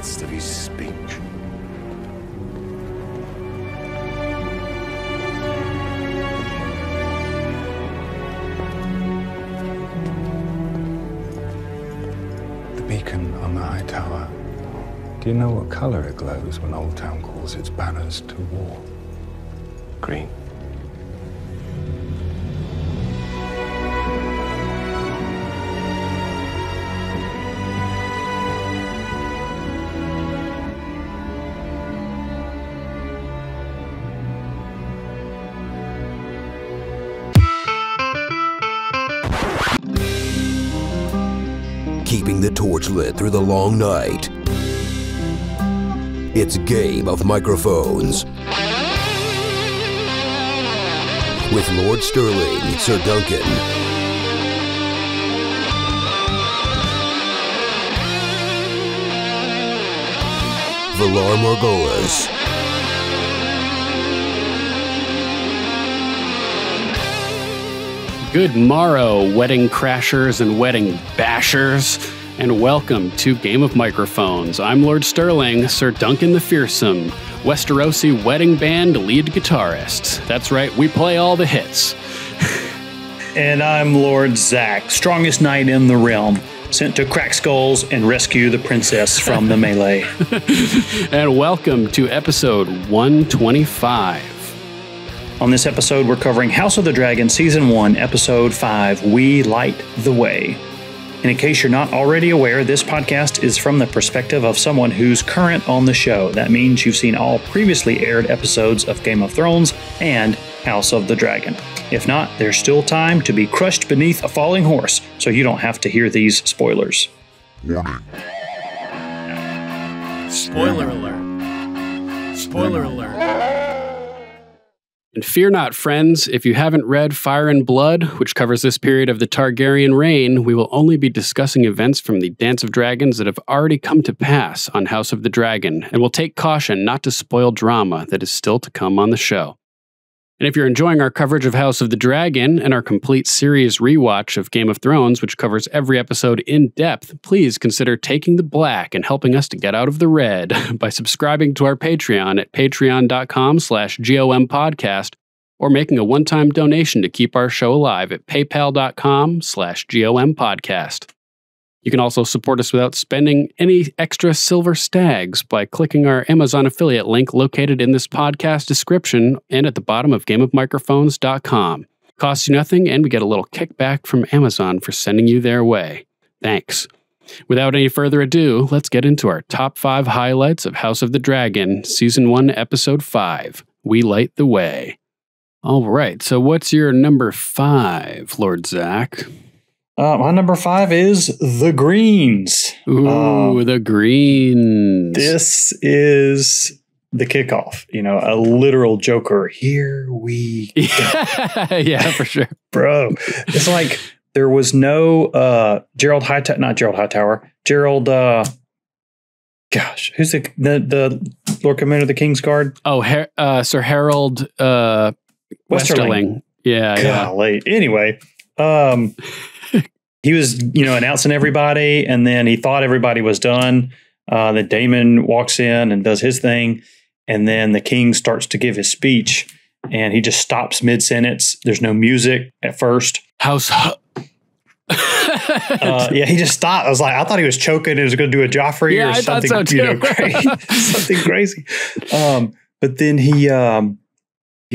midst of his speech. The beacon on the high tower. Do you know what color it glows when Old Town calls its banners to war? Green. Keeping the torch lit through the long night. It's Game of Microphones. With Lord Sterling, Sir Duncan, Valar Morghulis, Good morrow, wedding crashers and wedding bashers, and welcome to Game of Microphones. I'm Lord Sterling, Sir Duncan the Fearsome, Westerosi wedding band lead guitarist. That's right, we play all the hits. And I'm Lord Zach, strongest knight in the realm, sent to crack skulls and rescue the princess from the melee. And welcome to episode 125. On this episode, we're covering House of the Dragon Season 1, Episode 5, We Light the Way. And in case you're not already aware, this podcast is from the perspective of someone who's current on the show. That means you've seen all previously aired episodes of Game of Thrones and House of the Dragon. If not, there's still time to be crushed beneath a falling horse, so you don't have to hear these spoilers. Spoiler alert. Spoiler alert. And fear not, friends, if you haven't read Fire and Blood, which covers this period of the Targaryen reign, we will only be discussing events from the Dance of Dragons that have already come to pass on House of the Dragon, and we'll take caution not to spoil drama that is still to come on the show. And if you're enjoying our coverage of House of the Dragon and our complete series rewatch of Game of Thrones, which covers every episode in depth, please consider taking the black and helping us to get out of the red by subscribing to our Patreon at patreon.com/GOM podcast or making a one-time donation to keep our show alive at paypal.com/GOM podcast. You can also support us without spending any extra silver stags by clicking our Amazon affiliate link located in this podcast description and at the bottom of gameofmicrophones.com. Costs you nothing, and we get a little kickback from Amazon for sending you their way. Thanks. Without any further ado, let's get into our top 5 highlights of House of the Dragon, Season 1, Episode 5, We Light the Way. All right, so what's your number 5, Lord Zach? My number 5 is The Greens. Ooh, The Greens. This is the kickoff, a literal Joker. Here we go. Yeah, for sure. Bro, it's like there was no Gerald Hightower, not Gerald Hightower, Gerald, who's the Lord Commander of the King's Guard? Oh, Sir Harold Westerling. Yeah, golly. Yeah. Anyway, he was, announcing everybody, and then he thought everybody was done. Then Daemon walks in and does his thing, and then the king starts to give his speech, and he just stops mid-sentence. There's no music at first. Yeah, he just stopped. I thought he was choking and was going to do a Joffrey or something, crazy, something crazy. But then he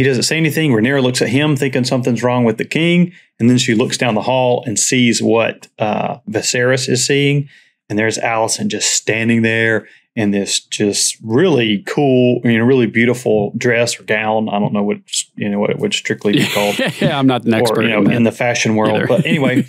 doesn't say anything. Rhaenyra looks at him thinking something's wrong with the king. And then she looks down the hall and sees what Viserys is seeing. And there's Alicent just standing there in this just really cool, really beautiful dress or gown. I don't know what it would strictly be called. Yeah, I'm not an expert in the fashion world. Either. But anyway,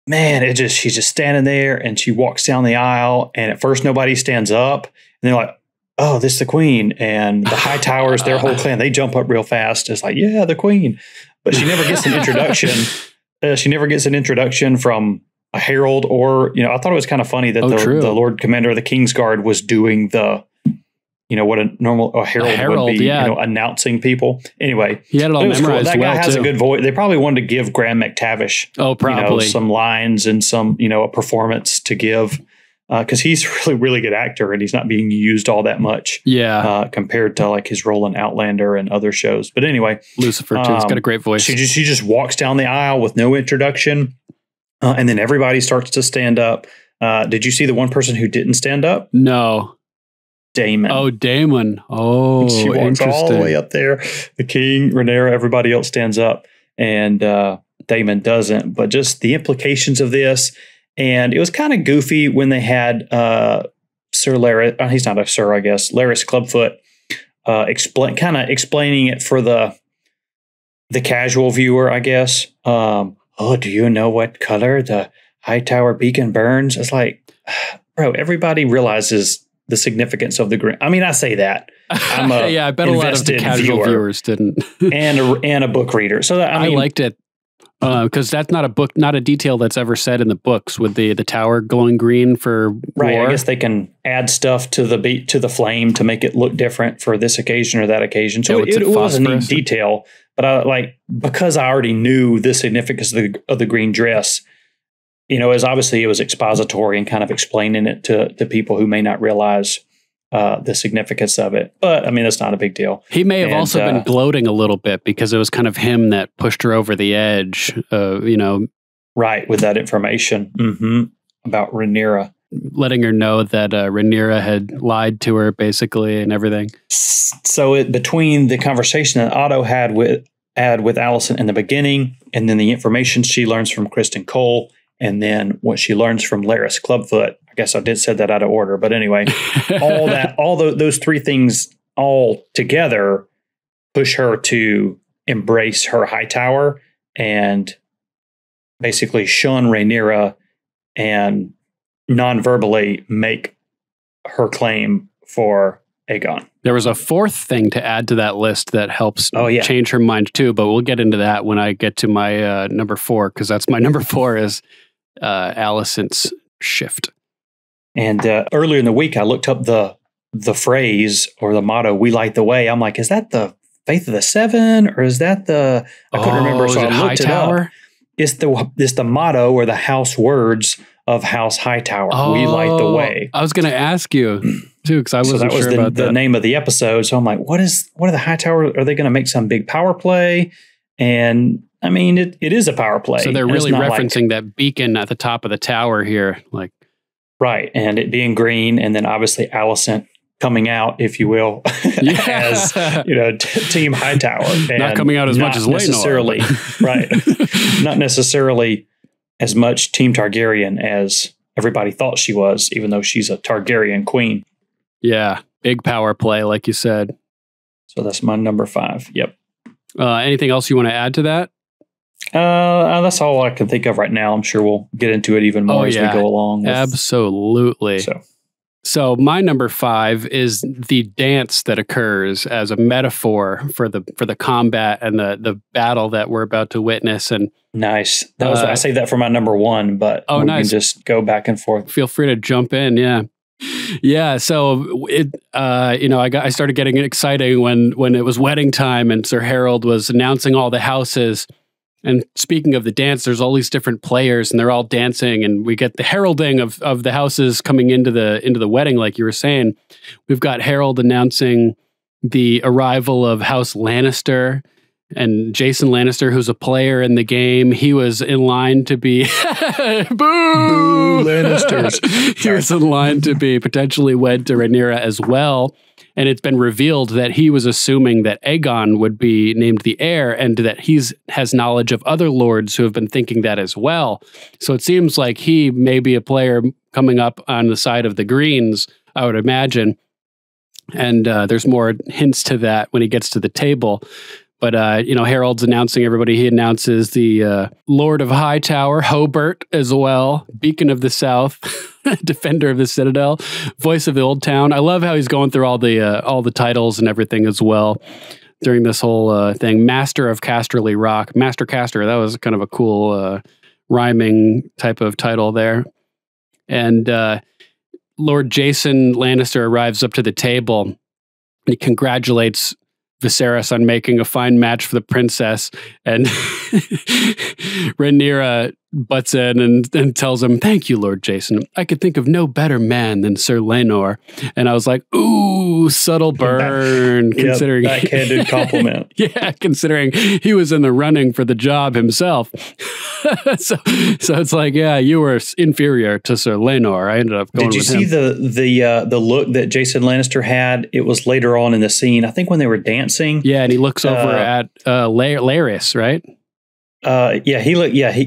man, she's just standing there and she walks down the aisle. And at first nobody stands up. And they're like, oh, this is the queen. And the Hightowers, their whole clan, they jump up real fast. It's like, yeah, the queen. But she never gets an introduction. She never gets an introduction from a herald or, I thought it was kind of funny that the Lord Commander of the King's Guard was doing the, what a herald would be, announcing people. Anyway, he had it all memorized. Cool. That guy has a good voice. They probably wanted to give Graham McTavish, probably some lines and some, a performance to give. because he's a really, really good actor and he's not being used all that much. Yeah. Compared to like his role in Outlander and other shows. But anyway, Lucifer too. He's got a great voice. She just walks down the aisle with no introduction, and then everybody starts to stand up. Did you see the one person who didn't stand up? No. Damon. Oh, Damon. Oh, she walks all the way up there. The king, Rhaenyra, everybody else stands up, and Damon doesn't. But just the implications of this, and it was kind of goofy when they had Sir Larys. He's not a sir, I guess. Larys Clubfoot explaining it for the casual viewer, I guess. Oh, do you know what color the Hightower beacon burns? It's like, bro, everybody realizes the significance of the green. I mean, I say that. I'm a yeah, I bet a lot of the casual viewers didn't. and a book reader. So that, I liked it because that's not a book, not a detail that's ever said in the books with the tower glowing green for war. I guess they can add stuff to the flame to make it look different for this occasion or that occasion. So it was a neat detail. But because I already knew the significance of the green dress, it was expository and kind of explaining it to people who may not realize the significance of it. But I mean, that's not a big deal. He may have also been gloating a little bit because it was kind of him that pushed her over the edge, Right, with that information about Rhaenyra. Letting her know that Rhaenyra had lied to her, basically, and everything. So between the conversation that Otto had with Alicent in the beginning, and then the information she learns from Criston Cole, and then what she learns from Larys Clubfoot. I guess I did say that out of order, but anyway, those three things all together push her to embrace her Hightower and basically shun Rhaenyra and non-verbally make her claim for Aegon. There was a fourth thing to add to that list that helps change her mind too, but we'll get into that when I get to my number 4, because that's my number 4 is Alicent's shift. And earlier in the week, I looked up the phrase or the motto, "We light the way." I'm like, is that the Faith of the Seven, or is that the? I couldn't remember, so I looked it up. It's the motto or the house words of House Hightower. We light the way. I was going to ask you too, because I wasn't sure about that. The name of the episode. So I'm like, what are the Hightower? Are they going to make some big power play? And I mean, it is a power play. So they're really referencing that beacon at the top of the tower here, like. Right, and it being green, and then obviously Alicent coming out, if you will, as Team Hightower. And not coming out as much as necessarily, right? Not necessarily as much Team Targaryen as everybody thought she was, even though she's a Targaryen queen. Yeah, big power play, like you said. So that's my number 5. Yep. Anything else you want to add to that? That's all I can think of right now. I'm sure we'll get into it even more as we go along. Absolutely. So my number 5 is the dance that occurs as a metaphor for the combat and the battle that we're about to witness. And nice. That was I saved that for my number 1, but we can just go back and forth. Feel free to jump in. Yeah. Yeah, so it, I started getting excited when it was wedding time and Sir Harold was announcing all the houses. And speaking of the dance, there's all these different players and they're all dancing, and we get the heralding of the houses coming into the wedding, like you were saying. We've got Harold announcing the arrival of House Lannister, and Jason Lannister, who's a player in the game. He was in line to be boo Lannisters. He was in line to be potentially wed to Rhaenyra as well. And it's been revealed that he was assuming that Aegon would be named the heir, and that has knowledge of other lords who have been thinking that as well. So it seems like he may be a player coming up on the side of the Greens, I would imagine. And there's more hints to that when he gets to the table. But, Harold's announcing everybody. He announces the Lord of Hightower, Hobart, as well, Beacon of the South, Defender of the Citadel, Voice of the Old Town. I love how he's going through all the titles and everything as well during this whole thing. Master of Casterly Rock. Master Caster, that was kind of a cool rhyming type of title there. And Lord Jason Lannister arrives up to the table. He congratulates Viserys on making a fine match for the princess, and Rhaenyra butts in and tells him, "Thank you, Lord Jason. I could think of no better man than Sir Laenor." And I was like, "Ooh, subtle burn." Considering backhanded compliment. Yeah, considering he was in the running for the job himself. so it's like, yeah, you were inferior to Sir Laenor. I ended up going. Did you see the look that Jason Lannister had? It was later on in the scene. I think when they were dancing. Yeah, and he looks over at Larys, right?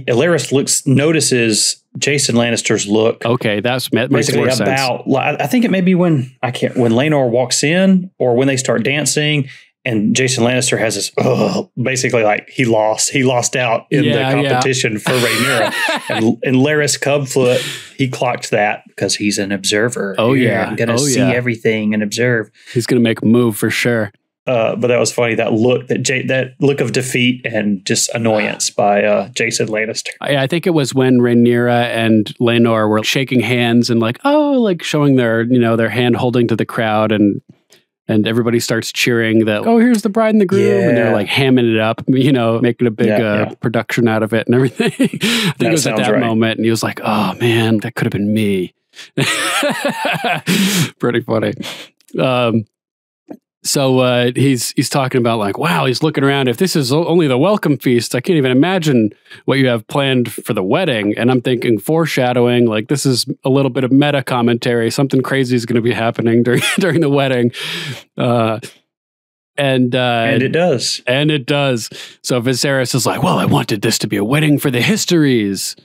Larys notices Jason Lannister's look. Okay, that's makes more sense. I think it may be when Laenor walks in or when they start dancing, and Jason Lannister has this basically like he lost out in the competition for Rhaenyra, and Larys Cubfoot, he clocked that because he's an observer. I'm gonna see everything and observe. He's gonna make a move for sure. But that was funny, that look that look of defeat and just annoyance by Jason Lannister. I think it was when Rhaenyra and Laenor were shaking hands and like showing their hand holding to the crowd, and everybody starts cheering that, "Oh, here's the bride and the groom," and they're like hamming it up, making a big production out of it and everything. I think it was at that moment, and he was like, "Oh man, that could have been me." Pretty funny. So he's talking about like, wow, he's looking around. If this is only the welcome feast, I can't even imagine what you have planned for the wedding. And I'm thinking foreshadowing, like this is a little bit of meta commentary. Something crazy is going to be happening during the wedding. And it does. And it does. So Viserys is like, well, I wanted this to be a wedding for the histories.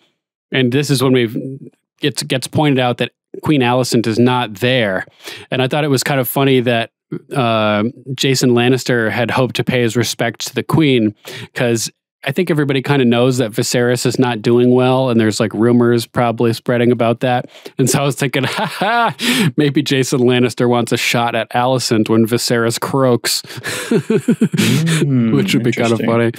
And this is when gets pointed out that Queen Alicent is not there. And I thought it was kind of funny that Jason Lannister had hoped to pay his respects to the Queen, because I think everybody kind of knows that Viserys is not doing well, and there's like rumors probably spreading about that. And so I was thinking, maybe Jason Lannister wants a shot at Alicent when Viserys croaks, which would be kind of funny.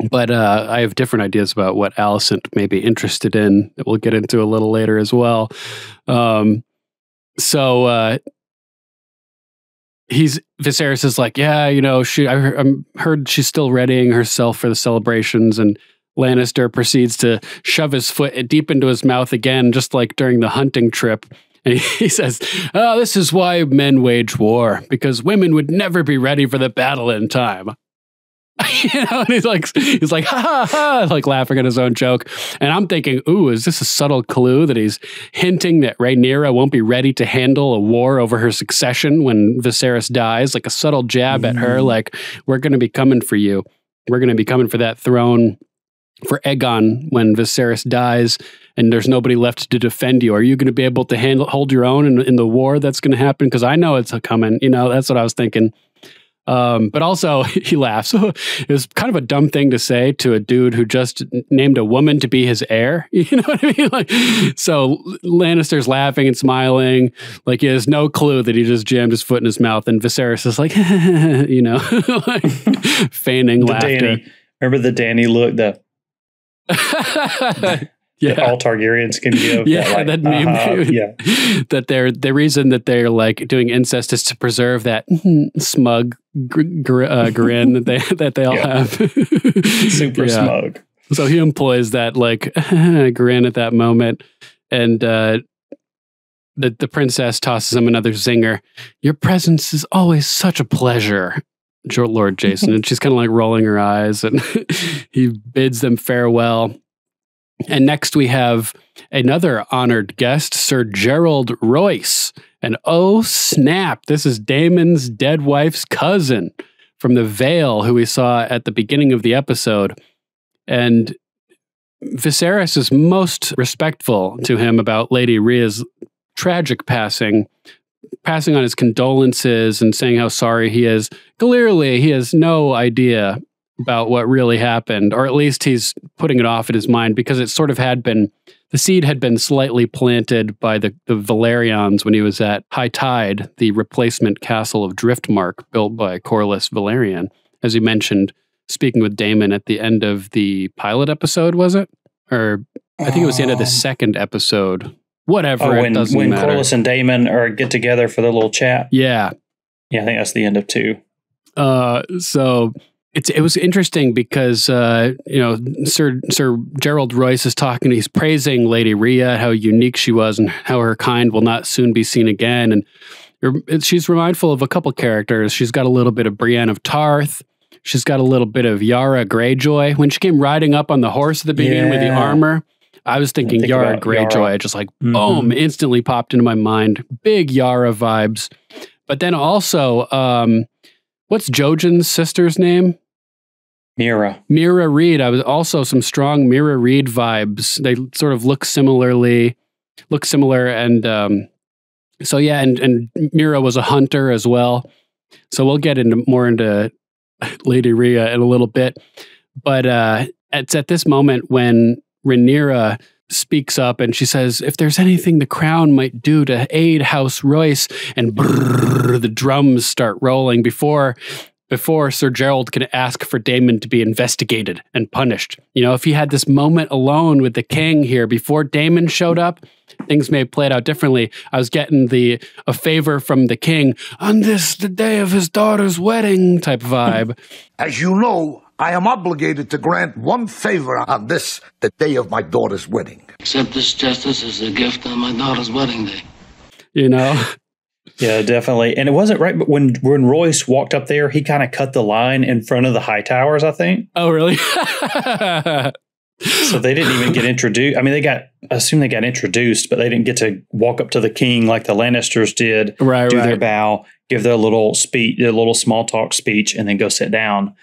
But I have different ideas about what Alicent may be interested in that we'll get into a little later as well. Viserys is like, yeah, I heard she's still readying herself for the celebrations, and Lannister proceeds to shove his foot deep into his mouth again, just like during the hunting trip. And he says, "Oh, this is why men wage war, because women would never be ready for the battle in time." And he's like, ha ha ha, like laughing at his own joke. And I'm thinking, ooh, is this a subtle clue that he's hinting that Rhaenyra won't be ready to handle a war over her succession when Viserys dies? Like a subtle jab at her, like, we're going to be coming for you. We're going to be coming for that throne for Aegon when Viserys dies and there's nobody left to defend you. Are you going to be able to hold your own in the war that's going to happen? Because I know it's coming. That's what I was thinking. But also he laughs. It was kind of a dumb thing to say to a dude who just named a woman to be his heir. You know what I mean? Like, so Lannister's laughing and smiling, like he has no clue that he just jammed his foot in his mouth. And Viserys is like, like feigning laughter. Remember the Dany look? Yeah, that all Targaryens can give. Yeah, that meme. That the reason that they're like doing incest is to preserve that smug grin that they all have. Super smug. So he employs that like grin at that moment, and the princess tosses him another zinger. "Your presence is always such a pleasure, Lord Jason." And she's kind of like rolling her eyes, and he bids them farewell. And next we have another honored guest, Sir Gerald Royce. And oh snap, this is Daemon's dead wife's cousin from the Vale, who we saw at the beginning of the episode. And Viserys is most respectful to him about Lady Rhea's tragic passing on his condolences and saying how sorry he is. Clearly, he has no idea about what really happened, or at least he's putting it off in his mind, because it sort of the seed had been slightly planted by the Valerians when he was at High Tide, the replacement castle of Driftmark built by Corlys Velaryon, as you mentioned, speaking with Daemon at the end of the pilot episode, was it? Or I think it was the end of the second episode. Whatever, it doesn't matter. When Corlys and Daemon get together for the little chat. Yeah. Yeah, I think that's the end of 2. So it was interesting because Sir Gerald Royce is talking. He's praising Lady Rhea, how unique she was, and how her kind will not soon be seen again. And she's mindful of a couple characters. She's got a little bit of Brienne of Tarth. She's got a little bit of Yara Greyjoy. When she came riding up on the horse at the beginning with the armor, I was thinking Yara Greyjoy. Just like, boom, instantly popped into my mind. Big Yara vibes. But then also, what's Jojen's sister's name? Mira Reed. I was also some strong Mira Reed vibes. They sort of look similar, and so yeah, and Mira was a hunter as well. So we'll get more into Lady Rhea in a little bit. But it's at this moment when Rhaenyra speaks up and she says, if there's anything the crown might do to aid House Royce, and brrr, the drums start rolling before Sir Gerald can ask for Daemon to be investigated and punished. If he had this moment alone with the king here before Daemon showed up, things may have played out differently. I was getting a favor from the king on this, the day of his daughter's wedding type vibe. As you know, I am obligated to grant one favor on this, the day of my daughter's wedding. Accept this justice as a gift on my daughter's wedding day. Yeah, definitely. And it wasn't right, but when Royce walked up there, he kind of cut the line in front of the high towers, I think. Oh, really? So they didn't even get introduced. I mean, I assume they got introduced, but they didn't get to walk up to the king like the Lannisters did, do their bow, give their little speech, their little small talk speech, and then go sit down.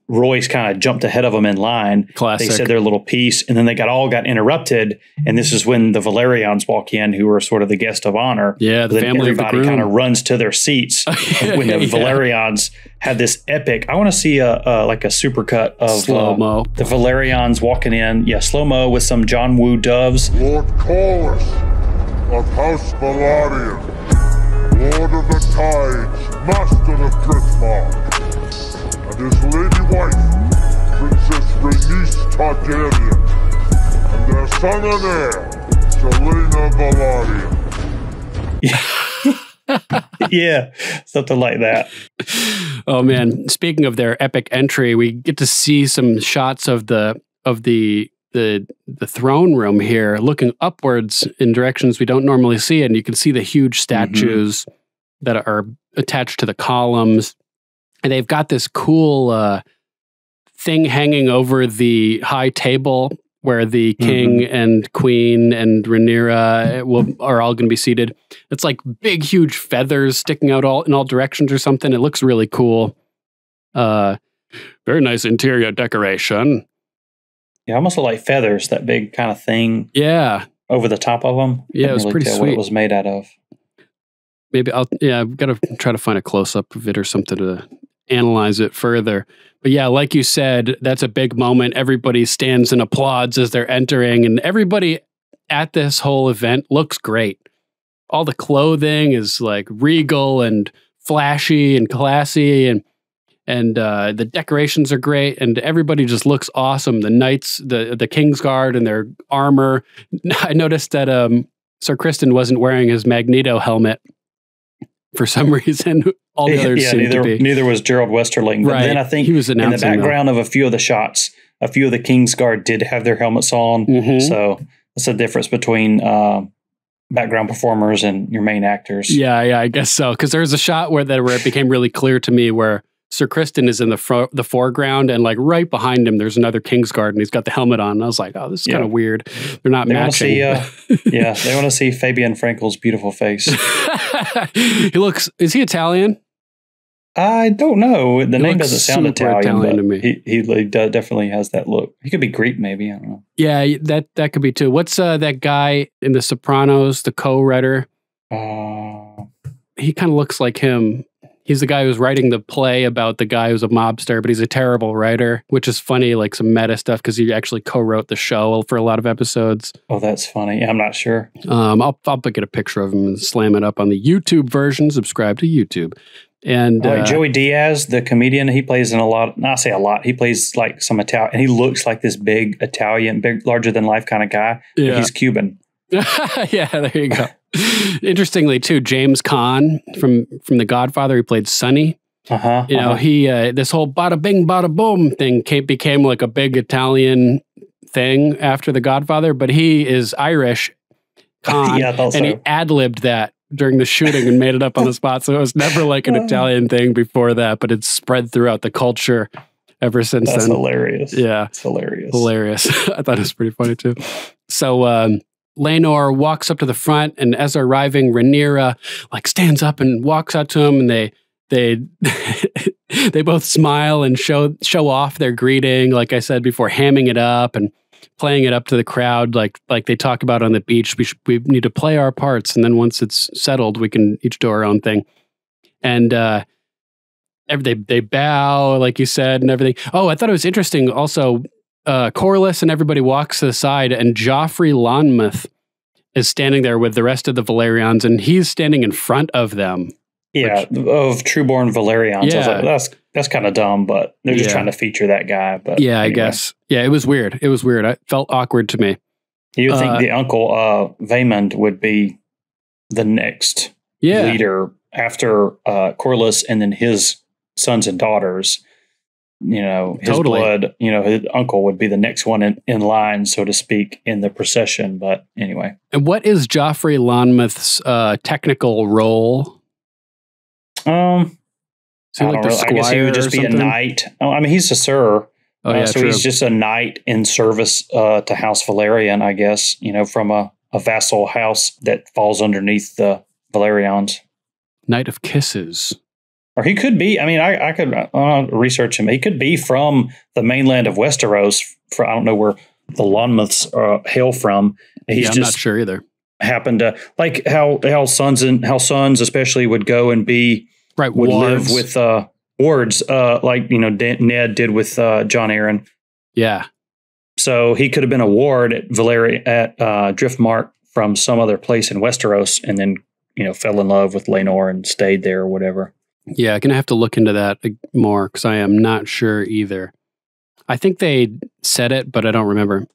Royce kind of jumped ahead of them in line. Classic. They said their little piece, and then they all got interrupted. And this is when the Valerians walk in, who are sort of the guest of honor. Yeah, the family everybody kind of runs to their seats. When the Valerians had this epic, I want to see a supercut of slow-mo. The Valerians walking in. Yeah, slow-mo with some John Woo doves. Lord Corlys of House Velaryon, Lord of the Tides, Master of Driftmark, and his lady wife, Princess Rhaenys Targaryen, and their son and heir, Selena Velaryon. Yeah, something like that. Oh man! Speaking of their epic entry, we get to see some shots of the throne room here, looking upwards in directions we don't normally see, and you can see the huge statues that are attached to the columns. And they've got this cool thing hanging over the high table where the king and queen and Rhaenyra are all going to be seated. It's like big, huge feathers sticking out in all directions or something. It looks really cool. Very nice interior decoration. Yeah, almost look like feathers, that big kind of thing. Yeah. Over the top of them. Yeah, it was pretty sweet. What it was made out of. Maybe I've got to try to find a close-up of it or something to analyze it further. But yeah, like you said, that's a big moment. Everybody stands and applauds as they're entering, and everybody at this whole event looks great. All the clothing is like regal and flashy and classy, and the decorations are great, and everybody just looks awesome. The knights, the Kingsguard and their armor. I noticed that Sir Criston wasn't wearing his Magneto helmet for some reason. All the others seemed to be. Neither was Gerald Westerling. But then I think he was in the background of a few of the shots, a few of the Kingsguard did have their helmets on. So that's the difference between background performers and your main actors. Yeah, I guess so. Because there was a shot where it became really clear to me where Sir Criston is in the foreground, and like right behind him, there's another Kingsguard, and he's got the helmet on. And I was like, oh, this is kind of weird. They're not matching. They want to see Fabian Frankel's beautiful face. Is he Italian? I don't know. The name doesn't sound Italian to me. He definitely has that look. He could be Greek, maybe. I don't know. Yeah, that could be too. What's that guy in The Sopranos, the co-writer? He kind of looks like him. He's the guy who's writing the play about the guy who's a mobster, but he's a terrible writer, which is funny, like some meta stuff, because he actually co-wrote the show for a lot of episodes. Oh, that's funny. I'm not sure. I'll get a picture of him and slam it up on the YouTube version. Subscribe to YouTube. And Joey Diaz, the comedian, he plays in a lot. Not say a lot. He plays like some Italian, and he looks like this big Italian, big, larger than life kind of guy. Yeah. But he's Cuban. Yeah, there you go. Interestingly, too, James Caan from The Godfather, he played Sonny. You know, he this whole bada bing, bada boom thing became like a big Italian thing after The Godfather, but he is Irish. Khan, yeah, I thought so. And he ad-libbed that during the shooting and made it up on the spot. So it was never like an Italian thing before that, but it's spread throughout the culture ever since then. That's hilarious. Yeah. It's hilarious. Hilarious. I thought it was pretty funny too. So Lenore walks up to the front, and as they're arriving, Rhaenyra like stands up and walks out to him, and they both smile and show off their greeting, like I said before, hamming it up and playing it up to the crowd, like they talk about on the beach. We need to play our parts, and then once it's settled, we can each do our own thing. And they bow, like you said, and everything. Oh, I thought it was interesting. Also, Corlys and everybody walks to the side, and Joffrey Lonmouth is standing there with the rest of the Valerians, and he's standing in front of them. Yeah, of Trueborn Valerians. Yeah. I was like, that's kind of dumb, but they're just trying to feature that guy. But yeah, anyway. I guess. Yeah, it was weird. It was weird. It felt awkward to me. You would think the uncle, Vaemond, would be the next leader after Corlys, and then his sons and daughters. You know, his blood, you know, his uncle would be the next one in line, so to speak, in the procession. But anyway. And what is Joffrey Lonmouth's technical role? I guess he would just be a knight. Oh, I mean, he's a sir. So he's just a knight in service to House Valerian, I guess, you know, from a vassal house that falls underneath the Valerians. Knight of Kisses. Or he could be, I mean, I could research him. He could be from the mainland of Westeros. I don't know where the Lonmouths hail from. He's I'm not sure either. Happened to, like how sons especially would go and be, would live with wards, like, you know, Ned did with Jon Arryn. Yeah. So he could have been a ward at Driftmark from some other place in Westeros, and then, you know, fell in love with Laenor and stayed there or whatever. Yeah, I'm going to have to look into that more because I am not sure either. I think they said it, but I don't remember.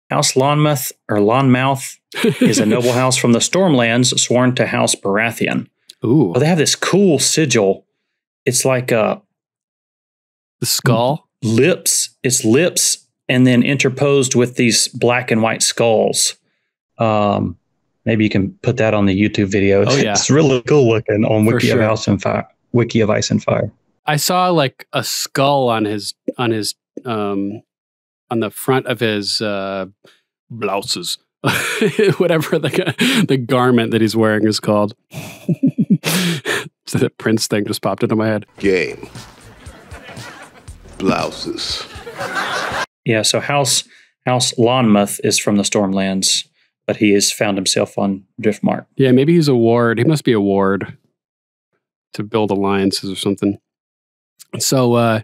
House Lonmouth or Lonmouth is a noble house from the Stormlands sworn to House Baratheon. Ooh. Well, they have this cool sigil. It's like the skull? Lips. It's lips and then interposed with these black and white skulls. Maybe you can put that on the YouTube video. It's really cool looking on Wiki of Ice and Fire. Wiki of Ice and Fire. I saw like a skull on his on the front of his blouses, whatever the garment that he's wearing is called. So that Prince thing just popped into my head. Game. Blouses. Yeah, so House Lonmouth is from the Stormlands, but he has found himself on Driftmark. Yeah, maybe he's a ward. He must be a ward to build alliances or something. So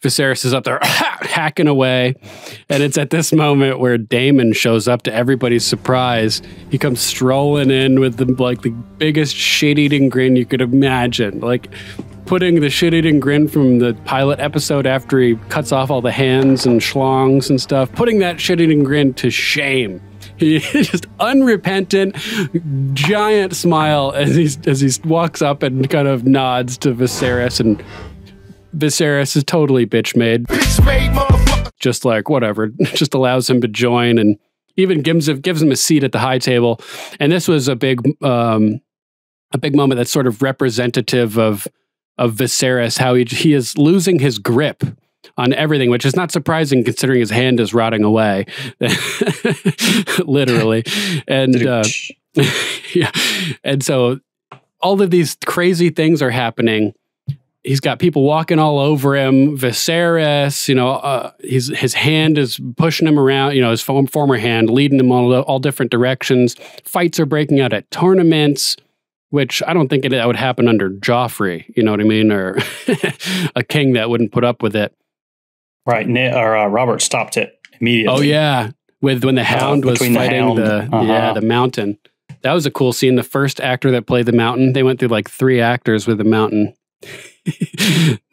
Viserys is up there hacking away, and it's at this moment where Daemon shows up to everybody's surprise. He comes strolling in with the biggest shit-eating grin you could imagine, like putting the shit-eating grin from the pilot episode after he cuts off all the hands and schlongs and stuff, putting that shit-eating grin to shame. He just unrepentant, giant smile as he walks up and kind of nods to Viserys, and Viserys is totally bitch made. Just like whatever, just allows him to join and even gives him a seat at the high table. And this was a big moment that's sort of representative of Viserys, how he is losing his grip on everything, which is not surprising considering his hand is rotting away, literally. And yeah, and so all of these crazy things are happening. He's got people walking all over him. Viserys, you know, his hand is pushing him around, you know, his former hand, leading him all different directions. Fights are breaking out at tournaments, which I don't think that would happen under Joffrey, you know what I mean? Or a king that wouldn't put up with it. Right. Robert stopped it immediately. Oh, yeah. When the Hound was fighting the Mountain. That was a cool scene. The first actor that played the Mountain, they went through like 3 actors with the Mountain.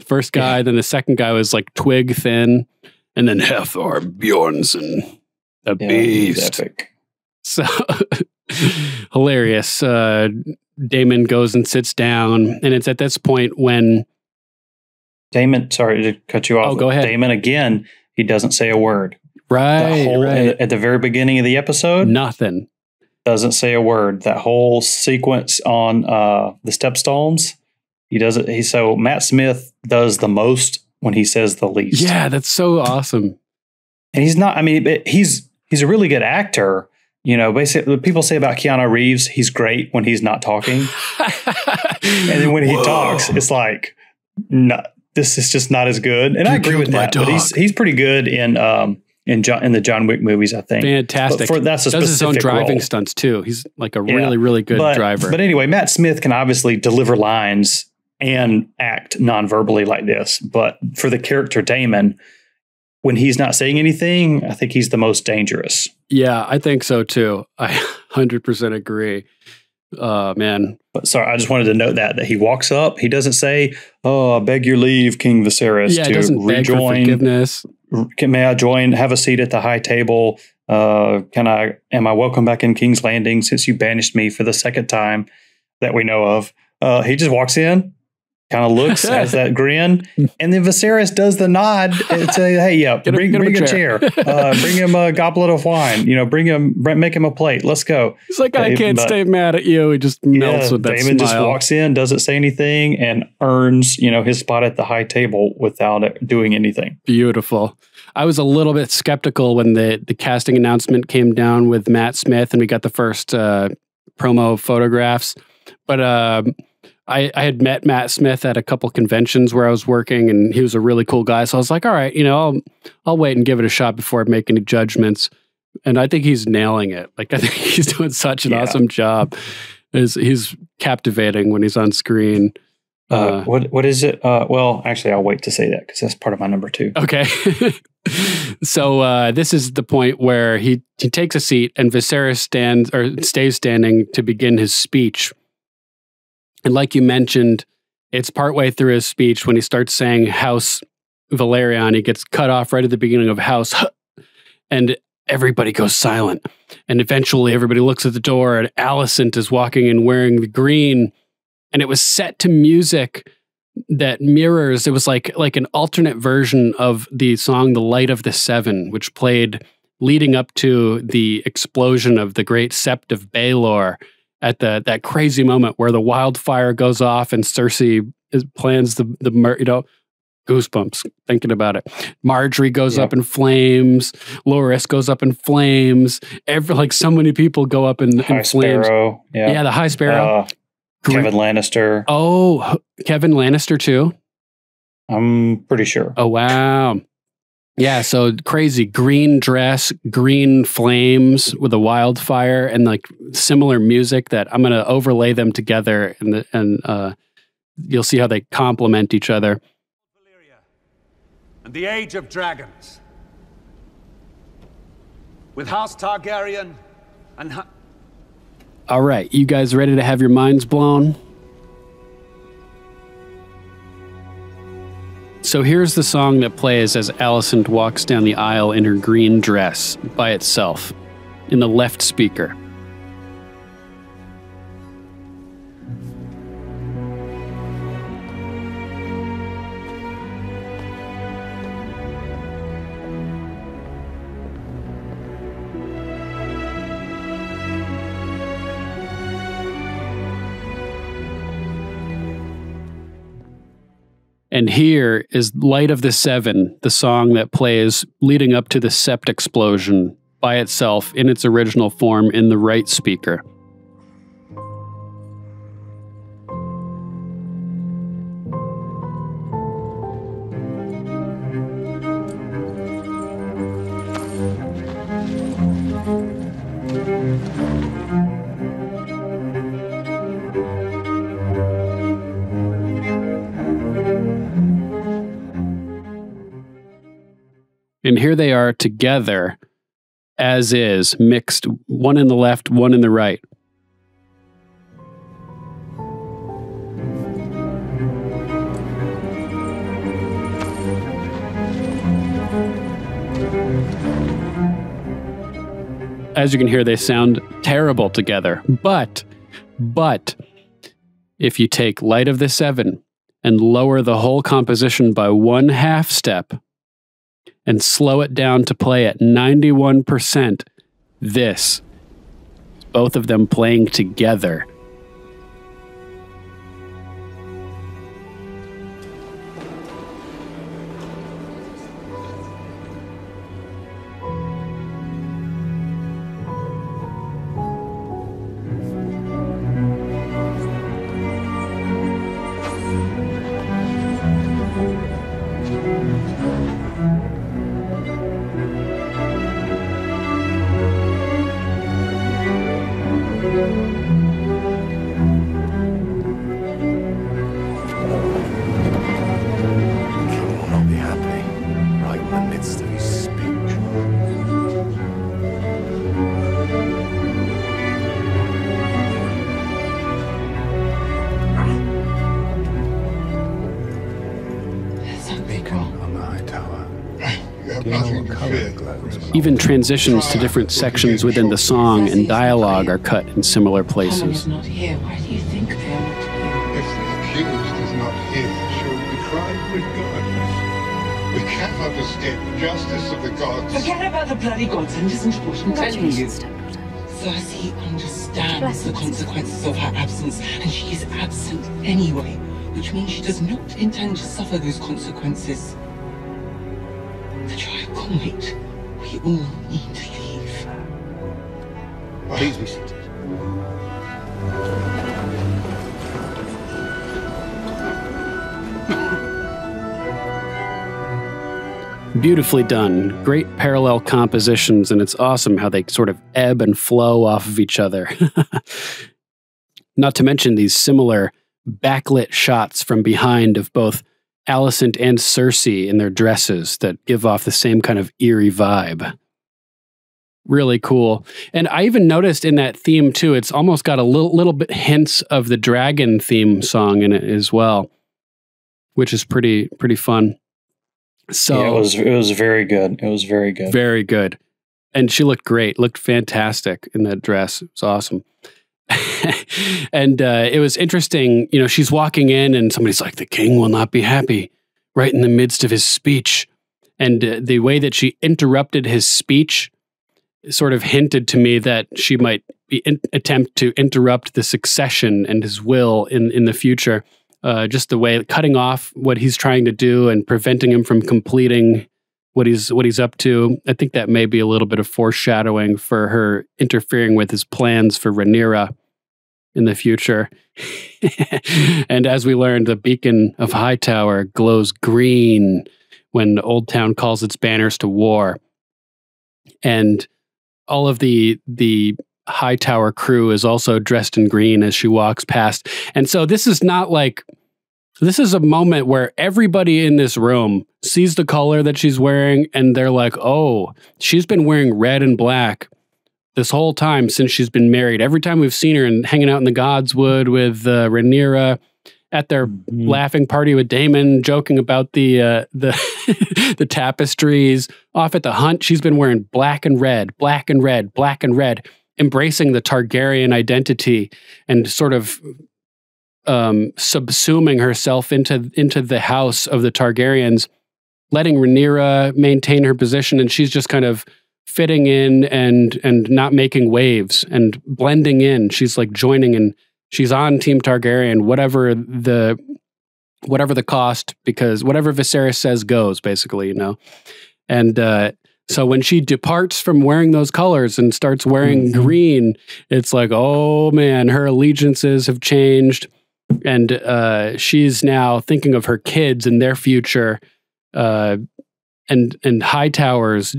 First guy, then the second guy was like twig thin, and then Hathor Bjornsson, the beast. Epic. So Hilarious. Damon goes and sits down, and it's at this point when Damon, sorry to cut you off. Oh, go ahead. Damon, again, he doesn't say a word. Right. At the very beginning of the episode, nothing. Doesn't say a word. That whole sequence on the stepstones, he doesn't. So Matt Smith does the most when he says the least. Yeah, that's so awesome. And he's not. I mean, he's a really good actor. You know, basically, people say about Keanu Reeves, he's great when he's not talking, and then when he talks, it's like, no, this is just not as good. And I agree with that. But he's pretty good in the John Wick movies, I think. Fantastic. But that's a does his own driving role. Stunts too. He's like a really, really good driver. But anyway, Matt Smith can obviously deliver lines and act non-verbally like this. But for the character Damon, when he's not saying anything, I think he's the most dangerous. Yeah, I think so too. I 100% agree. Man. But sorry, I just wanted to note that he walks up. He doesn't say, "Oh, I beg your leave, King Viserys, he to doesn't beg for forgiveness. May I join? Have a seat at the high table? Am I welcome back in King's Landing since you banished me for the second time that we know of?" He just walks in, kind of looks, has that grin, and then Viserys does the nod and say, "Hey, yeah, bring a chair. Bring him a goblet of wine. You know, make him a plate. Let's go." He's like, "I can't stay mad at you." He just melts with that Damon smile. just walks in, doesn't say anything, and earns his spot at the high table without doing anything. Beautiful. I was a little bit skeptical when the casting announcement came down with Matt Smith, and we got the first promo photographs, but. I had met Matt Smith at a couple conventions where I was working, and he was a really cool guy. So I was like, all right, I'll wait and give it a shot before I make any judgments. And I think he's nailing it. Like, I think he's doing such an awesome job. He's captivating when he's on screen. What is it? Well, actually, I'll wait to say that because that's part of my number 2. Okay. So this is the point where he takes a seat, and Viserys stays standing to begin his speech. And like you mentioned, it's partway through his speech when he starts saying House Valerian. He gets cut off right at the beginning of House, and everybody goes silent. And eventually everybody looks at the door, and Alicent is walking in wearing the green. And it was set to music that mirrors, it was like an alternate version of the song The Light of the Seven, which played leading up to the explosion of the great Sept of Baelor. At that crazy moment where the wildfire goes off and Cersei plans the goosebumps thinking about it. Marjorie goes up in flames. Loras goes up in flames. So many people go up in flames. Sparrow. Yeah, the High Sparrow. Kevin Lannister. Oh, Kevin Lannister too? I'm pretty sure. Oh, wow. Yeah, so crazy green dress, green flames with a wildfire, and like similar music that I'm going to overlay them together, and you'll see how they complement each other. And the Age of Dragons, with House Targaryen and. All right, you guys ready to have your minds blown? So here's the song that plays as Alicent walks down the aisle in her green dress by itself, in the left speaker. And here is Light of the Seven, the song that plays leading up to the Sept explosion by itself in its original form in the right speaker. And here they are together, as is, mixed, one in the left, one in the right. as you can hear, they sound terrible together. But if you take Light of the Seven and lower the whole composition by 1/2 step and slow it down to play at 91%, this, both of them playing together. Even transitions to different sections within the song and dialogue are cut in similar places. Not here. Why do you think they are not here? If the accused is not here, she will be tried regardless. We cannot escape the justice of the gods. Forget about the bloody gods and listen to what I'm telling you. Cersei understands the consequences of her absence, and she is absent anyway, which means she does not intend to suffer those consequences. The trial can wait. We all need to leave. Please be seated. Beautifully done. Great parallel compositions, and it's awesome how they sort of ebb and flow off of each other. Not to mention these similar backlit shots from behind of both Alicent and Cersei in their dresses that give off the same kind of eerie vibe. Really cool. And I even noticed in that theme too, it's almost got a little bit hints of the dragon theme song in it as well, which is pretty fun. So yeah, it was very good. It was very good. Very good. And she looked great, looked fantastic in that dress. It was awesome. And it was interesting, you know, she's walking in and somebody's like, the king will not be happy, right in the midst of his speech. And the way that she interrupted his speech sort of hinted to me that she might attempt to interrupt the succession and his will in the future. Just the way, cutting off what he's trying to do and preventing him from completing what he's up to. I think that may be a little bit of foreshadowing for her interfering with his plans for Rhaenyra in the future. And as we learned, the beacon of Hightower glows green when Old Town calls its banners to war. And all of the Hightower crew is also dressed in green as she walks past. And so this is not like, this is a moment where everybody in this room sees the color that she's wearing and they're like, oh, she's been wearing red and black this whole time since she's been married. Every time we've seen her and hanging out in the Godswood with Rhaenyra, at their laughing party with Daemon, joking about the the tapestries, off at the hunt, she's been wearing black and red, black and red, black and red, embracing the Targaryen identity and sort of subsuming herself into the house of the Targaryens, letting Rhaenyra maintain her position, and she's just kind of fitting in and not making waves and blending in. She's like joining in. She's on Team Targaryen, whatever the cost, because whatever Viserys says goes, basically, you know. And so when she departs from wearing those colors and starts wearing green, it's like, oh man, her allegiances have changed. And she's now thinking of her kids and their future, and Hightower's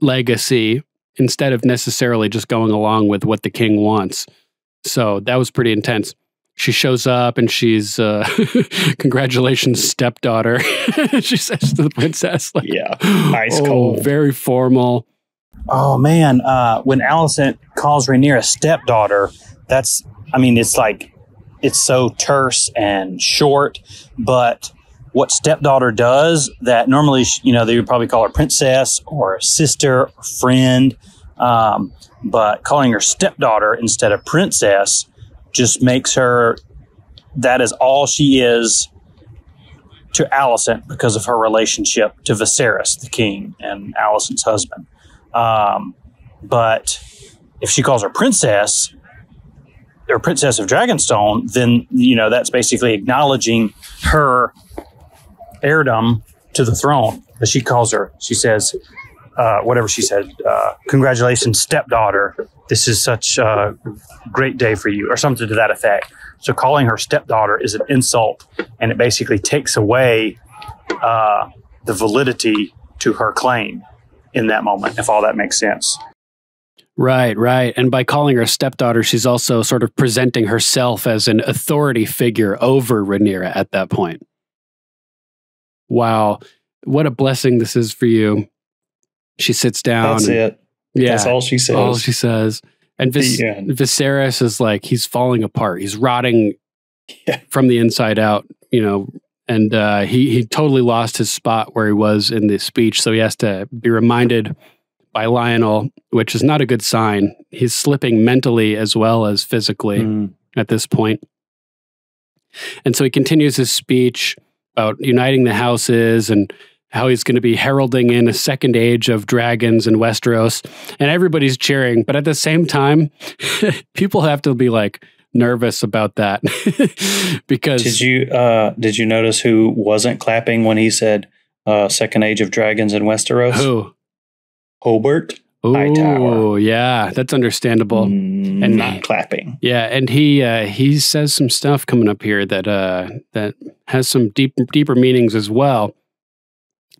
legacy, instead of necessarily just going along with what the king wants. So that was pretty intense. She shows up and she's, congratulations, stepdaughter. She says to the princess, like, yeah, ice cold, very formal. Oh man, when Alicent calls Rhaenyra stepdaughter, it's like, it's so terse and short, but what stepdaughter does that normally, they would probably call her princess or sister or friend, But calling her stepdaughter instead of princess just makes her, that is all she is to Alicent because of her relationship to Viserys, the king, and Alicent's husband. But if she calls her princess, or Princess of Dragonstone, then, that's basically acknowledging her heirdom to the throne. But she says, whatever she said, congratulations, stepdaughter. This is such a great day for you, or something to that effect. So calling her stepdaughter is an insult, and it basically takes away the validity to her claim in that moment, if all that makes sense. Right, right. And by calling her stepdaughter, she's also sort of presenting herself as an authority figure over Rhaenyra at that point. Wow. What a blessing this is for you. She sits down. That's it. Yeah. That's all she says. All she says. And Viserys is like, he's falling apart. He's rotting from the inside out, and he totally lost his spot where he was in the speech. So he has to be reminded by Lionel, which is not a good sign. He's slipping mentally as well as physically at this point. And so he continues his speech about uniting the houses and how he's going to be heralding in a second age of dragons in Westeros. And everybody's cheering. But at the same time, people have to be like nervous about that. Because did you notice who wasn't clapping when he said second age of dragons in Westeros? Who? Hobart Hightower. Oh, yeah, that's understandable. And not clapping. Yeah, and he says some stuff coming up here that has some deeper meanings as well.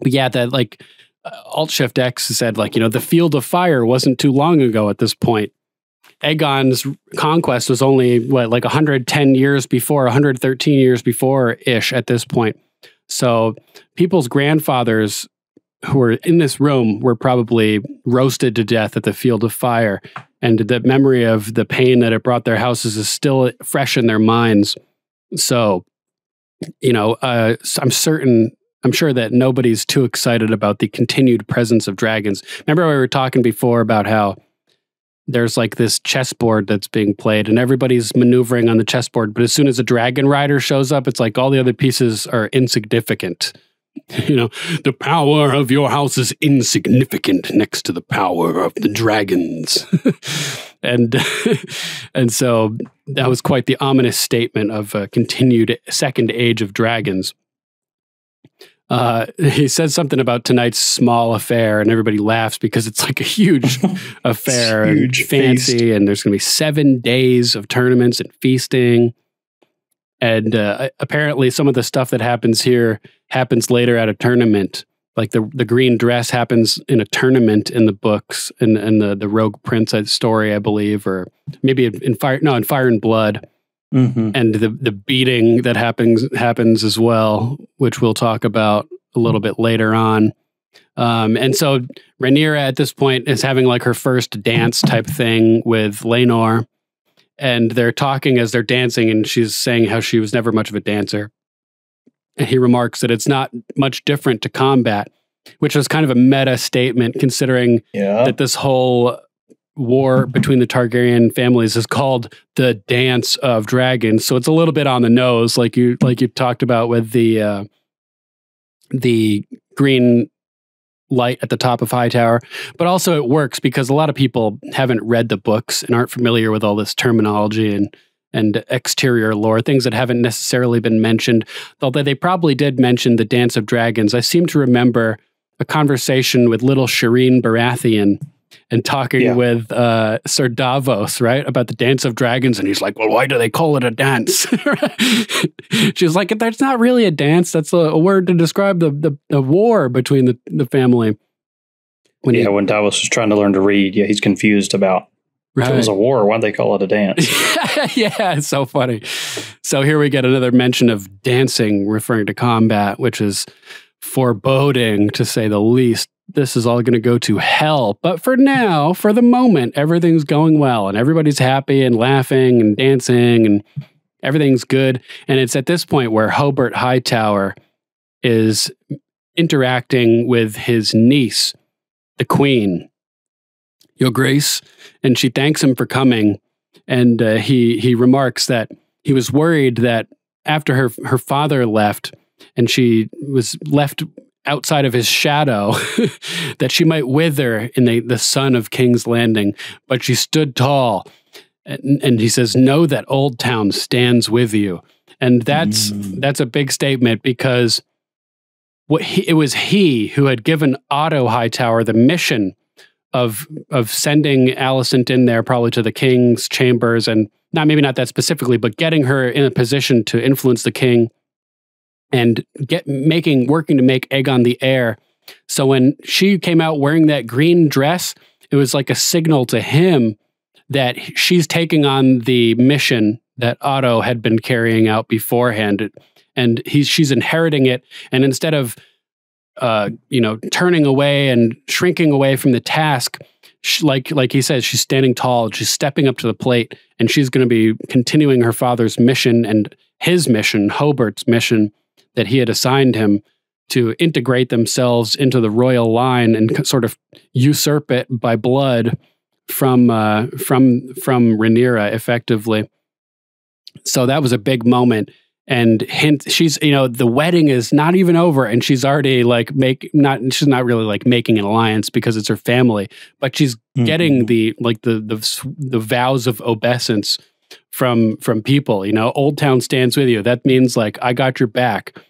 But yeah, that like Alt Shift X said, like, the Field of Fire wasn't too long ago at this point. Aegon's conquest was only like 110 years before, 113 years before ish at this point. So people's grandfathers who were in this room were probably roasted to death at the Field of Fire. And the memory of the pain that it brought their houses is still fresh in their minds. So, I'm sure that nobody's too excited about the continued presence of dragons. Remember we were talking before about how there's like this chessboard that's being played and everybody's maneuvering on the chessboard. But as soon as a dragon rider shows up, it's like all the other pieces are insignificant. The power of your house is insignificant next to the power of the dragons. and so that was quite the ominous statement of a continued second age of dragons. He says something about tonight's small affair, and everybody laughs because it's like a huge affair, huge and fancy, feast. And there's going to be 7 days of tournaments and feasting. And apparently some of the stuff that happens here happens later at a tournament. Like the green dress happens in a tournament in the books, in the Rogue Prince story, I believe, or maybe in Fire and Blood. Mm-hmm. And the beating that happens as well, which we'll talk about a little bit later on. And so Rhaenyra at this point is having like her first dance type thing with Laenor. And they're talking as they're dancing, and she's saying how she was never much of a dancer. And he remarks that it's not much different to combat, which was kind of a meta statement considering that this whole war between the Targaryen families is called the Dance of Dragons. So it's a little bit on the nose, like you talked about with the green light at the top of Hightower. But also it works because a lot of people haven't read the books and aren't familiar with all this terminology and exterior lore, things that haven't necessarily been mentioned, although they probably did mention the Dance of Dragons. I seem to remember a conversation with little Shireen Baratheon and talking with Sir Davos, right, about the Dance of Dragons. And he's like, well, why do they call it a dance? She's like, that's not really a dance. That's a word to describe the war between the family. When Davos was trying to learn to read, he's confused about if it was a war, why'd they call it a dance? Yeah, it's so funny. So here we get another mention of dancing referring to combat, which is foreboding, to say the least. This is all going to go to hell. But for now, for the moment, everything's going well and everybody's happy and laughing and dancing and everything's good. And it's at this point where Hobart Hightower is interacting with his niece, the Queen. Your Grace. And she thanks him for coming. And he remarks that he was worried that after her father left and she was left outside of his shadow, that she might wither in the sun of King's Landing. But she stood tall. And he says, know that Old Town stands with you. And that's a big statement, because it was he who had given Otto Hightower the mission of sending Alicent in there, probably to the king's chambers, and maybe not that specifically, but getting her in a position to influence the king and working to make Aegon the heir. So when she came out wearing that green dress, it was like a signal to him that she's taking on the mission that Otto had been carrying out beforehand, and she's inheriting it. And instead of turning away and shrinking away from the task, like he says, she's standing tall. She's stepping up to the plate, and she's going to be continuing her father's mission and his mission, Hobart's mission, that he had assigned him to integrate themselves into the royal line and sort of usurp it by blood from Rhaenyra, effectively. So that was a big moment. And she's, the wedding is not even over, and she's already she's not really like making an alliance because it's her family, but she's getting the vows of obeisance from people. Old Town stands with you. That means like, I got your back.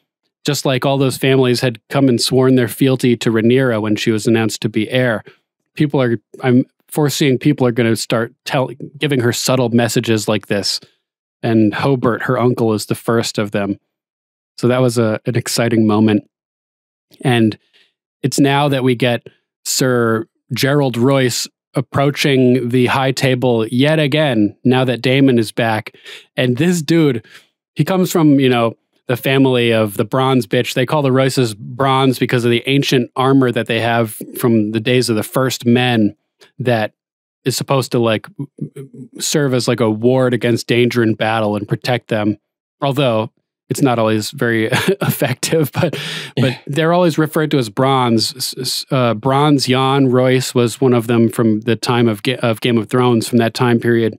Just like all those families had come and sworn their fealty to Rhaenyra when she was announced to be heir. I'm foreseeing people are going to start giving her subtle messages like this. And Hobart, her uncle, is the first of them. So that was an exciting moment. And it's now that we get Sir Gerald Royce approaching the high table yet again, now that Daemon is back. And this dude, he comes from, the family of the Bronze bitch. They call the Royces bronze because of the ancient armor that they have from the days of the first men that is supposed to serve as like a ward against danger in battle and protect them. Although it's not always very effective, but they're always referred to as bronze. Bronze Jan Royce was one of them from the time of Game of Thrones, from that time period.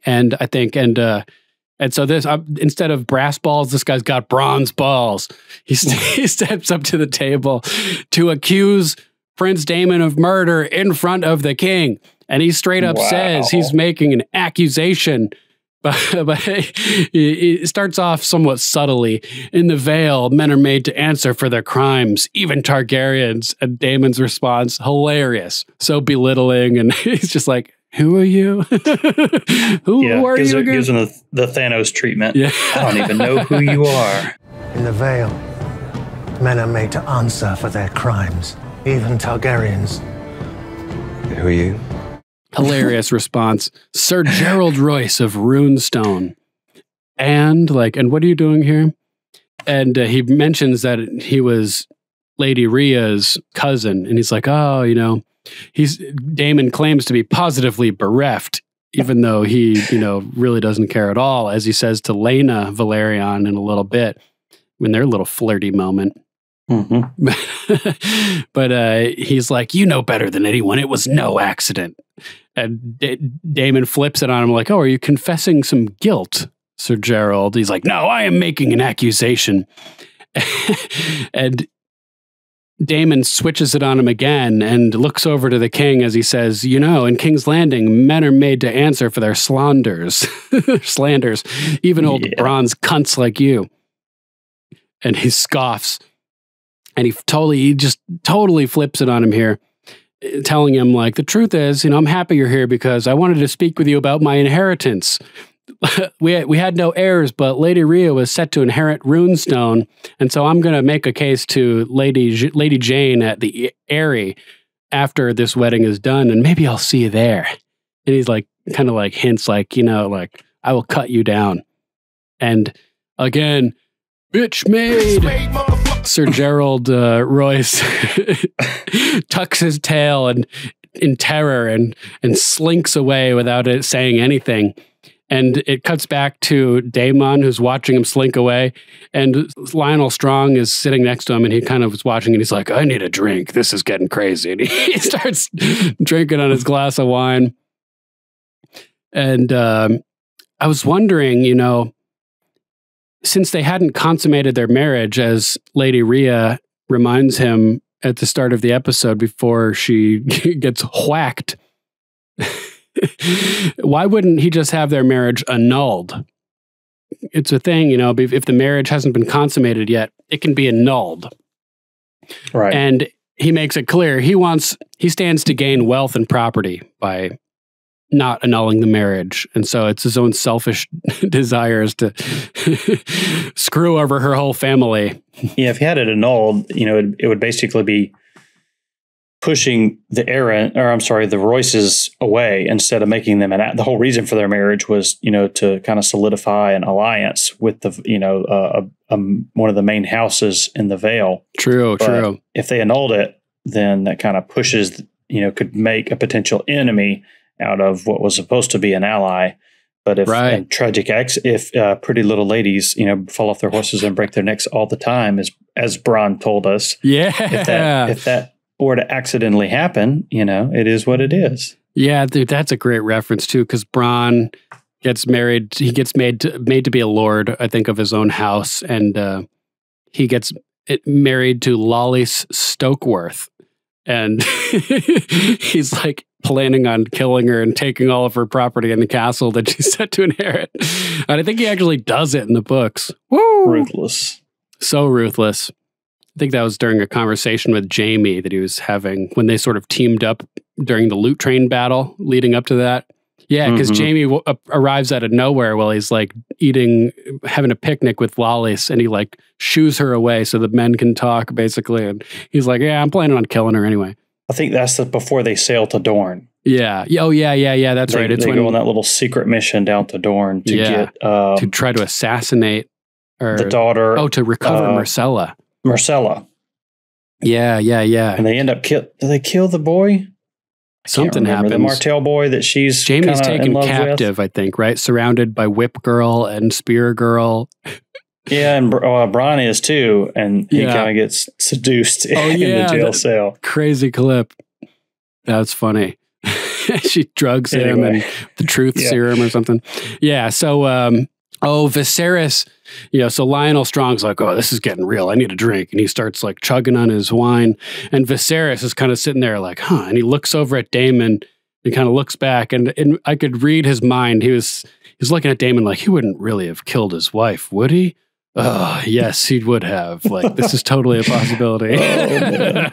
And I think, and so this, instead of brass balls, this guy's got bronze balls. He steps up to the table to accuse Prince Daemon of murder in front of the king. And he straight up says he's making an accusation. But it starts off somewhat subtly. In the Vale, men are made to answer for their crimes, even Targaryens. And Daemon's response, hilarious. So belittling. And he's just like, who are you? Who are you again? Gives him the Thanos treatment. Yeah. I don't even know who you are. In the Vale, men are made to answer for their crimes. Even Targaryens. Who are you? Hilarious response. Sir Gerald Royce of Runestone. And what are you doing here? And he mentions that he was Lady Rhea's cousin. And he's like, Daemon claims to be positively bereft, even though he, really doesn't care at all, as he says to Laena Velaryon in a little bit, when they're a little flirty moment. But he's like, you know better than anyone. It was no accident. And Daemon flips it on him like, oh, are you confessing some guilt, Sir Gerald? He's like, no, I am making an accusation. And Daemon switches it on him again and looks over to the king as he says, in King's Landing, men are made to answer for their slanders, even old bronze cunts like you. And he scoffs. And he just totally flips it on him here, telling him, the truth is, I'm happy you're here because I wanted to speak with you about my inheritance. We had no heirs, but Lady Rhea was set to inherit Runestone, and so I'm going to make a case to Lady Jane at the Eyrie after this wedding is done, and maybe I'll see you there. And he's kind of hints I will cut you down. And again, bitch made. Sir Gerald Royce tucks his tail and in terror and slinks away without it saying anything. And it cuts back to Daemon, who's watching him slink away. And Lionel Strong is sitting next to him, and he kind of was watching, and he's like, I need a drink. This is getting crazy. And he starts drinking on his glass of wine. And I was wondering, you know, since they hadn't consummated their marriage, as Lady Rhea reminds him at the start of the episode before she gets whacked, why wouldn't he just have their marriage annulled? It's a thing, you know, if the marriage hasn't been consummated yet, it can be annulled. Right. And he makes it clear he stands to gain wealth and property by not annulling the marriage. And so it's his own selfish desires to screw over her whole family. Yeah, if he had it annulled, you know, it would basically be pushing the Royces away instead of making them the whole reason for their marriage was, you know, to kind of solidify an alliance with the, you know, one of the main houses in the Vale. True. If they annulled it, then that kind of pushes, you know, could make a potential enemy out of what was supposed to be an ally. But if tragic acts, if pretty little ladies, you know, fall off their horses and break their necks all the time, as Bronn told us, if that were to accidentally happen, you know, it is what it is. Yeah, dude, that's a great reference too, because Bronn gets married. He gets made to be a lord, I think, of his own house, and he gets married to Lollis Stokeworth, and he's like planning on killing her and taking all of her property in the castle that she's set to inherit. And I think he actually does it in the books. Woo! Ruthless. So ruthless. I think that was during a conversation with Jaime that he was having when they sort of teamed up during the loot train battle leading up to that. Yeah, because Jaime arrives out of nowhere while he's like having a picnic with Lollis, and he like shoos her away so the men can talk, basically. And he's like, yeah, I'm planning on killing her anyway. I think that's before they sail to Dorne. Yeah. Oh, yeah. That's right. It's when they go on that little secret mission down to Dorne to get to try to assassinate the daughter. Oh, to recover Myrcella. Yeah. And they end up do they kill the boy? Something happens. The Martell boy that she's Jaime's taken captive, I think, right? Surrounded by Whip Girl and Spear Girl. Yeah, and Bronn is too, and he kind of gets seduced in the jail cell. Crazy clip. That's funny. She drugs him and the truth serum or something. Yeah, so Viserys, you know, so Lionel Strong's like, oh, this is getting real. I need a drink. And he starts like chugging on his wine. And Viserys is kind of sitting there like, huh. And he looks over at Daemon and kind of looks back. And I could read his mind. He was looking at Daemon like, he wouldn't really have killed his wife, would he? Oh, yes, he would have. Like, this is totally a possibility. And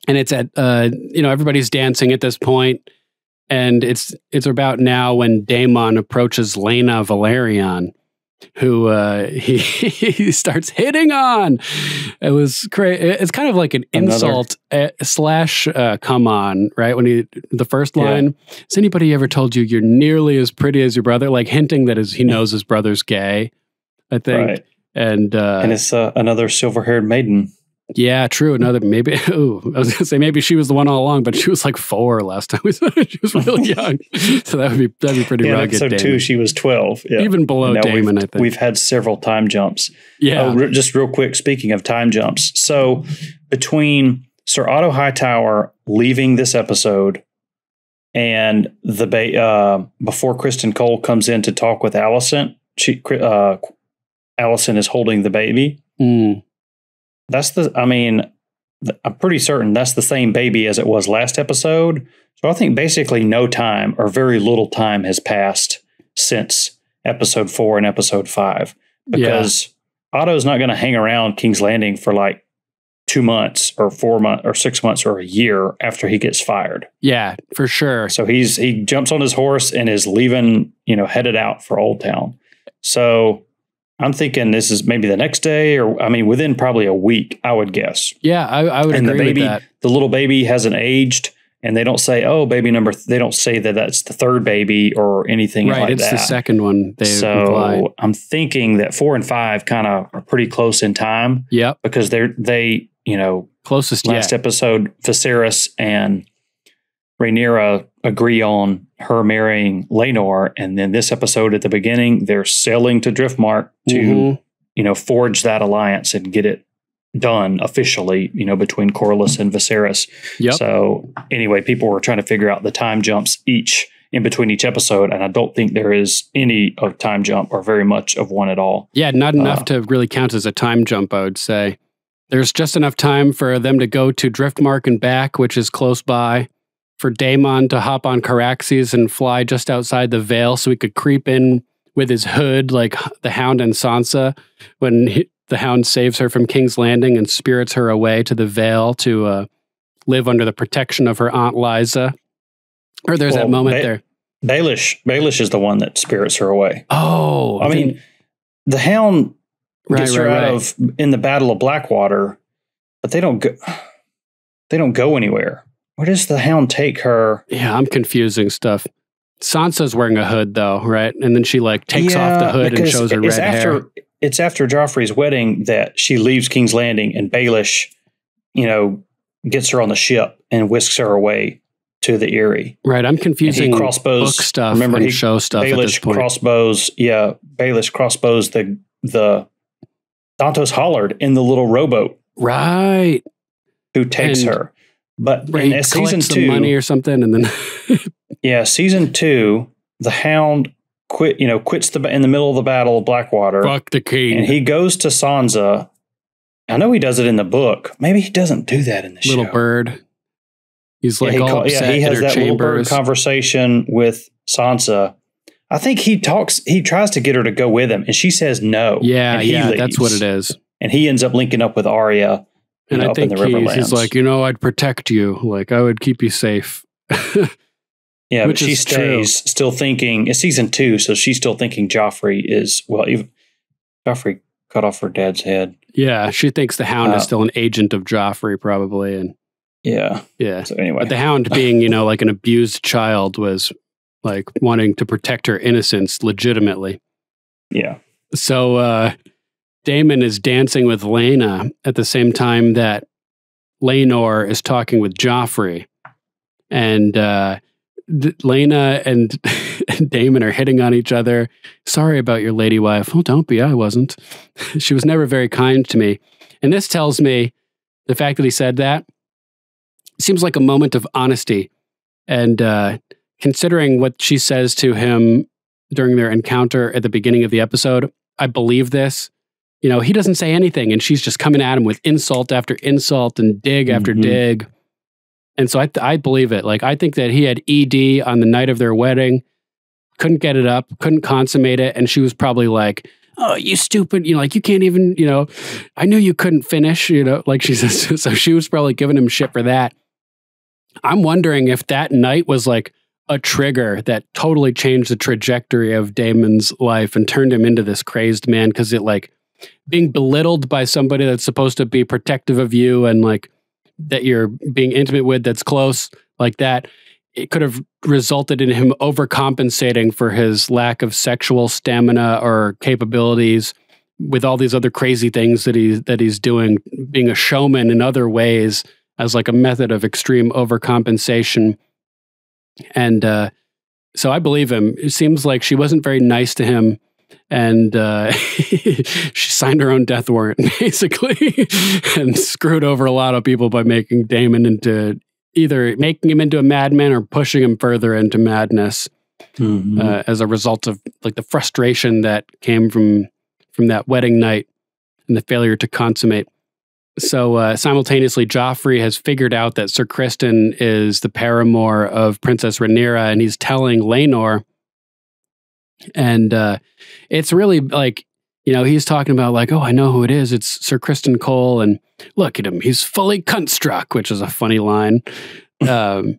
it's at, you know, everybody's dancing at this point. And it's about now when Daemon approaches Laena Velaryon, who he starts hitting on. It was crazy. It's kind of like an insult slash come on, right? When the first line, has anybody ever told you you're nearly as pretty as your brother? Like hinting that he knows his brother's gay, I think. Right. And it's another silver-haired maiden. Yeah, true. Maybe, I was going to say maybe she was the one all along, but she was like 4 last time we saw her. She was really young. So that'd be pretty rugged. In episode 2, she was 12. Yeah. Even below Daemon, I think. We've had several time jumps. Yeah. Just real quick, speaking of time jumps. So between Sir Otto Hightower leaving this episode and before Kristen Cole comes in to talk with Alicent, Alicent is holding the baby. Mm. I'm pretty certain that's the same baby as it was last episode. So I think basically no time or very little time has passed since episode 4 and episode 5, because Otto's not going to hang around King's Landing for like 2 months or 4 months or 6 months or a year after he gets fired. Yeah, for sure. So he jumps on his horse and is leaving, headed out for Old Town. So I'm thinking this is maybe the next day, or within probably a week, I would guess. Yeah, I would agree with that. The little baby hasn't aged, and they don't say, "Oh, baby number." They don't say that that's the third baby or anything like that. Right, it's the second one. So I'm thinking that 4 and 5 kind of are pretty close in time. Yeah, because they closest last episode, Viserys and Rhaenyra agree on her marrying Laenor, and then this episode at the beginning, they're sailing to Driftmark to, forge that alliance and get it done officially, between Corlys and Viserys. Yep. So anyway, people were trying to figure out the time jumps in between each episode, and I don't think there is any of time jump or very much of one at all. Yeah, not enough to really count as a time jump, I would say. There's just enough time for them to go to Driftmark and back, which is close by, for Daemon to hop on Caraxes and fly just outside the Vale so he could creep in with his hood like the Hound and Sansa when the Hound saves her from King's Landing and spirits her away to the Vale to live under the protection of her Aunt Lysa. Or there's that moment there. Baelish is the one that spirits her away. Oh. I mean, the Hound gets her out of in the Battle of Blackwater, but they don't go anywhere. Where does the Hound take her? Yeah, I'm confusing stuff. Sansa's wearing a hood, though, right? And then she takes off the hood and shows her red hair. It's after Joffrey's wedding that she leaves King's Landing, and Baelish, gets her on the ship and whisks her away to the Eyrie. Right, I'm confusing crossbows, book stuff and show stuff at this point. Baelish crossbows the Dantos Hollard in the little rowboat. Right. Who takes her. But in season 2, money or something, and then season 2, the Hound quits in the middle of the Battle of Blackwater. Fuck the king, and he goes to Sansa. I know he does it in the book. Maybe he doesn't do that in the show. Little bird. He's all upset he has in her that chambers. Little bird conversation with Sansa. I think he tries to get her to go with him, and she says no. Yeah, that's what it is. And he ends up linking up with Arya. And I think he's like, I'd protect you. Like, I would keep you safe. Yeah, but she stays still thinking, it's season 2, so she's still thinking Joffrey is, Joffrey cut off her dad's head. Yeah, she thinks the Hound is still an agent of Joffrey, probably. And yeah. So anyway. But the Hound being, like an abused child was like wanting to protect her innocence legitimately. Yeah. So, Daemon is dancing with Laena at the same time that Laenor is talking with Joffrey. And Laena and Daemon are hitting on each other. Sorry about your lady wife. Oh, don't be. I wasn't. She was never very kind to me. And this tells me the fact that he said that seems like a moment of honesty. And considering what she says to him during their encounter at the beginning of the episode, I believe this. He doesn't say anything, and she's just coming at him with insult after insult and dig after dig. And so I believe it. Like, I think that he had ED on the night of their wedding, couldn't get it up, couldn't consummate it, and she was probably like, oh, you stupid, you can't even, I knew you couldn't finish, like she says. So she was probably giving him shit for that. I'm wondering if that night was like a trigger that totally changed the trajectory of Daemon's life and turned him into this crazed man, because it being belittled by somebody that's supposed to be protective of you and that you're being intimate with, that's close like that, it could have resulted in him overcompensating for his lack of sexual stamina or capabilities with all these other crazy things that he's doing, being a showman in other ways as like a method of extreme overcompensation. And so I believe him. It seems like she wasn't very nice to him. And she signed her own death warrant, basically, and screwed over a lot of people by making Daemon into either making him into a madman or pushing him further into madness as a result of the frustration that came from that wedding night and the failure to consummate. So simultaneously, Joffrey has figured out that Sir Criston is the paramour of Princess Rhaenyra, and he's telling Laenor. And it's really he's talking about oh, I know who it is. It's Sir Criston Cole, and look at him. He's fully cunt struck, which is a funny line. And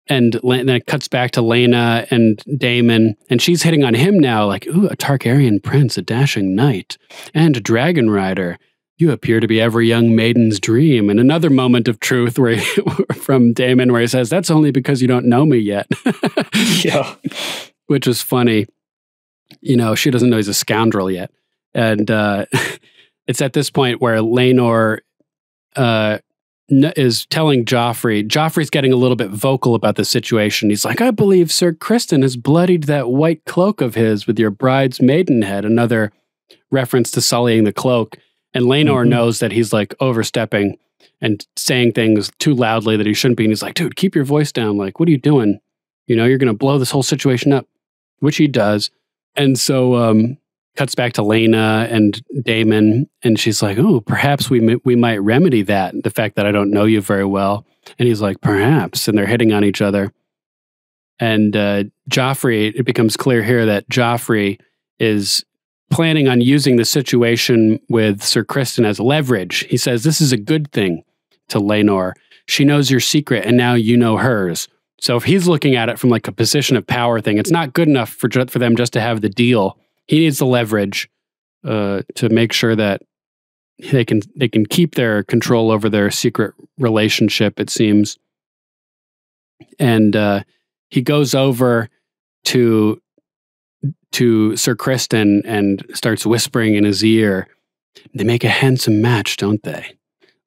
then it cuts back to Laena and Daemon, and she's hitting on him now, ooh, a Targaryen prince, a dashing knight, and a dragon rider. You appear to be every young maiden's dream. And another moment of truth from Daemon where he says, that's only because you don't know me yet. Yeah. Which was funny. She doesn't know he's a scoundrel yet. And it's at this point where Laenor is telling Joffrey. Joffrey's getting a little bit vocal about the situation. He's like, I believe Sir Criston has bloodied that white cloak of his with your bride's maidenhead. Another reference to sullying the cloak. And Laenor knows that he's like overstepping and saying things too loudly that he shouldn't be. And he's like, dude, keep your voice down. Like, what are you doing? You know, you're going to blow this whole situation up, which he does. And so cuts back to Laena and Daemon. And she's like, oh, perhaps we might remedy that. The fact that I don't know you very well. And he's like, perhaps. And they're hitting on each other. And Joffrey, it becomes clear here that Joffrey is planning on using the situation with Sir Criston as leverage. He says, this is a good thing to Laenor. She knows your secret and now you know hers. So if he's looking at it from like a position of power thing, it's not good enough for them just to have the deal. He needs the leverage to make sure that they can keep their control over their secret relationship, it seems. And he goes over to Sir Criston and starts whispering in his ear. They make a handsome match, don't they?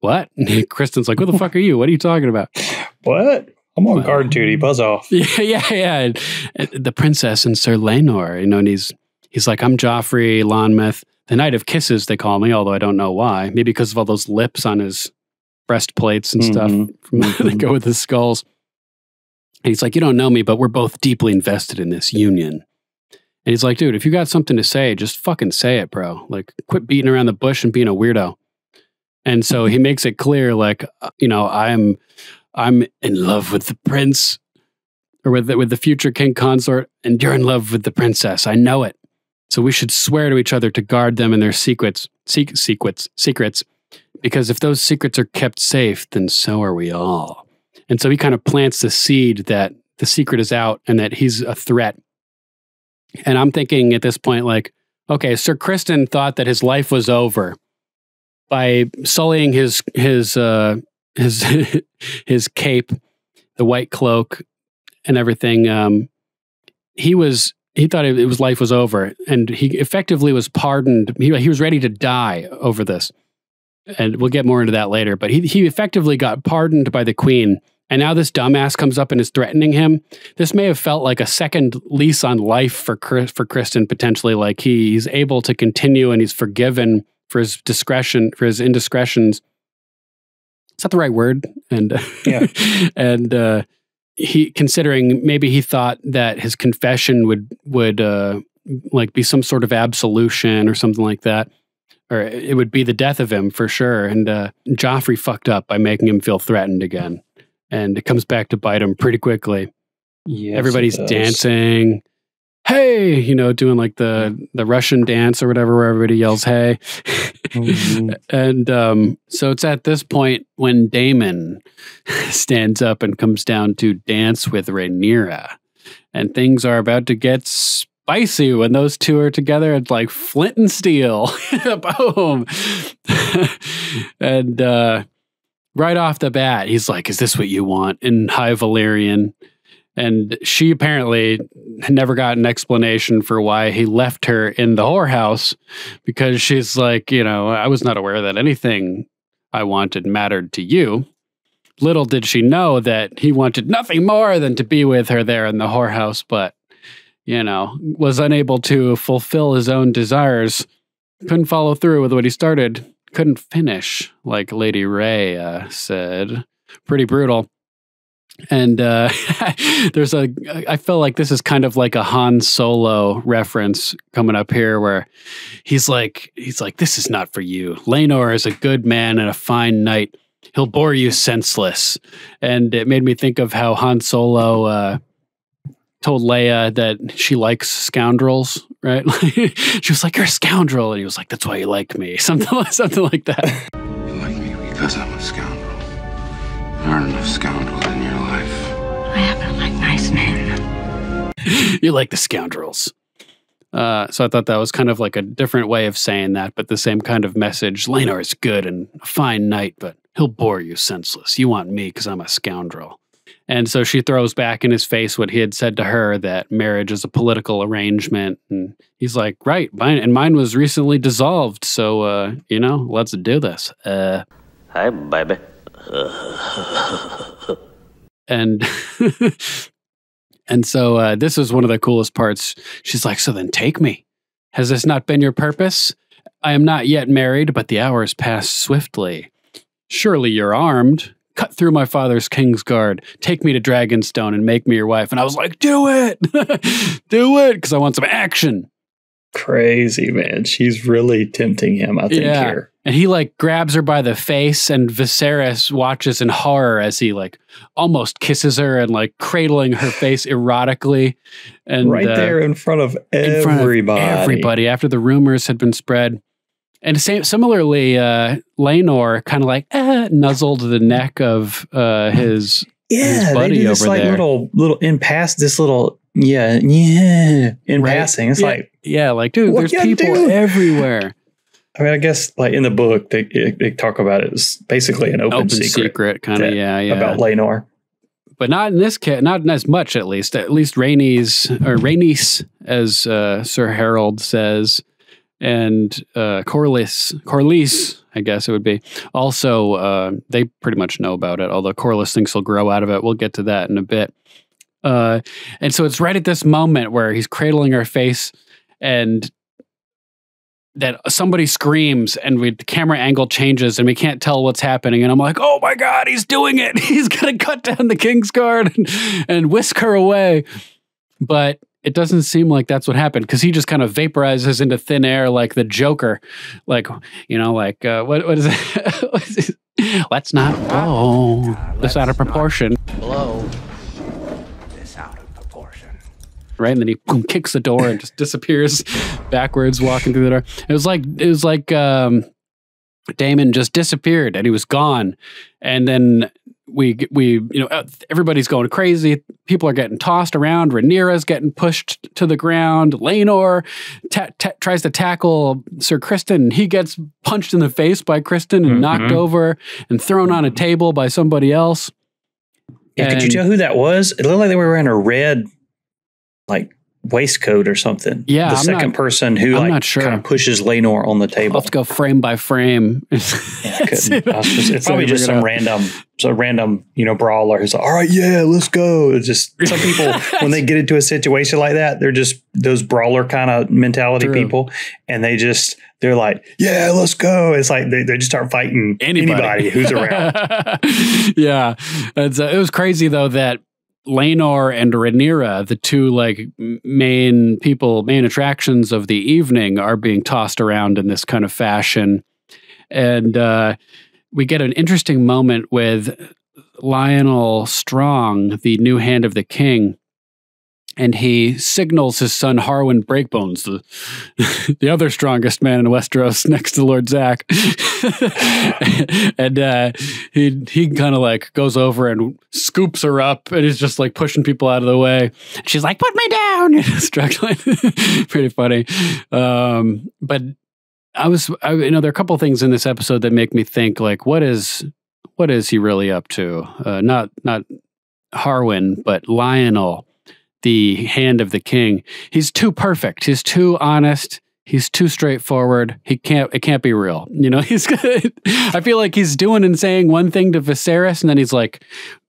What? And Criston's like, what the fuck are you? What are you talking about? What? I'm on guard duty. Buzz off. Yeah. And the princess and Sir Laenor, you know, and he's like, I'm Joffrey Lonmouth, the Knight of Kisses, they call me, although I don't know why. Maybe because of all those lips on his breastplates and stuff that go with his skulls. And he's like, you don't know me, but we're both deeply invested in this union. And he's like, dude, if you got something to say, just fucking say it, bro. Like, quit beating around the bush and being a weirdo. And so he makes it clear, like, you know, I'm in love with the prince, or with the future king consort, and you're in love with the princess. I know it. So we should swear to each other to guard them and their secrets. Because if those secrets are kept safe, then so are we all. And so he kind of plants the seed that the secret is out and that he's a threat. And I'm thinking at this point, like, okay, Sir Criston thought that his life was over by sullying his cape, the white cloak, and everything. He thought life was over, and he effectively was pardoned. He was ready to die over this, and we'll get more into that later. But he effectively got pardoned by the queen. And now this dumbass comes up and is threatening him. This may have felt like a second lease on life for Criston, potentially. Like he's able to continue and he's forgiven for his indiscretions. Is that the right word? And yeah. And he, considering maybe he thought that his confession would like be some sort of absolution or something like that, or it would be the death of him for sure. And Joffrey fucked up by making him feel threatened again. And it comes back to bite him pretty quickly. Yes, everybody's dancing. Hey, you know, doing like the Russian dance or whatever, where everybody yells, hey. And so it's at this point when Daemon stands up and comes down to dance with Rhaenyra. And things are about to get spicy when those two are together. It's like flint and steel. Boom. And right off the bat, he's like, is this what you want? In High Valyrian. And she apparently never got an explanation for why he left her in the whorehouse, because she's like, you know, I was not aware that anything I wanted mattered to you. Little did she know that he wanted nothing more than to be with her there in the whorehouse, but, you know, was unable to fulfill his own desires. Couldn't follow through with what he started. Couldn't finish, like Lady Ray said. Pretty brutal. And I feel like this is kind of like a Han Solo reference coming up here, where he's like, this is not for you. Laenor is a good man and a fine knight. He'll bore you senseless. And it made me think of how Han Solo told Leia that she likes scoundrels, right? She was like, you're a scoundrel. And he was like, that's why you like me. Something like that. You like me because I'm a scoundrel. There aren't enough scoundrels in your life. I happen to like nice men. You like the scoundrels. So I thought that was kind of like a different way of saying that, but the same kind of message. Laenor is good and a fine knight, but he'll bore you senseless. You want me because I'm a scoundrel. And so she throws back in his face what he had said to her, that marriage is a political arrangement. And he's like, right, mine was recently dissolved. So, you know, let's do this. Hi, baby. And and so this is one of the coolest parts. She's like, so then take me. Has this not been your purpose? I am not yet married, but the hours pass swiftly. Surely you're armed. Cut through my father's Kingsguard. Take me to Dragonstone and make me your wife. And I was like, do it. Do it. Because I want some action. Crazy, man. She's really tempting him, I think, here. And he like grabs her by the face, and Viserys watches in horror as he like almost kisses her and like cradling her face erotically. And right there in front of everybody. After the rumors had been spread. And similarly, Laenor kind of like nuzzled the neck of his buddy they do this over like there. little in past this little in passing. It's like like dude, there's people everywhere. I mean, I guess like in the book they talk about it as basically an open secret kind of about Laenor. But not in this case, not as much at least. At least Rhaenys, as Sir Harold says. And Corlys, I guess it would be. Also, they pretty much know about it, although Corlys thinks he'll grow out of it. We'll get to that in a bit. And so it's right at this moment where he's cradling her face and that somebody screams and the camera angle changes and we can't tell what's happening. And I'm like, oh my God, he's doing it. He's going to cut down the Kingsguard and whisk her away. But it doesn't seem like that's what happened because he just kind of vaporizes into thin air like the Joker. Like, what is it? Let's not blow this out of proportion. Blow this out of proportion. Right, and then he kicks the door and just disappears backwards, walking through the door. It was like Daemon just disappeared and he was gone, and then we everybody's going crazy. People are getting tossed around. Rhaenyra's getting pushed to the ground. Laenor tries to tackle Sir Criston, and he gets punched in the face by Criston and knocked over and thrown on a table by somebody else. Yeah, could you tell who that was? It looked like they were wearing a red, like, waistcoat or something. Yeah, the second person who kind of pushes Laenor on the table. I'll have to go frame by frame. It's probably just some random, brawler who's like, all right, yeah, let's go. It's just some people when they get into a situation like that, they're just those brawler kind of mentality people, and they're like, yeah, let's go. It's like they just start fighting anybody who's around. Yeah, it was crazy though that Laenor and Rhaenyra, the two like main attractions of the evening, are being tossed around in this kind of fashion. And we get an interesting moment with Lionel Strong, the new hand of the king. And he signals his son Harwin Breakbones, the other strongest man in Westeros, next to Lord Zack. And he kind of like goes over and scoops her up, and he's just like pushing people out of the way. She's like, "Put me down!" Struggling. Pretty funny. But there are a couple things in this episode that make me think like, what is he really up to? Not Harwin, but Lionel, the hand of the king. He's too perfect. He's too honest. He's too straightforward. It can't be real. I feel like he's doing and saying one thing to Viserys, and then he's like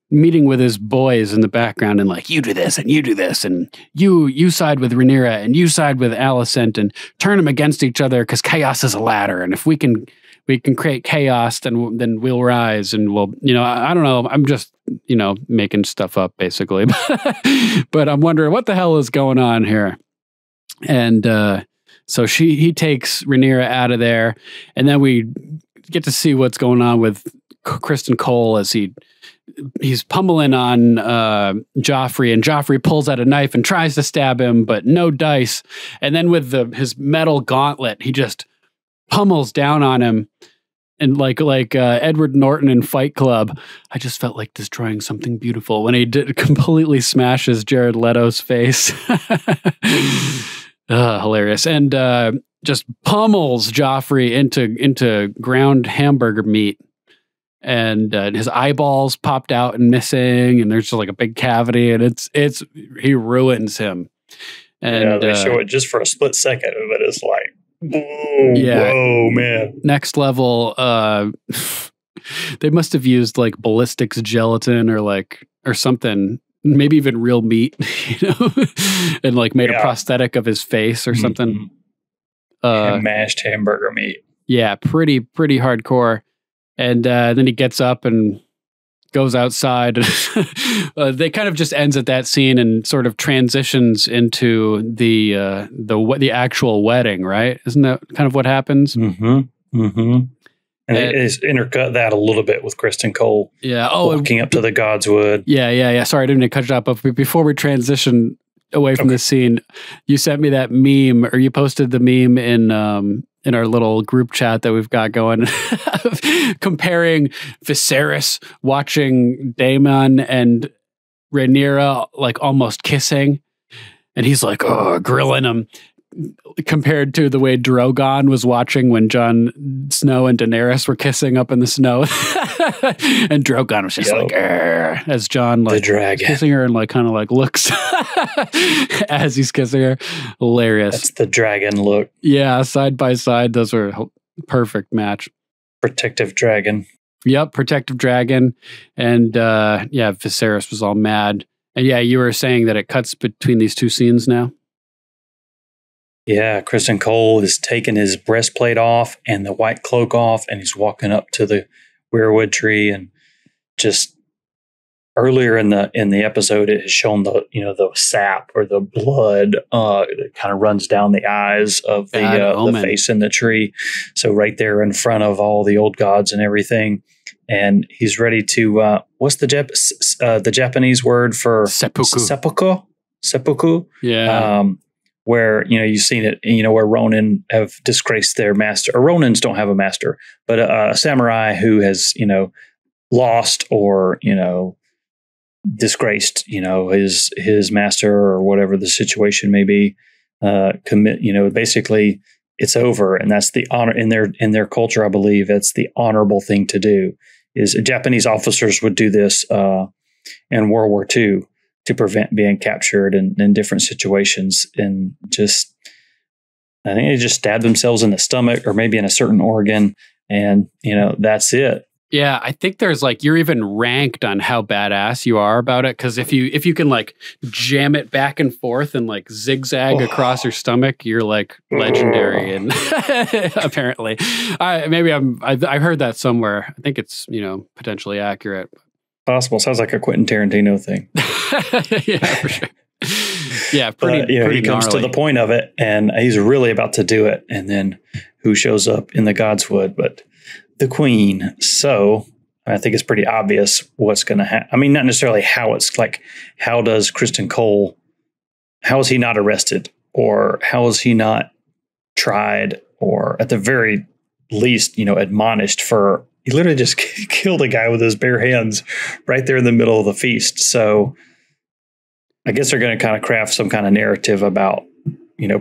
meeting with his boys in the background and like, you do this and you do this, and you side with Rhaenyra and you side with Alicent and turn them against each other because chaos is a ladder, and if we can create chaos, then we'll rise, and we'll, I don't know. I'm just, making stuff up basically, but I'm wondering what the hell is going on here. And so he takes Rhaenyra out of there, and then we get to see what's going on with Criston Cole as he's pummeling on Joffrey, and Joffrey pulls out a knife and tries to stab him, but no dice. And then with his metal gauntlet, he just pummels down on him. And like Edward Norton in Fight Club, I just felt like destroying something beautiful when he completely smashes Jared Leto's face. Hilarious. And just pummels Joffrey into ground hamburger meat. And his eyeballs popped out and missing, and there's just like a big cavity, and he ruins him. And they show it just for a split second, but it's like, whoa, man. Next level They must have used like ballistics gelatin or something, maybe even real meat, and like made a prosthetic of his face or something. And mashed hamburger meat. Yeah, pretty hardcore. And then he gets up and goes outside. They kind of just ends at that scene and sort of transitions into the actual wedding, right? Isn't that kind of what happens? Mm-hmm. Mm-hmm. And it is intercut that a little bit with Kristen Cole. Yeah. Walking up to the Godswood. Yeah. Sorry, I didn't mean to cut it up. But before we transition away from this scene, you sent me that meme, or you posted the meme in our little group chat that we've got going, comparing Viserys watching Daemon and Rhaenyra like almost kissing, and he's like, oh, grilling him, compared to the way Drogon was watching when Jon Snow and Daenerys were kissing up in the snow. And Drogon was just like, as Jon like kissing her and like kind of like looks as he's kissing her. Hilarious. That's the dragon look. Yeah, side by side. Those were a perfect match. Protective dragon. Yep, protective dragon. And Viserys was all mad. And yeah, you were saying that it cuts between these two scenes now? Yeah, Kristen Cole has taken his breastplate off and the white cloak off, and he's walking up to the weirwood tree. And just earlier in the episode, it has shown the sap or the blood that kind of runs down the eyes of the face in the tree. So right there in front of all the old gods and everything, and he's ready to what's the Japanese word for seppuku? Seppuku. Yeah. Where, you've seen it, where Ronin have disgraced their master, or Ronins don't have a master, but a samurai who has, lost or, disgraced, his master or whatever the situation may be, basically it's over. And that's the honor in their culture. I believe it's the honorable thing to do. Is Japanese officers would do this in World War II. To prevent being captured in different situations. And I think they just stab themselves in the stomach or maybe in a certain organ. And, that's it. Yeah, I think there's you're even ranked on how badass you are about it. Because if you can jam it back and forth and zigzag across your stomach, you're legendary. And apparently, I heard that somewhere. I think it's potentially accurate. Possible. Sounds like a Quentin Tarantino thing. Yeah, for sure. Yeah, pretty he comes gnarly. to the point of it, and he's really about to do it. And then who shows up in the Godswood but the Queen? So I think it's pretty obvious what's going to happen. I mean, not necessarily how it's how does Kristen Cole, how is he not arrested? Or how is he not tried? Or at the very least, admonished for... He literally just killed a guy with his bare hands right there in the middle of the feast. So I guess they're going to kind of craft some kind of narrative about,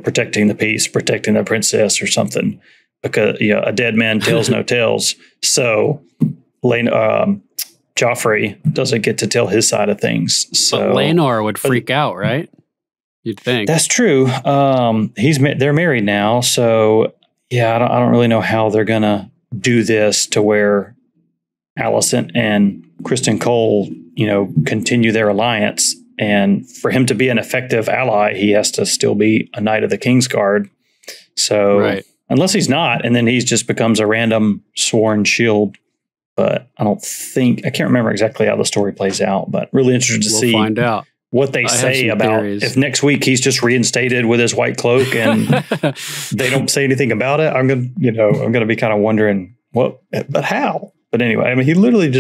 protecting the peace, protecting the princess or something, because, a dead man tells no tales. So Joffrey doesn't get to tell his side of things. So but Laenor would freak out, right? You'd think. That's true. They're married now. So yeah, I don't really know how they're going to do this to where Alicent and Kristen Cole, continue their alliance. And for him to be an effective ally, he has to still be a Knight of the Kingsguard. So unless he's not, and then he just becomes a random sworn shield. But I can't remember exactly how the story plays out, but really interested to see find out what they say about theories. If next week he's just reinstated with his white cloak and they don't say anything about it. I'm going to be kind of wondering but how? But anyway, I mean, he literally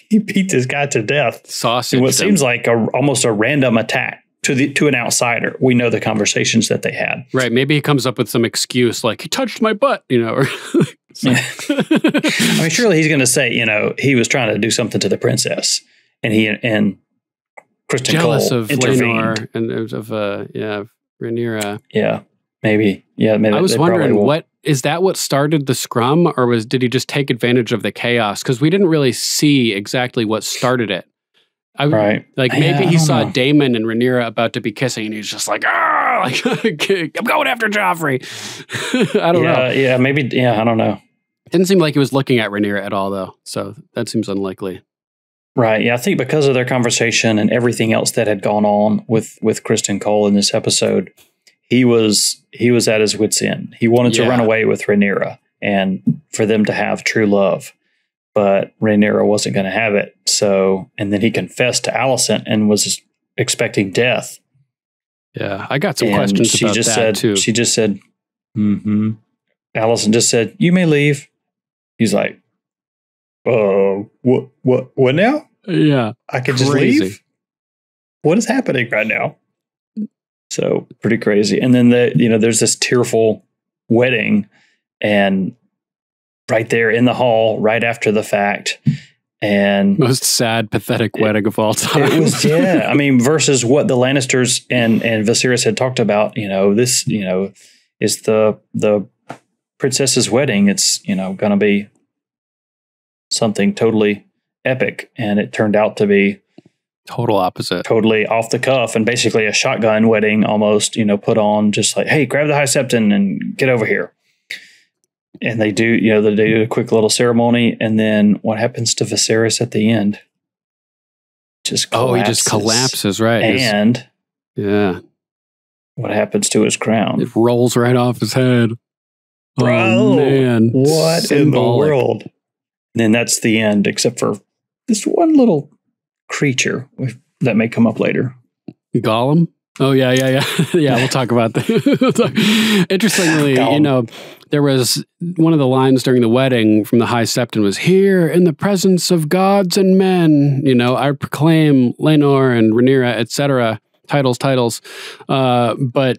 he beat this guy to death. Sausage. In what seems like almost a random attack to an outsider. We know the conversations that they had. Right. Maybe he comes up with some excuse like he touched my butt, or I mean, surely he's going to say, he was trying to do something to the princess and Kristen jealous Cole of intervened. Laenor and of Rhaenyra. Yeah, maybe. Yeah, maybe. I was wondering what started the scrum, or did he just take advantage of the chaos? Because we didn't really see exactly what started it. Maybe he saw Daemon and Rhaenyra about to be kissing, and he's just like, I'm going after Joffrey. I don't know. Yeah, maybe. Yeah, I don't know. Didn't seem like he was looking at Rhaenyra at all, though. So that seems unlikely. Right. Yeah, I think because of their conversation and everything else that had gone on with Criston Cole in this episode, he was at his wit's end. He wanted to run away with Rhaenyra and for them to have true love, but Rhaenyra wasn't going to have it. So, and then he confessed to Alicent and was expecting death. Yeah, I got some questions about that too. She just said, "Mm-hmm." Alicent just said, "You may leave." He's like, "Oh, what now?" Yeah, I could just leave. What is happening right now? So pretty crazy. And then there's this tearful wedding, and right there in the hall, right after the fact, and most sad, pathetic wedding of all time. It was, I mean, versus what the Lannisters and Viserys had talked about. This, is the princess's wedding. It's going to be something totally epic, and it turned out to be total opposite, totally off the cuff, and basically a shotgun wedding almost. Put on just like, hey, grab the High Septon and get over here. And they do, they do a quick little ceremony, and then what happens to Viserys at the end? Just collapses. He just collapses, right? And what happens to his crown? It rolls right off his head. Bro, oh, man. What symbolic in the world? And then that's the end, except for this one little creature that may come up later. Gollum? Oh, yeah. Yeah, we'll talk about that. Interestingly, there was one of the lines during the wedding from the High Septon was, "Here in the presence of gods and men, I proclaim Laenor and Rhaenyra, etc." Titles. But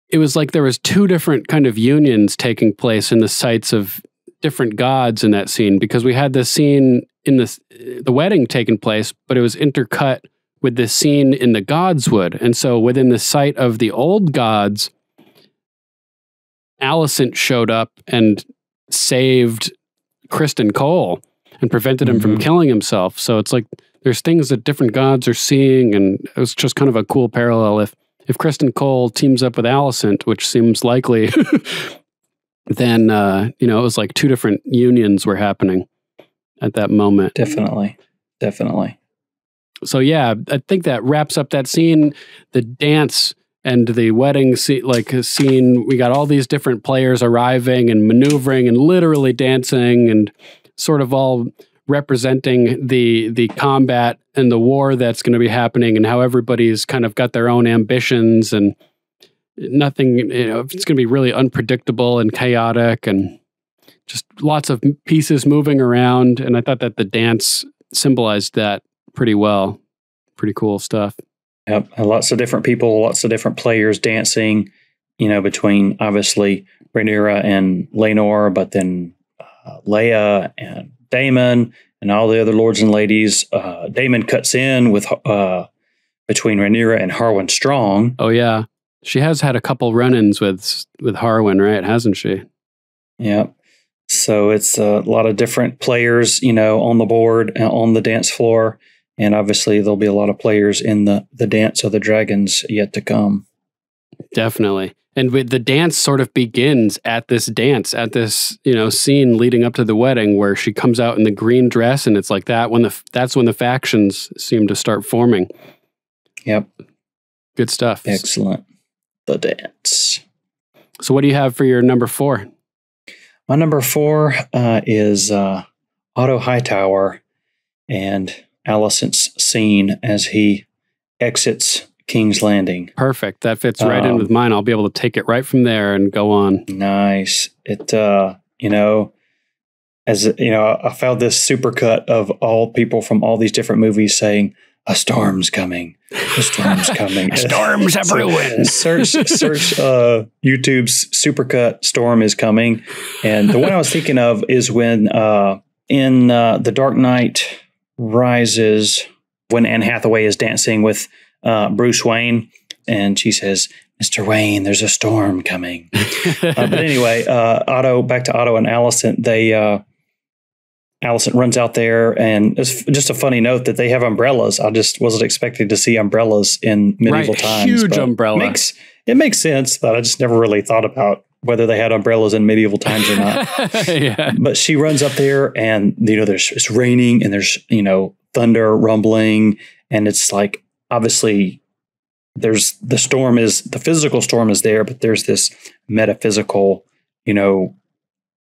it was like there was two different kind of unions taking place in the sites of different gods in that scene, because we had this scene in the wedding taking place, but it was intercut with this scene in the Godswood. And so within the site of the old gods, Alicent showed up and saved Criston Cole and prevented him from killing himself. So it's like there's things that different gods are seeing, and it was just kind of a cool parallel. If Criston Cole teams up with Alicent, which seems likely, then it was like two different unions were happening at that moment. Definitely. So yeah, I think that wraps up that scene. The dance and the wedding scene, we got all these different players arriving and maneuvering and literally dancing and sort of all representing the combat and the war that's going to be happening, and how everybody's kind of got their own ambitions, and nothing, it's going to be really unpredictable and chaotic and just lots of pieces moving around. And I thought that the dance symbolized that pretty well. Pretty cool stuff. Yep. And lots of different people, lots of different players dancing, between obviously Rhaenyra and Laenor, but then Leia and Daemon and all the other lords and ladies. Daemon cuts in with between Rhaenyra and Harwin Strong. Oh, yeah. She has had a couple run-ins with Harwin, right? Hasn't she? Yep. So it's a lot of different players, on the board, on the dance floor. And obviously there'll be a lot of players in the Dance of the Dragons yet to come. Definitely. And the dance sort of begins at this scene leading up to the wedding, where she comes out in the green dress, and it's like that that's when the factions seem to start forming. Yep. Good stuff. Excellent. The dance. So what do you have for your number 4? My number 4 is Otto Hightower and Alicent's scene as he exits King's Landing. Perfect. That fits right in with mine. I'll be able to take it right from there and go on. Nice. It, I found this supercut of all people from all these different movies saying, "A storm's coming. A storm's coming. A storm's a brewing." Search YouTube's supercut "Storm is Coming." And the one I was thinking of is when in The Dark Knight Rises, when Anne Hathaway is dancing with Bruce Wayne, and she says, "Mr. Wayne, there's a storm coming." But anyway, back to Otto and Alicent. Alicent runs out there, and it's just a funny note that they have umbrellas. I just wasn't expecting to see umbrellas in medieval times. Huge umbrella. It makes sense, but I just never really thought about whether they had umbrellas in medieval times or not. Yeah. But she runs up there and, it's raining and there's, thunder rumbling. And it's like, obviously there's the physical storm is there, but there's this metaphysical,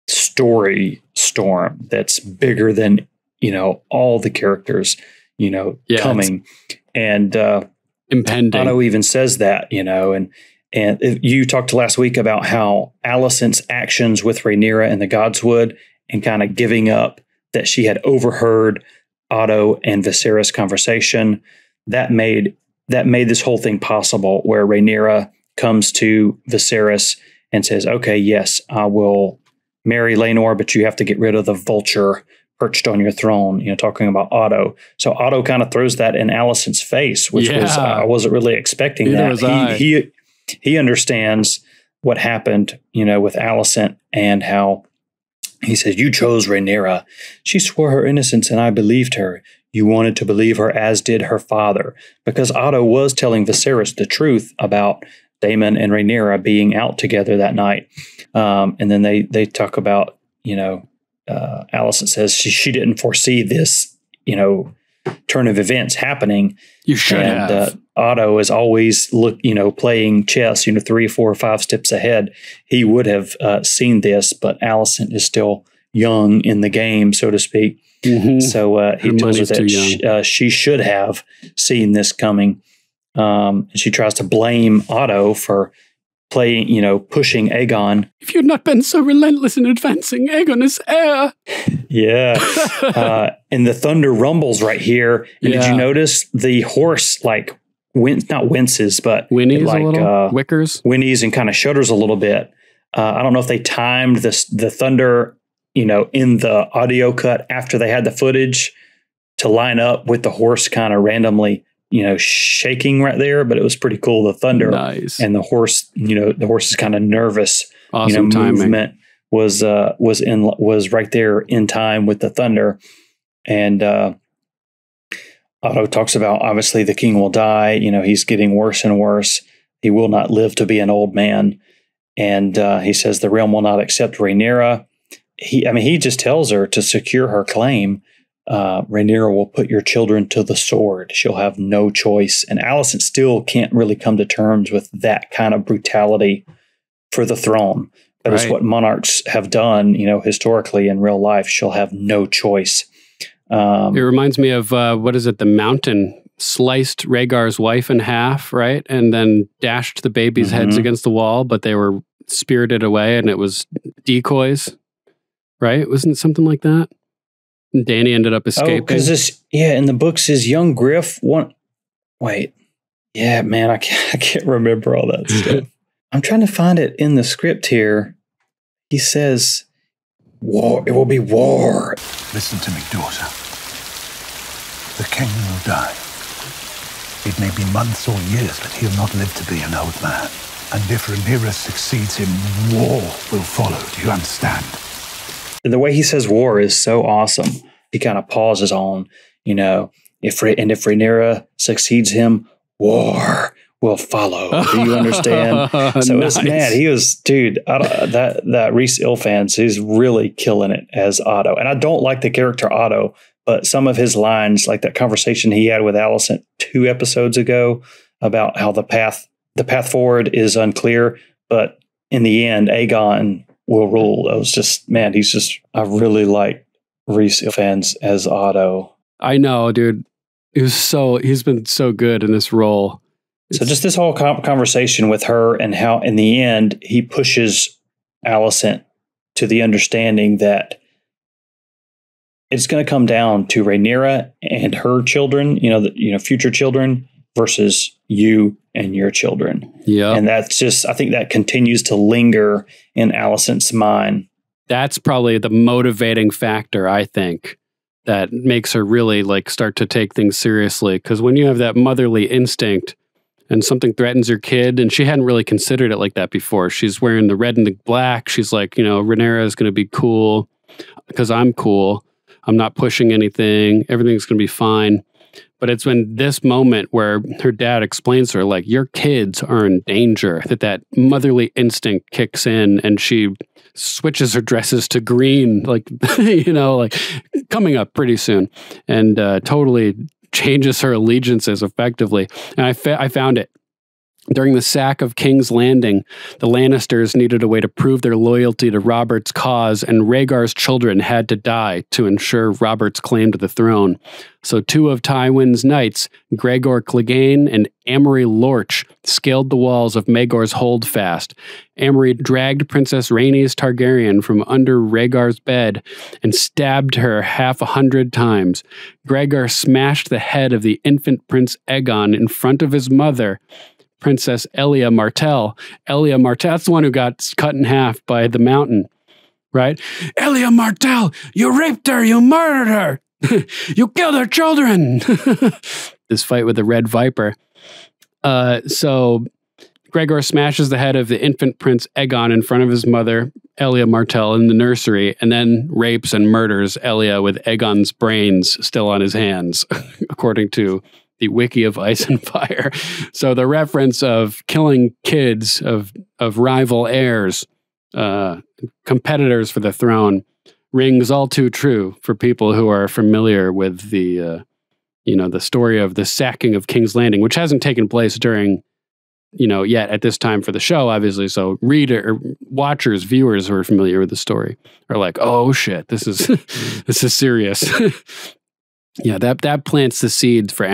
story storm that's bigger than, all the characters, coming. And impending. Otto even says that, and you talked last week about how Alicent's actions with Rhaenyra and the Godswood and kind of giving up that she had overheard Otto and Viserys' conversation, that made this whole thing possible, where Rhaenyra comes to Viserys and says, okay, yes, I will marry Laenor, but you have to get rid of the vulture perched on your throne, talking about Otto. So Otto kind of throws that in Alicent's face, which was, I wasn't really expecting that. He understands what happened, with Alicent, and how he says, you chose Rhaenyra. She swore her innocence and I believed her. You wanted to believe her, as did her father, because Otto was telling Viserys the truth about Daemon and Rhaenyra being out together that night. And then they talk about, Alicent says she didn't foresee this, turn of events happening. You should have. Otto is always playing chess, 3, 4, 5 steps ahead. He would have seen this, but Alicent is still young in the game, so to speak. Mm-hmm. So he tells her that she should have seen this coming. And she tries to blame Otto for pushing Aegon. If you'd not been so relentless in advancing Aegon as heir. Yeah. And the thunder rumbles right here. And did you notice the horse not winces, but whinnies a little? Wickers? Whinnies and kind of shudders a little bit. I don't know if they timed the thunder, in the audio cut after they had the footage to line up with the horse kind of randomly, shaking right there, but it was pretty cool. The thunder and the horse, the horse's kind of nervous, awesome movement was right there in time with the thunder. And Otto talks about, obviously the king will die. He's getting worse and worse. He will not live to be an old man. And he says the realm will not accept Rhaenyra. He just tells her to secure her claim. Rhaenyra will put your children to the sword. She'll have no choice. And Alicent still can't really come to terms with that kind of brutality for the throne. But it's what monarchs have done, historically in real life. She'll have no choice. It reminds me of, The Mountain sliced Rhaegar's wife in half, right? And then dashed the babies' heads against the wall, but they were spirited away and it was decoys, right? Wasn't it something like that? And Dany ended up escaping. Because in the books, his young Griff yeah, man, I can't remember all that stuff. I'm trying to find it in the script here. He says, war, it will be war. Listen to me, daughter. The king will die. It may be months or years, but he'll not live to be an old man. And if Rhaenyra succeeds him, war will follow. Do you understand? The way he says war is so awesome. He kind of pauses on, if Rhaenyra succeeds him, war will follow. Do you understand? So nice. He was, dude, that Rhys Ilfans, he's really killing it as Otto. And I don't like the character Otto, but some of his lines, like that conversation he had with Alicent 2 episodes ago about how the path forward is unclear, but in the end, Aegon will rule. It was just, I really like Rhys Ilfans as Otto. I know, dude. He's been so good in this role. So just this whole conversation with her and how in the end he pushes Alicent to the understanding that it's going to come down to Rhaenyra and her children, future children versus you and your children. Yeah. And that's just, I think that continues to linger in Alicent's mind. That's probably the motivating factor, I think, that makes her really start to take things seriously. Because when you have that motherly instinct and something threatens your kid, and she hadn't really considered it like that before. She's wearing the red and the black. She's like, Rhaenyra is going to be cool because I'm cool. I'm not pushing anything. Everything's going to be fine. But it's when this moment where her dad explains to her, like, your kids are in danger, that motherly instinct kicks in, and she switches her dresses to green, like, like coming up pretty soon, and totally changes her allegiances effectively. And I found it. During the sack of King's Landing, the Lannisters needed a way to prove their loyalty to Robert's cause, and Rhaegar's children had to die to ensure Robert's claim to the throne. So 2 of Tywin's knights, Gregor Clegane and Amory Lorch, scaled the walls of Maegor's holdfast. Amory dragged Princess Rhaenys Targaryen from under Rhaegar's bed and stabbed her 100 times. Gregor smashed the head of the infant Prince Aegon in front of his mother, Princess Elia Martell. Elia Martell, that's the one who got cut in half by the mountain, right? Elia Martell, you raped her, you murdered her, you killed her children. This fight with the Red Viper. So Gregor smashes the head of the infant Prince Aegon in front of his mother, Elia Martell, in the nursery, and then rapes and murders Elia with Aegon's brains still on his hands, according to the Wiki of Ice and Fire. So the reference of killing kids of rival heirs, competitors for the throne, rings all too true for people who are familiar with the story of the sacking of King's Landing, which hasn't taken place during, yet at this time for the show, obviously. So watchers, viewers who are familiar with the story are like, oh shit, this is serious. Yeah, that plants the seeds for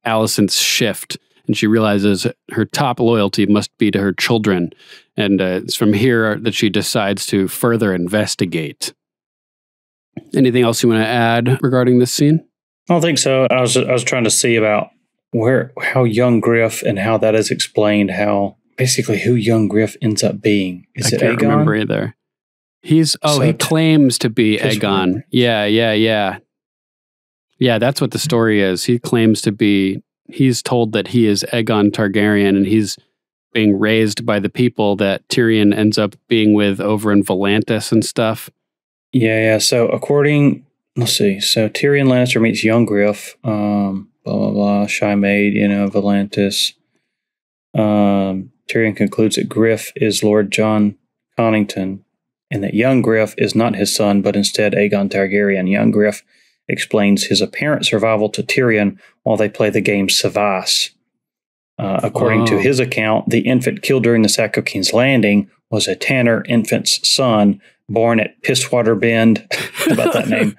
Alicent's shift, and she realizes her top loyalty must be to her children, and it's from here that she decides to further investigate. Anything else you want to add regarding this scene? I don't think so. I was trying to see about how young Griff and how that is explained. How basically who young Griff ends up being. Is it Aegon? I can't remember either. He claims to be Aegon. Yeah. Yeah, that's what the story is. He claims to be, he's told that he is Aegon Targaryen, and he's being raised by the people that Tyrion ends up being with over in Volantis and stuff. Yeah. So let's see. So Tyrion Lannister meets young Griff, blah, blah, blah, shy maid, Volantis. Tyrion concludes that Griff is Lord John Connington, and that young Griff is not his son, but instead Aegon Targaryen. Young Griff explains his apparent survival to Tyrion while they play the game Savas. According to his account, the infant killed during the sack of King's Landing was a Tanner infant's son born at Pisswater Bend. How about that name?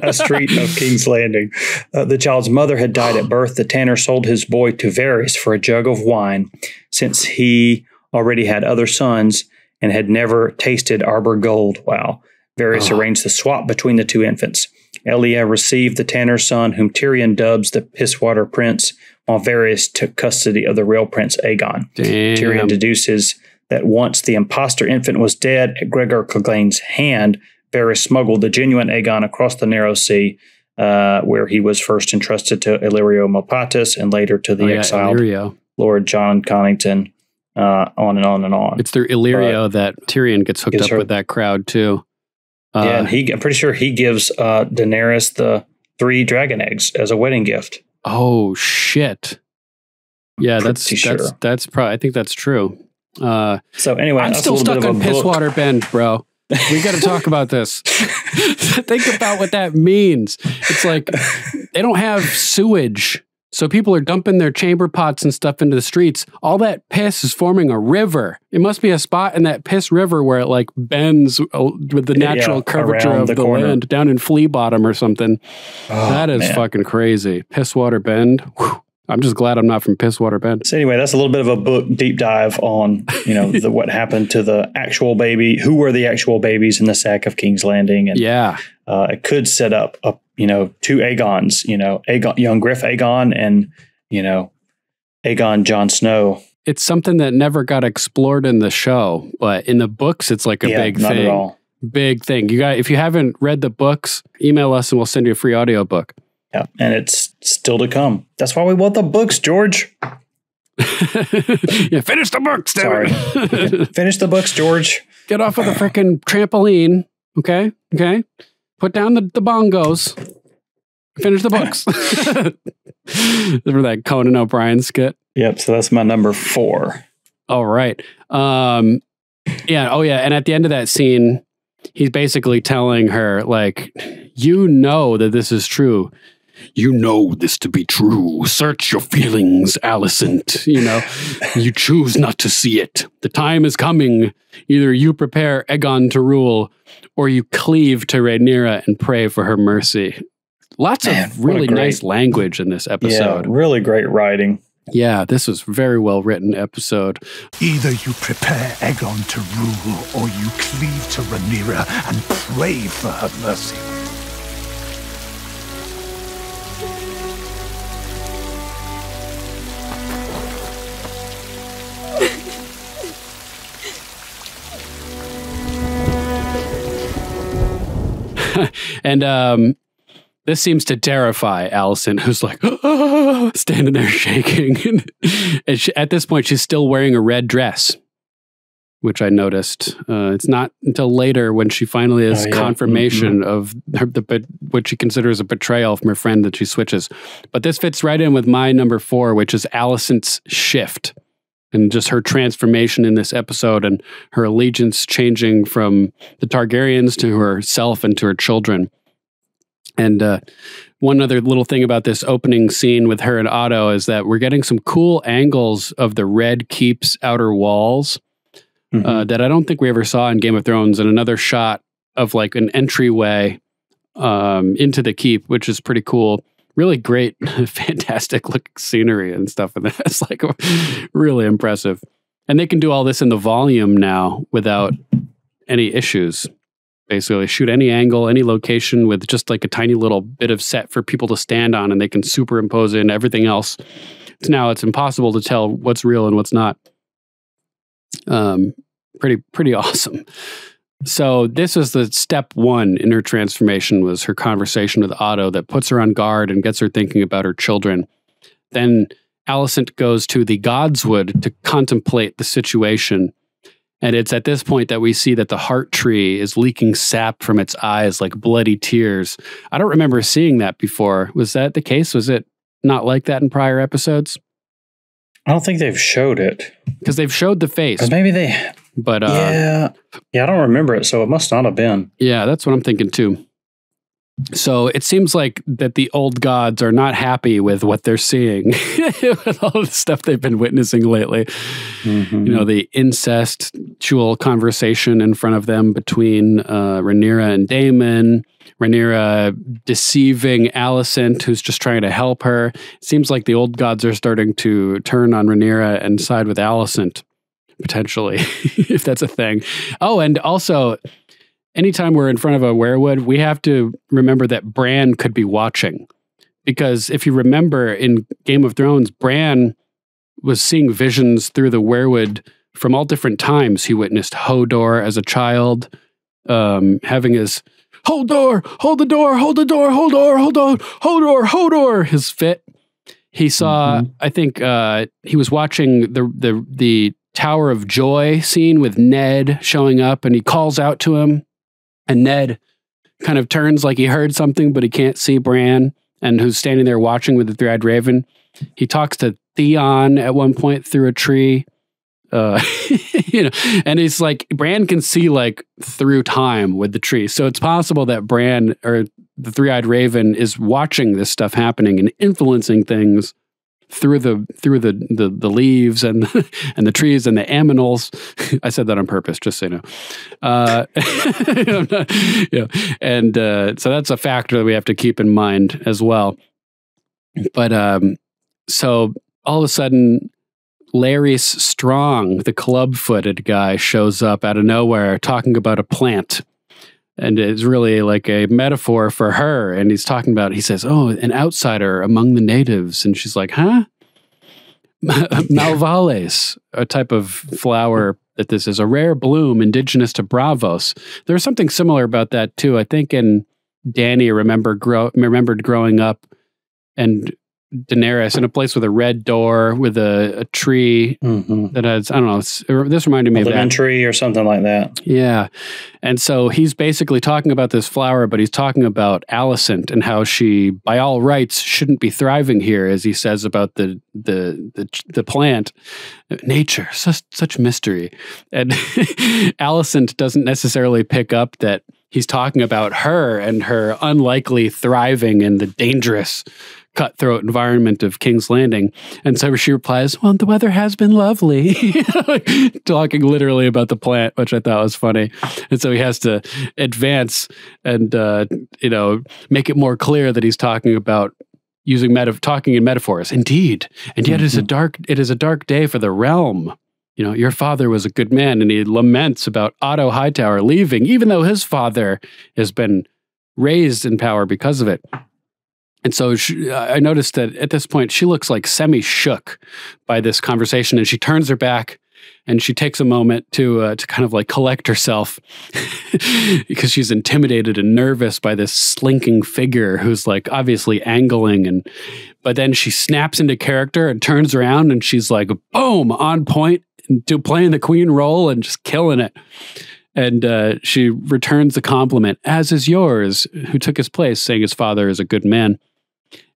A street of King's Landing. The child's mother had died at birth. The Tanner sold his boy to Varys for a jug of wine, since he already had other sons and had never tasted Arbor Gold. Wow. Varys arranged the swap between the 2 infants. Elia received the Tanner son, whom Tyrion dubs the Pisswater Prince, while Varys took custody of the real Prince Aegon. Damn. Tyrion deduces that once the imposter infant was dead at Gregor Clegane's hand, Varys smuggled the genuine Aegon across the narrow sea, where he was first entrusted to Illyrio Mopatis and later to the exiled Lord John Connington, on and on and on. It's through Illyrio that Tyrion gets hooked up with that crowd too. And I'm pretty sure he gives Daenerys the 3 dragon eggs as a wedding gift. Oh shit! Yeah, that's probably. I think that's true. So anyway, I'm still stuck on Pisswater Bend, bro. We got to talk about this. Think about what that means. It's like they don't have sewage. So people are dumping their chamber pots and stuff into the streets. All that piss is forming a river. It must be a spot in that piss river where it like bends with the natural curvature of the land down in Flea Bottom or something. Oh, that is fucking crazy. Pisswater Bend. Whew. I'm just glad I'm not from Pisswater Bend. So anyway, that's a little bit of a book deep dive on, what happened to the actual baby. Who were the actual babies in the sack of King's Landing? And it could set up 2 Aegons, Aegon, young Griff Aegon and, Aegon Jon Snow. It's something that never got explored in the show, but in the books, it's like a big thing. Not at all. Big thing. If you haven't read the books, email us and we'll send you a free audiobook. Yeah, and it's still to come. That's why we want the books, George. Finish the books, Sorry. Finish the books, George. Get off of the freaking trampoline, okay? Put down the bongos. Finish the books. For that Conan O'Brien skit. Yep. So that's my number 4. All right. Yeah. Oh, yeah. And at the end of that scene, he's basically telling her, like, you know that this is true. You know this to be true. Search your feelings, Alicent. You know, you choose not to see it. The time is coming. Either you prepare Aegon to rule, or you cleave to Rhaenyra and pray for her mercy. Lots of really nice language in this episode. Yeah, really great writing. Yeah, this was a very well written episode. Either you prepare Aegon to rule, or you cleave to Rhaenyra and pray for her mercy. And this seems to terrify Alicent, who's like, standing there shaking. And at this point, she's still wearing a red dress, which I noticed. It's not until later when she finally has confirmation of what she considers a betrayal from her friend that she switches. But this fits right in with my number 4, which is Alicent's shift. And just her transformation in this episode and her allegiance changing from the Targaryens to herself and to her children. And one other little thing about this opening scene with her and Otto is that we're getting some cool angles of the Red Keep's outer walls that I don't think we ever saw in Game of Thrones, and another shot of like an entryway into the keep, which is pretty cool. Really great, fantastic looking scenery and stuff. And that's like really impressive. And they can do all this in the volume now without any issues. Basically, shoot any angle, any location with just like a tiny little bit of set for people to stand on, and they can superimpose in everything else. Now it's impossible to tell what's real and what's not. Pretty awesome. So this is the step 1 in her transformation, was her conversation with Otto that puts her on guard and gets her thinking about her children. Then Alicent goes to the Godswood to contemplate the situation. And it's at this point that we see that the heart tree is leaking sap from its eyes like bloody tears. I don't remember seeing that before. Was that the case? Was it not like that in prior episodes? I don't think they've showed it. Because they've showed the face. Maybe they... But yeah, I don't remember it, so it must not have been. Yeah, that's what I'm thinking too. So it seems like that the old gods are not happy with what they're seeing with all the stuff they've been witnessing lately. You know, the incestual conversation in front of them between Rhaenyra and Daemon, Rhaenyra deceiving Alicent, who's just trying to help her. It seems like the old gods are starting to turn on Rhaenyra and side with Alicent. Potentially, if that's a thing. Oh, and also, anytime we're in front of a werewood, we have to remember that Bran could be watching. Because if you remember in Game of Thrones, Bran was seeing visions through the werewood from all different times. He witnessed Hodor as a child, having his Hodor, hold the door, hold the door, Hodor, hold on, Hodor, his fit. He saw, I think he was watching the Tower of Joy scene with Ned showing up, and he calls out to him, and Ned kind of turns like he heard something, but he can't see Bran, and who's standing there watching with the three-eyed raven. He talks to Theon at one point through a tree, you know, and he's like, Bran can see like through time with the tree. So it's possible that Bran or the three-eyed raven is watching this stuff happening and influencing things through the leaves and and the trees and the aminals. I said that on purpose, just so you know. Yeah, and so that's a factor that we have to keep in mind as well. But so all of a sudden, Larys Strong, the club-footed guy, shows up out of nowhere talking about a plant. And it's really like a metaphor for her. And he's talking about, he says, oh, an outsider among the natives. And she's like, huh? Malvales, a type of flower that this is, a rare bloom indigenous to Bravos. There's something similar about that too. I think in Dany remembered growing up and Daenerys in a place with a red door with a tree that has, I don't know, this reminded me of that. Lemon tree or something like that. Yeah. And so he's basically talking about this flower, but he's talking about Alicent and how she, by all rights, shouldn't be thriving here, as he says about the plant. Nature, such mystery. And Alicent doesn't necessarily pick up that he's talking about her and her unlikely thriving in the dangerous cutthroat environment of King's Landing. And so she replies, well, the weather has been lovely. Talking literally about the plant, which I thought was funny. And so he has to advance and, make it more clear that he's talking about talking in metaphors. Indeed. And yet it is a dark day for the realm. Your father was a good man, and he laments about Otto Hightower leaving, even though his father has been raised in power because of it. And so I noticed that at this point, she looks like semi-shook by this conversation, and she turns her back and she takes a moment to kind of like collect herself because she's intimidated and nervous by this slinking figure who's like obviously angling. But then she snaps into character and turns around and she's like, boom, on point to playing the queen role and just killing it. And she returns the compliment, as is yours, who took his place, saying his father is a good man.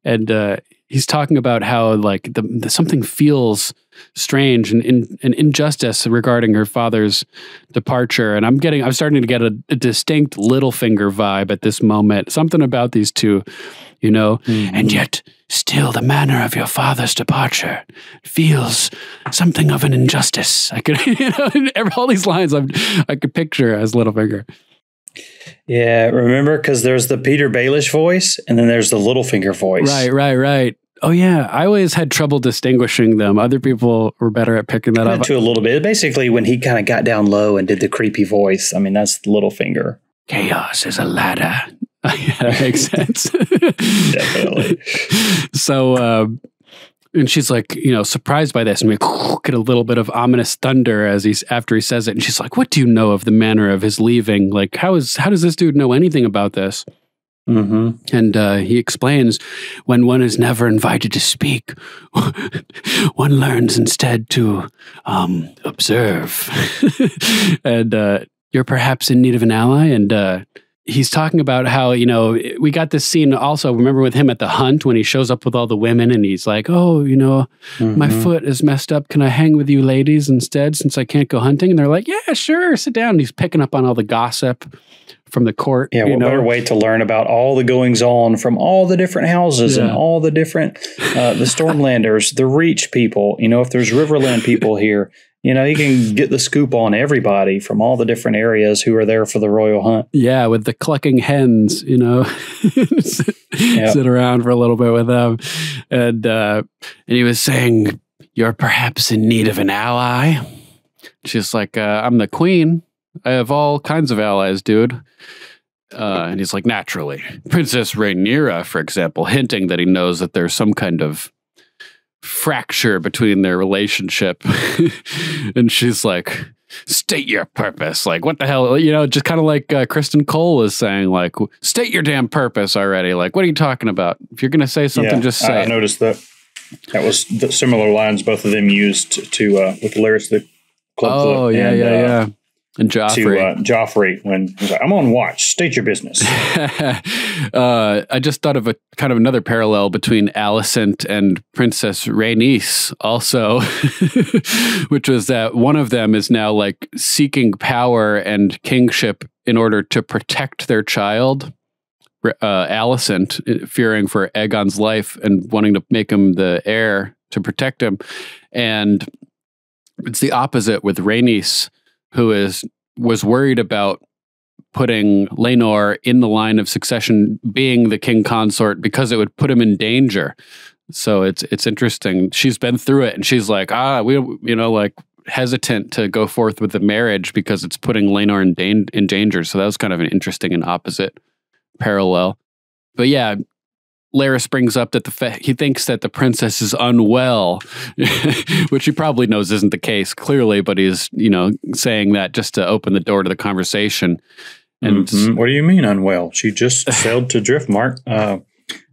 And he's talking about how like something feels strange and injustice regarding her father's departure. And I'm starting to get a distinct Littlefinger vibe at this moment. Something about these two, and yet still the manner of your father's departure feels something of an injustice. I could, all these lines I could picture as Littlefinger. Yeah, remember? Because there's the Peter Baelish voice, and then there's the Littlefinger voice. Right. Oh, yeah. I always had trouble distinguishing them. Other people were better at picking that up. Too, a little bit. Basically, when he kind of got down low and did the creepy voice, I mean, that's Littlefinger. Chaos is a ladder. Yeah, that makes sense. Definitely. So, and she's like, surprised by this, and we get a little bit of ominous thunder after he says it. And she's like, "What do you know of the manner of his leaving? Like, how does this dude know anything about this?" And he explains, when one is never invited to speak, one learns instead to observe. And you're perhaps in need of an ally. And he's talking about how, we got this scene also, remember with him at the hunt when he shows up with all the women and he's like, oh, my foot is messed up. Can I hang with you ladies instead since I can't go hunting? And they're like, yeah, sure, sit down. And he's picking up on all the gossip from the court. Yeah, what better way to learn about all the goings on from all the different houses and all the different, the Stormlanders, the Reach people, if there's Riverland people here, you can get the scoop on everybody from all the different areas who are there for the royal hunt. Yeah, with the clucking hens, sit around for a little bit with them. And he was saying, you're perhaps in need of an ally. She's like, I'm the queen. I have all kinds of allies, dude. And he's like, naturally. Princess Rhaenyra, for example, hinting that he knows that there's some kind of fracture between their relationship. And she's like, state your purpose. Like, what the hell? Just kind of like Kristen Cole is saying, like, state your damn purpose already. Like, what are you talking about? If you're going to say something, just say I noticed that was the similar lines both of them used to with Larys the Clubfoot. Oh, yeah. And Joffrey. To Joffrey when he's like, I'm on watch. State your business. I just thought of a kind of another parallel between Alicent and Princess Rhaenys also, which was that one of them is now like seeking power and kingship in order to protect their child, Alicent, fearing for Aegon's life and wanting to make him the heir to protect him. And it's the opposite with Rhaenys, who was worried about putting Laenor in the line of succession, being the king consort, because it would put him in danger. So it's interesting. She's been through it, and she's like, hesitant to go forth with the marriage because it's putting Laenor in danger. So that was kind of an interesting and opposite parallel. But yeah, Larys brings up that he thinks that the princess is unwell, which he probably knows isn't the case, clearly, but he's, saying that just to open the door to the conversation. And what do you mean unwell? She just sailed to Driftmark.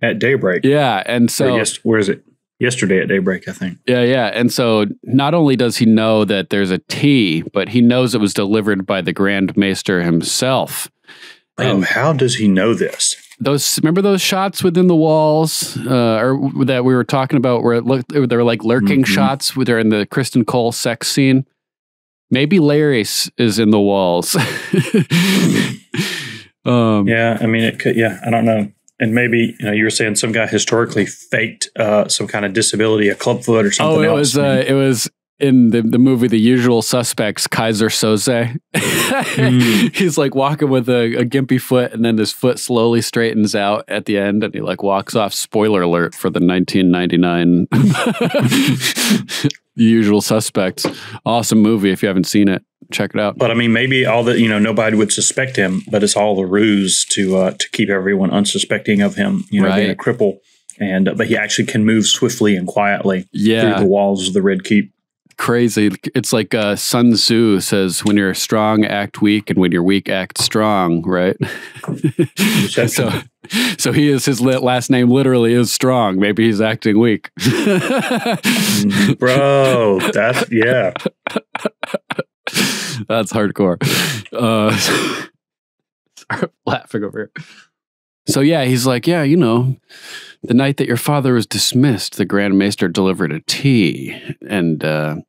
at daybreak. Yeah, and so where is it? Yesterday at daybreak, I think. Yeah. And so not only does he know that there's a tea, but he knows it was delivered by the Grand Maester himself. And how does he know this? Remember those shots within the walls, or that we were talking about, where they were like lurking shots where they're in the Kristen Cole sex scene? Maybe Laris is in the walls. Yeah, I mean, it could. Yeah, I don't know. And maybe, you were saying some guy historically faked some kind of disability, a clubfoot or something else. It was in the movie The Usual Suspects, Kaiser Soze. He's like walking with a gimpy foot, and then his foot slowly straightens out at the end, and he like walks off. Spoiler alert for the 1999 The Usual Suspects. Awesome movie. If you haven't seen it, check it out. But I mean, maybe nobody would suspect him, but it's all a ruse to keep everyone unsuspecting of him, being a cripple. But he actually can move swiftly and quietly through the walls of the Red Keep. Crazy. It's like Sun Tzu says, when you're strong, act weak, and when you're weak, act strong, right? So he is, his last name literally is Strong. Maybe he's acting weak. Bro, that's, yeah. That's hardcore. Sorry, laughing over here. So yeah, he's like, yeah, the night that your father was dismissed, the Grand Maester delivered a tea, and at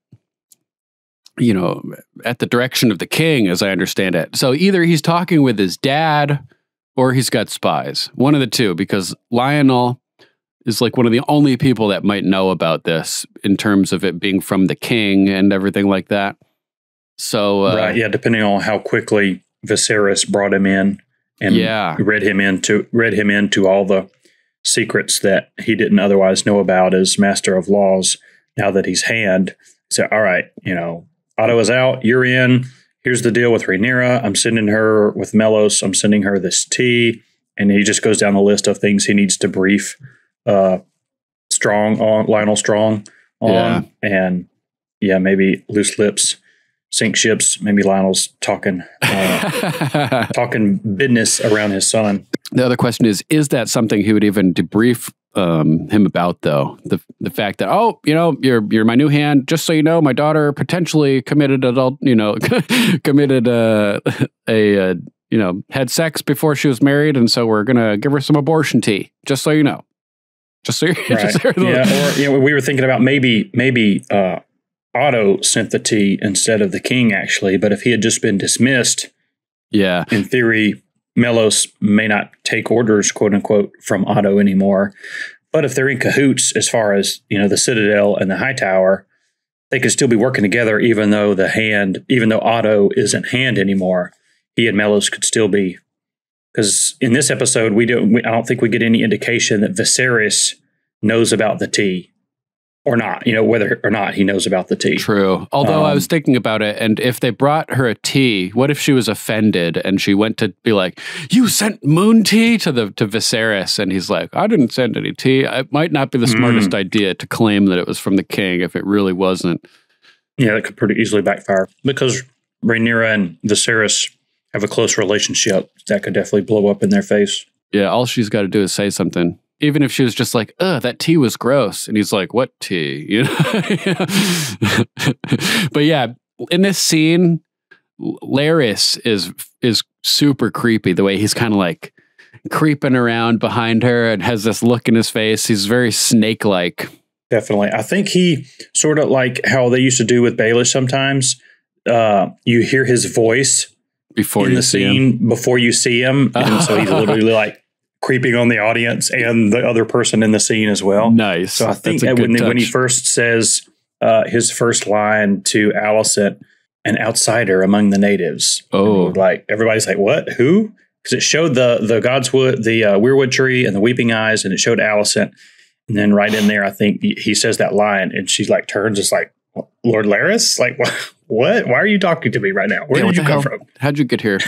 the direction of the king, as I understand it. So either he's talking with his dad, or he's got spies. One of the two, because Lionel is like one of the only people that might know about this in terms of it being from the king and everything like that. So right, yeah, depending on how quickly Viserys brought him in and read him into all the secrets that he didn't otherwise know about as Master of Laws. Now that he's hand, so all right, Otto is out, you're in. Here's the deal with Rhaenyra. I'm sending her with Melos. I'm sending her this tea, and he just goes down the list of things he needs to brief Lionel Strong on, and maybe loose lips sink ships. Maybe Lionel's talking business around his son. The other question is that something he would even debrief him about, though? The fact that, you're my new hand. Just so you know, my daughter potentially committed had sex before she was married, and so we're gonna give her some abortion tea. Just so you know. Just so you're or we were thinking about maybe Otto sent the tea instead of the king, actually. But if he had just been dismissed, in theory, Melos may not take orders, quote unquote, from Otto anymore. But if they're in cahoots as far as, the Citadel and the High Tower, they could still be working together, even though Otto isn't hand anymore. He and Melos could still be. Because in this episode, I don't think we get any indication that Viserys knows about the tea. Or not, whether or not he knows about the tea. True. Although I was thinking about it, and if they brought her a tea, what if she was offended and she went to be like, "You sent moon tea to Viserys," and he's like, "I didn't send any tea." It might not be the smartest idea to claim that it was from the king if it really wasn't. Yeah, that could pretty easily backfire because Rhaenyra and Viserys have a close relationship. That could definitely blow up in their face. Yeah, all she's got to do is say something. Even if she was just like, "Ugh, that tea was gross," and he's like, "What tea?" But yeah, in this scene, Laris is super creepy. The way he's kind of like creeping around behind her and has this look in his face. He's very snake-like. Definitely, I think he sort of like how they used to do with Baelish. Sometimes you hear his voice before you see him, and so he's literally like creeping on the audience and the other person in the scene as well. Nice. So I think when he first says his first line to Alicent, "An outsider among the natives." Oh, like everybody's like, "What? Who?" Because it showed the Godswood, the weirwood tree, and the weeping eyes, and it showed Alicent. And then right in there, I think he says that line, and she's like turns, just like, "Lord Laris, like what? Why are you talking to me right now? Where did you come from? How'd you get here?"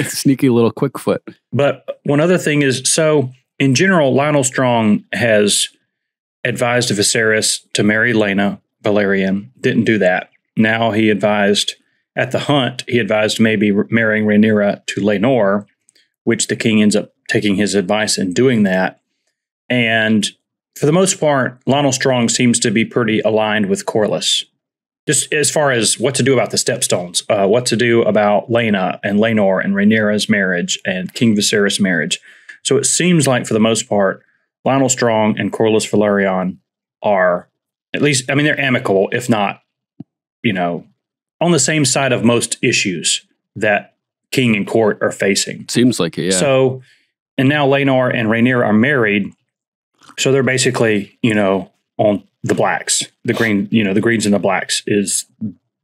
Sneaky little quickfoot. But one other thing is, so in general, Lionel Strong has advised Viserys to marry Laena Valerian. Didn't do that. Now he advised at the hunt. He advised maybe marrying Rhaenyra to Laenor, which the king ends up taking his advice and doing that. And for the most part, Lionel Strong seems to be pretty aligned with Corlys. Just as far as what to do about the Stepstones, what to do about Laena and Laenor and Rhaenyra's marriage and King Viserys' marriage. So it seems like, for the most part, Lionel Strong and Corlys Velaryon are, at least, I mean, they're amicable, if not, you know, on the same side of most issues that king and court are facing. Seems like it, yeah. So, and now Laenor and Rhaenyra are married, so they're basically, you know, on the blacks. The green, you know, the greens and the blacks is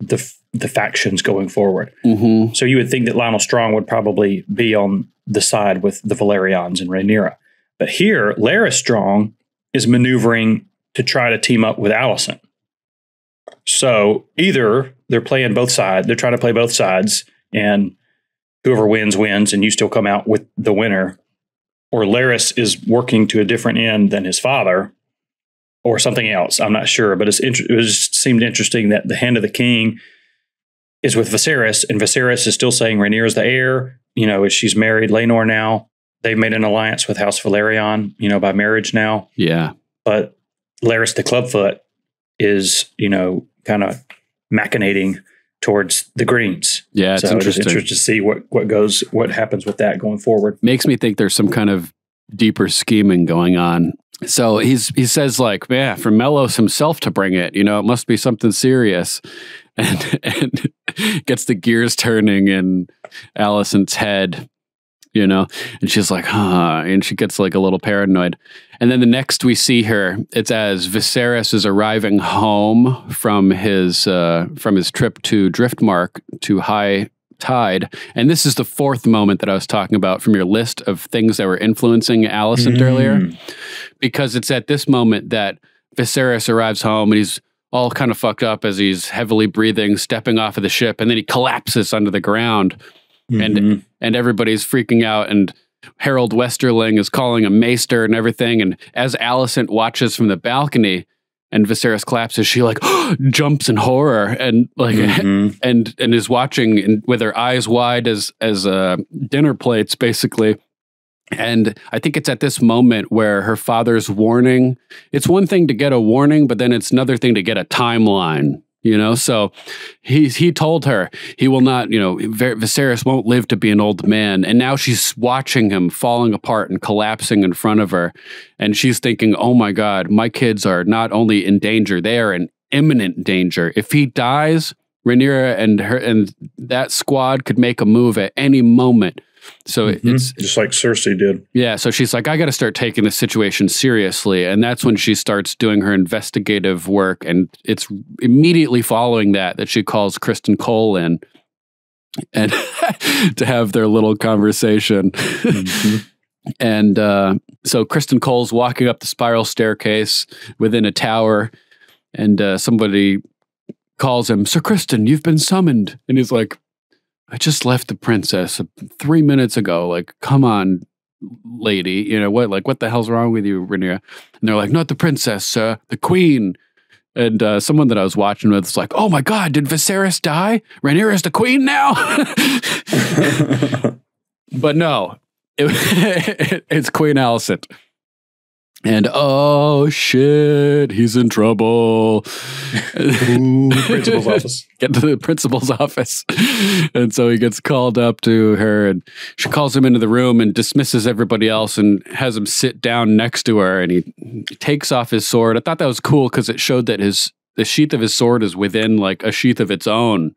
the factions going forward. Mm-hmm. So you would think that Lionel Strong would probably be on the side with the Velaryons and Rhaenyra. But here, Larys Strong is maneuvering to try to team up with Alicent. So either they're playing both sides, they're trying to play both sides, and whoever wins, wins, and you still come out with the winner, or Larys is working to a different end than his father, or something else. I'm not sure, but it just seemed interesting that the Hand of the King is with Viserys, and Viserys is still saying Rhaenyra's the heir. You know, she's married Laenor now. They've made an alliance with House Velaryon, you know, by marriage now. Yeah. But Larys the Clubfoot is, you know, kind of machinating towards the Greens. Yeah, it's interesting. It's interesting to see what happens with that going forward. Makes me think there's some kind of deeper scheming going on. So he says, like, yeah, for Mellos himself to bring it, you know, it must be something serious, and gets the gears turning in Alicent's head, you know, and she's like, and she gets like a little paranoid. And then the next we see her, it's as Viserys is arriving home from his trip to Driftmark to High Tide. And this is the fourth moment that I was talking about from your list of things that were influencing Alicent earlier, because it's at this moment that Viserys arrives home and he's all kind of fucked up as he's heavily breathing, stepping off of the ship, and then he collapses under the ground. And everybody's freaking out, and Harold Westerling is calling him Maester and everything. And as Alicent watches from the balcony and Viserys collapses, she like jumps in horror and like and is watching with her eyes wide as dinner plates, basically. And I think it's at this moment where her father's warning, it's one thing to get a warning, but then it's another thing to get a timeline. You know, so he told her he will not, you know, Viserys won't live to be an old man. And now she's watching him falling apart and collapsing in front of her. And she's thinking, oh my God, my kids are not only in danger, they are in imminent danger. If he dies, Rhaenyra and that squad could make a move at any moment. So it's just like Cersei did. Yeah. So she's like, I got to start taking the situation seriously. And that's when she starts doing her investigative work. And it's immediately following that she calls Kristen Cole in and to have their little conversation. And so Kristen Cole's walking up the spiral staircase within a tower, and somebody calls him, Sir Kristen, you've been summoned. And he's like, I just left the princess 3 minutes ago. Like, come on, lady. You know, what the hell's wrong with you, Rhaenyra? And they're like, not the princess, the queen. And someone that I was watching with was like, oh my God, did Viserys die? Rhaenyra's the queen now? But no, it's Queen Alicent. And oh shit, he's in trouble. Principal's office. Get to the principal's office. And so he gets called up to her, and she calls him into the room and dismisses everybody else and has him sit down next to her, and he takes off his sword. I thought that was cool because it showed that the sheath of his sword is within like a sheath of its own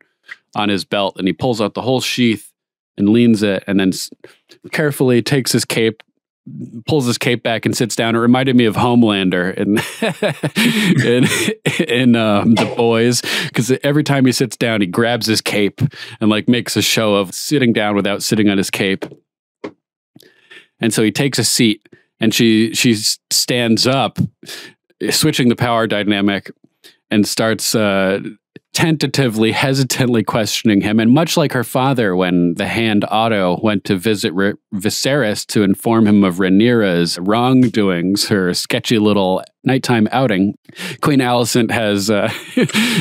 on his belt, and he pulls out the whole sheath and leans it, and then carefully takes his cape, pulls his cape back and sits down. It reminded me of Homelander in The Boys, because every time he sits down, he grabs his cape and like makes a show of sitting down without sitting on his cape. And so he takes a seat, and she stands up, switching the power dynamic, and starts tentatively, hesitantly questioning him. And much like her father, when the Hand Otto went to visit Viserys to inform him of Rhaenyra's wrongdoings, her sketchy little nighttime outing, Queen Alicent has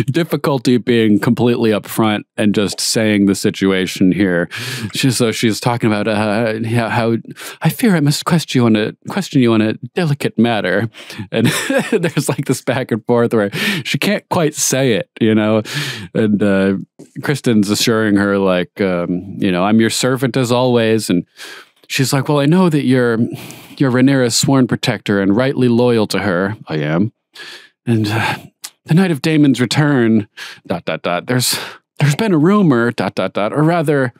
difficulty being completely upfront and just saying the situation here. She's talking about how I fear I must question you on a delicate matter, and there's like this back and forth where she can't quite say it, and Kristen's assuring her like, I'm your servant as always, and she's like, well, I know that you're Rhaenyra's sworn protector and rightly loyal to her. I am. And the night of Daemon's return, ... There's been a rumor, ... Or rather,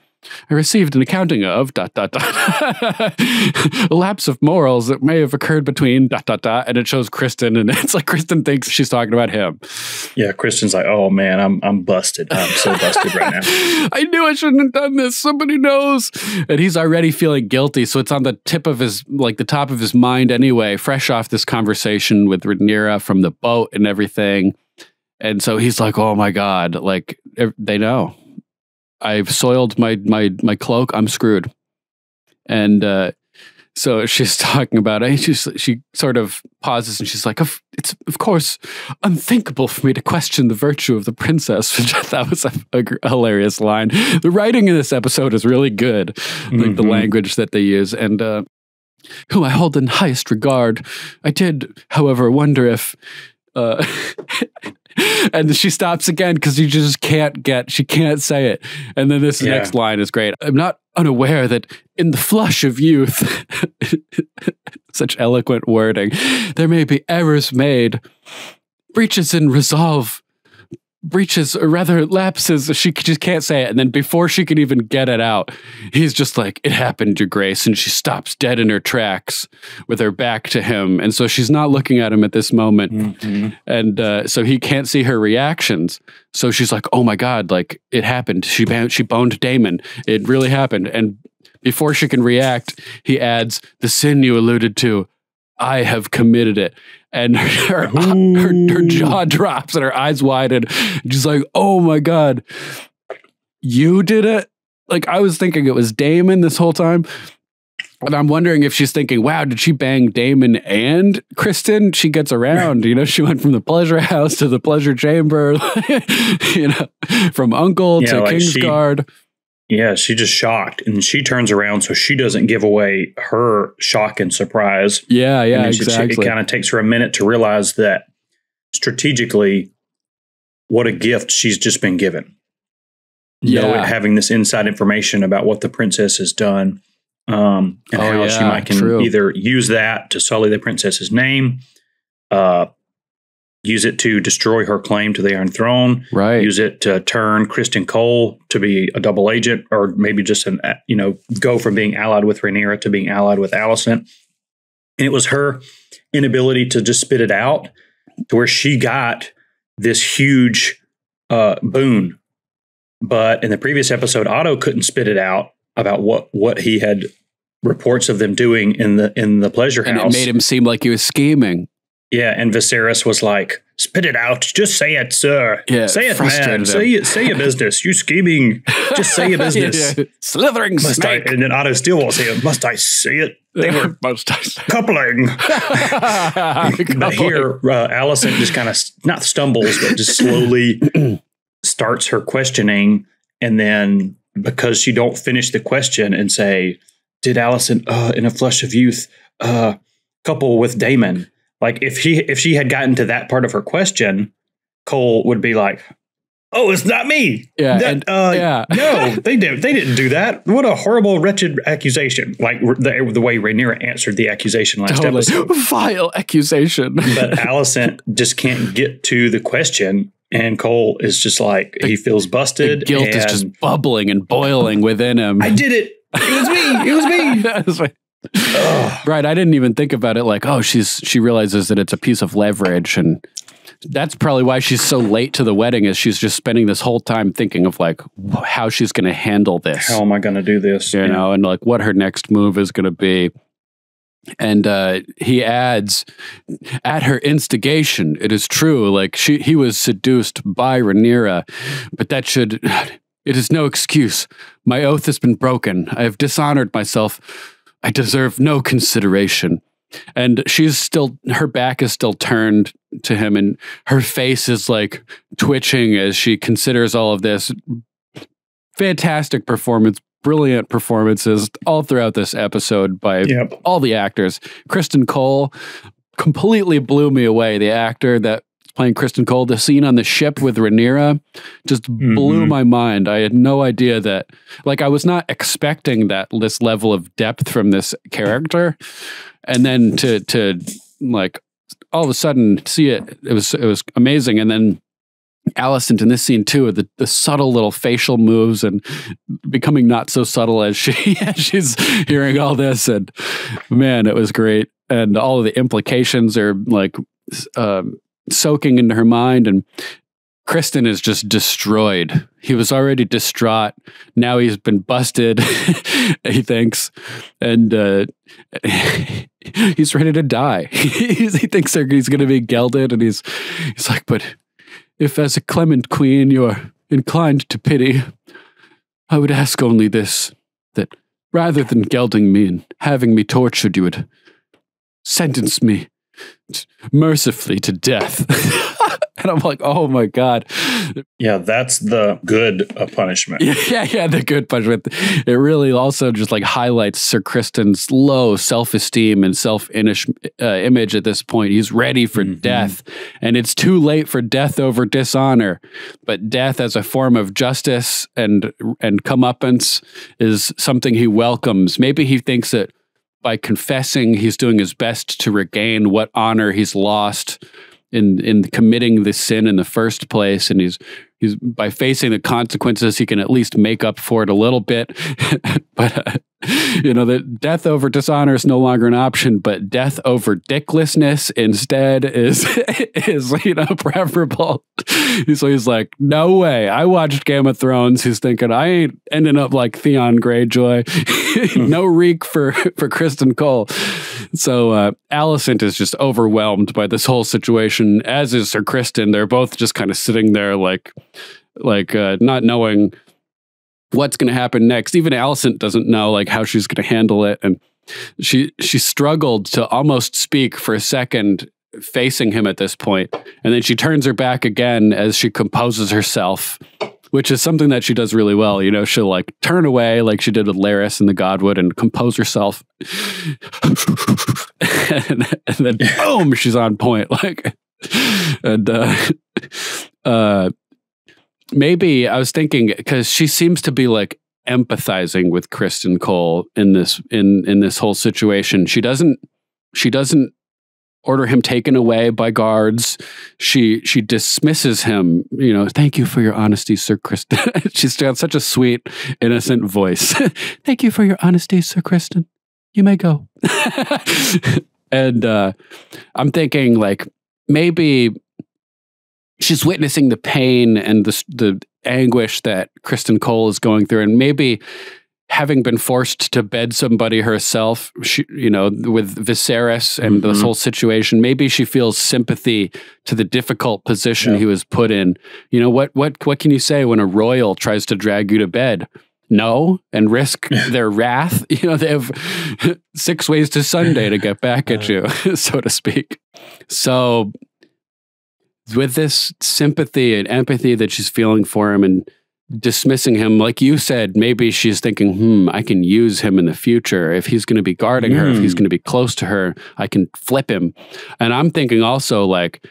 I received an accounting of ... A lapse of morals that may have occurred between ... And it shows Kristen, and it's like Kristen thinks she's talking about him. Yeah, Kristen's like, oh man, I'm busted. I'm so busted right now. I knew I shouldn't have done this. Somebody knows. And he's already feeling guilty, so it's on the tip of the top of his mind anyway, fresh off this conversation with Rhaenyra from the boat and everything. And so he's like, oh my God, like they know. I've soiled my cloak. I'm screwed. And so she's talking about it. She sort of pauses and she's like, it's of course unthinkable for me to question the virtue of the princess. Which I thought was a hilarious line. The writing in this episode is really good, like the language that they use. And whom I hold in highest regard. I did, however, wonder if... and she stops again because she can't say it. And then this next line is great. I'm not unaware that in the flush of youth, such eloquent wording, there may be errors made, breaches in resolve, lapses. She just can't say it. And then before she can even get it out, he's just like, it happened, Your Grace. And she stops dead in her tracks with her back to him. And so she's not looking at him at this moment. And so he can't see her reactions. So she's like, oh my God, like it happened. She boned Daemon. It really happened. And before she can react, he adds, the sin you alluded to, I have committed it. And her jaw drops and her eyes widen. She's like, oh my God, you did it? Like, I was thinking it was Daemon this whole time. And I'm wondering if she's thinking, wow, did she bang Daemon and Kristen? She gets around, she went from the pleasure house to the pleasure chamber, from uncle to like Kingsguard. Yeah, she just shocked, and she turns around so she doesn't give away her shock and surprise. Yeah, exactly. It kind of takes her a minute to realize that strategically, what a gift she's just been given. Having this inside information about what the princess has done, and how she might either use that to sully the princess's name, use it to destroy her claim to the Iron Throne, use it to turn Kristen Cole to be a double agent, or maybe just go from being allied with Rhaenyra to being allied with Alicent. And it was her inability to just spit it out to where she got this huge boon. But in the previous episode, Otto couldn't spit it out about what he had reports of them doing in the pleasure house. And it made him seem like he was scheming. Yeah, and Viserys was like, spit it out. Just say it, sir. Yeah, say it, man. Say your business. You scheming. Just say your business. Slithering snake. And then Otto still won't say it. Must I say it? They were coupling. But here, Alicent just kind of, not stumbles, but just slowly starts her questioning. And then because she don't finish the question and say, did Alicent, in a flush of youth, couple with Daemon? Like if she had gotten to that part of her question, Cole would be like, "Oh, it's not me." Yeah, no, they didn't do that. What a horrible, wretched accusation! Like the way Rhaenyra answered the accusation last episode, vile accusation. But Alicent just can't get to the question, and Cole is just like he feels busted. The guilt is just bubbling and boiling within him. I did it. It was me. It was me. That was right. Right, I didn't even think about it like, oh, she realizes that it's a piece of leverage, and that's probably why she's so late to the wedding, is she's just spending this whole time thinking of like how she's going to handle this. How am I going to do this? You know, and like what her next move is going to be. And he adds, at her instigation, it is true, like he was seduced by Rhaenyra, but it is no excuse. My oath has been broken. I have dishonored myself. I deserve no consideration. And her back is still turned to him, and her face is like twitching as she considers all of this. Fantastic performance, brilliant performances all throughout this episode by all the actors. Kristen Cole completely blew me away. The actor that's playing Kristen Cole, the scene on the ship with Rhaenyra just blew my mind. I had no idea that, like, I was not expecting this level of depth from this character. And then to like all of a sudden see it was amazing. And then Alicent in this scene too, the subtle little facial moves and becoming not so subtle as she's hearing all this, and man, it was great. And all of the implications are like soaking into her mind, and Kristen is just destroyed. He was already distraught. Now he's been busted, he thinks, and he's ready to die. He thinks he's going to be gelded, and he's like, but if as a clement queen you are inclined to pity, I would ask only this, that rather than gelding me and having me tortured, you would sentence me mercifully to death. And I'm like, oh my God. Yeah, that's the good punishment. Yeah, the good punishment. It really also just like highlights Sir Kristen's low self-esteem and self-image at this point. He's ready for death, and it's too late for death over dishonor. But death as a form of justice and comeuppance is something he welcomes. Maybe he thinks that by confessing, he's doing his best to regain what honor he's lost in committing the sin in the first place, and he's by facing the consequences, he can at least make up for it a little bit. But the death over dishonor is no longer an option, but death over dicklessness instead is preferable. So he's like, no way. I watched Game of Thrones. He's thinking, I ain't ending up like Theon Greyjoy. No reek for Kristen Cole. So Alicent is just overwhelmed by this whole situation, as is Sir Kristen. They're both just kind of sitting there like not knowing what's going to happen next. Even Alicent doesn't know like how she's going to handle it, and she struggled to almost speak for a second facing him at this point, and then she turns her back again as she composes herself, which is something that she does really well. She'll like turn away like she did with Larys in the Godwood and compose herself, and then boom, she's on point. Maybe I was thinking, because she seems to be like empathizing with Kristen Cole in this whole situation. She doesn't order him taken away by guards. She dismisses him. Thank you for your honesty, Sir Kristen. She's got such a sweet, innocent voice. Thank you for your honesty, Sir Kristen. You may go. And I'm thinking like maybe she's witnessing the pain and the anguish that Kristen Cole is going through, and maybe having been forced to bed somebody herself, with Viserys and this whole situation, maybe she feels sympathy to the difficult position he was put in. What can you say when a royal tries to drag you to bed? No, and risk their wrath. They have 6 ways to Sunday to get back at you, so to speak. So with this sympathy and empathy that she's feeling for him and dismissing him, like you said, maybe she's thinking, I can use him in the future. If he's going to be guarding her, if he's going to be close to her, I can flip him. And I'm thinking also, like,